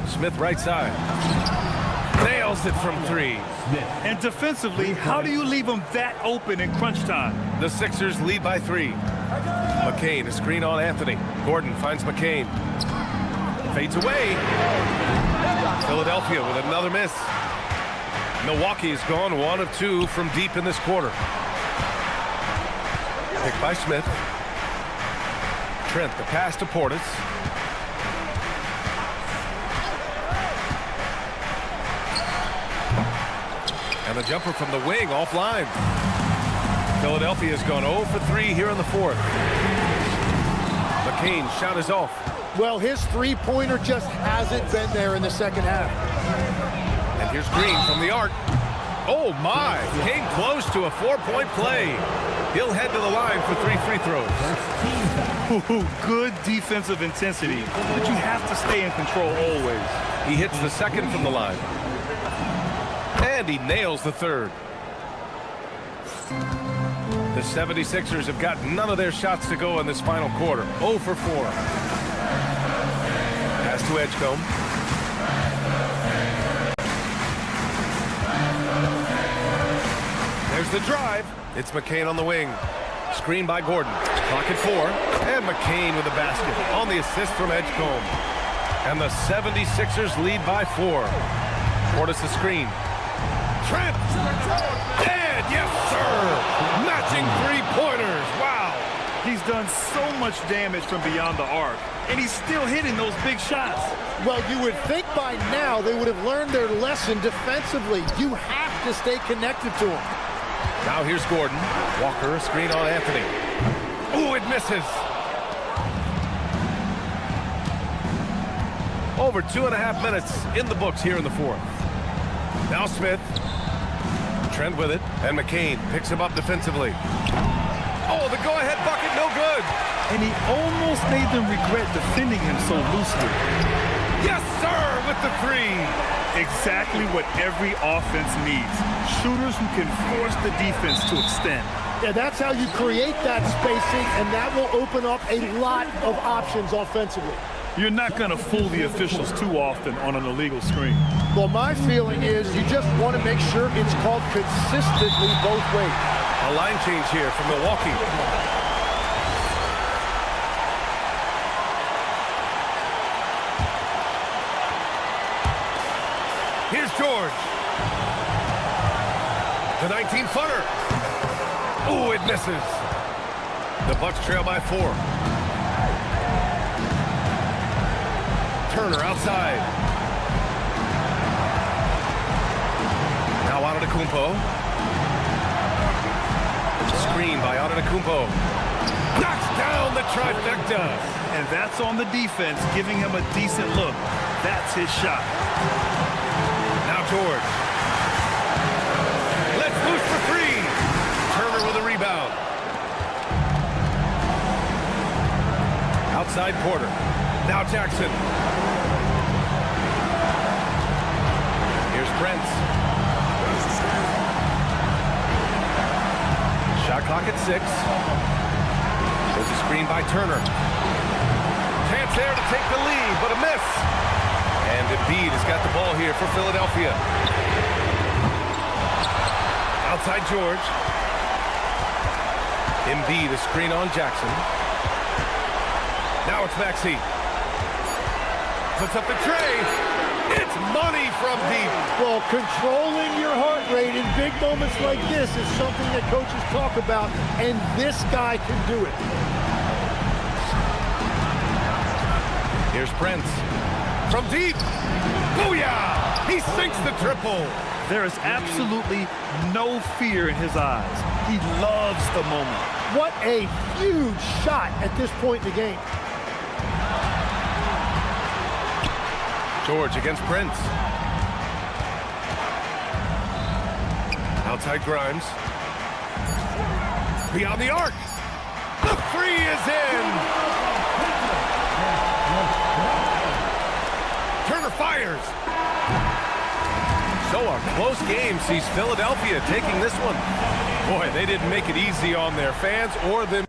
Smith right side. Nails it from 3. And defensively, how do you leave them that open in crunch time? The Sixers lead by 3. McCain, a screen on Anthony. Gordon finds McCain. Fades away. Philadelphia with another miss. Milwaukee's gone 1 of 2 from deep in this quarter. Picked by Smith. Trent, the pass to Portis. And the jumper from the wing offline. Philadelphia's gone 0 for 3 here in the 4th. McCain shot is off. Well, his 3-pointer just hasn't been there in the second half. And here's Green from the arc. Oh my, came close to a 4-point play. He'll head to the line for 3 free throws. Ooh, good defensive intensity, but you have to stay in control always. He hits the 2nd from the line. And he nails the 3rd. The 76ers have got none of their shots to go in this final quarter. 0 for 4. Pass to Edgecombe. There's the drive. It's McCain on the wing. Screen by Gordon. Clock at 4. And McCain with the basket on the assist from Edgecombe. And the 76ers lead by 4. Portis the screen. Trent. And yes, sir. Matching 3-pointers. Wow. He's done so much damage from beyond the arc, and he's still hitting those big shots. Well, you would think by now they would have learned their lesson defensively. You have to stay connected to him. Now here's Gordon. Walker, a screen on Anthony. Ooh, it misses. Over 2.5 minutes in the books here in the 4th. Now Smith. Trent with it, and McCain picks him up defensively. Oh, the go-ahead bucket, no good. And he almost made them regret defending him so loosely. Yes, sir, with the 3. Exactly what every offense needs. Shooters who can force the defense to extend. Yeah, that's how you create that spacing, and that will open up a lot of options offensively. You're not going to fool the officials too often on an illegal screen. Well, my feeling is you just want to make sure it's called consistently both ways. A line change here from Milwaukee. Here's George. The 19-footer. Ooh, it misses. The Bucks trail by 4. Turner outside. Now out of the Kumpo. screen by Antetokounmpo. Knocks down the trifecta. And that's on the defense, giving him a decent look. That's his shot. Now George. Let's loose for three. Turner with a rebound. Outside Porter. Now Jackson. Here's Prince. Shot clock at 6. There's a screen by Turner. Chance there to take the lead, but a miss. And Embiid has got the ball here for Philadelphia. Outside George. Embiid, a screen on Jackson. Now it's Maxey. Puts up the tray. It's money from deep. Well, controlling your heart rate in big moments like this is something that coaches talk about, and this guy can do it. Here's Prince. From deep. Booyah! He sinks the triple. There is absolutely no fear in his eyes. He loves the moment. What a huge shot at this point in the game. George against Prince. Outside Grimes. Beyond the arc. The three is in. Turner fires. So a close game sees Philadelphia taking this one. Boy, they didn't make it easy on their fans or them.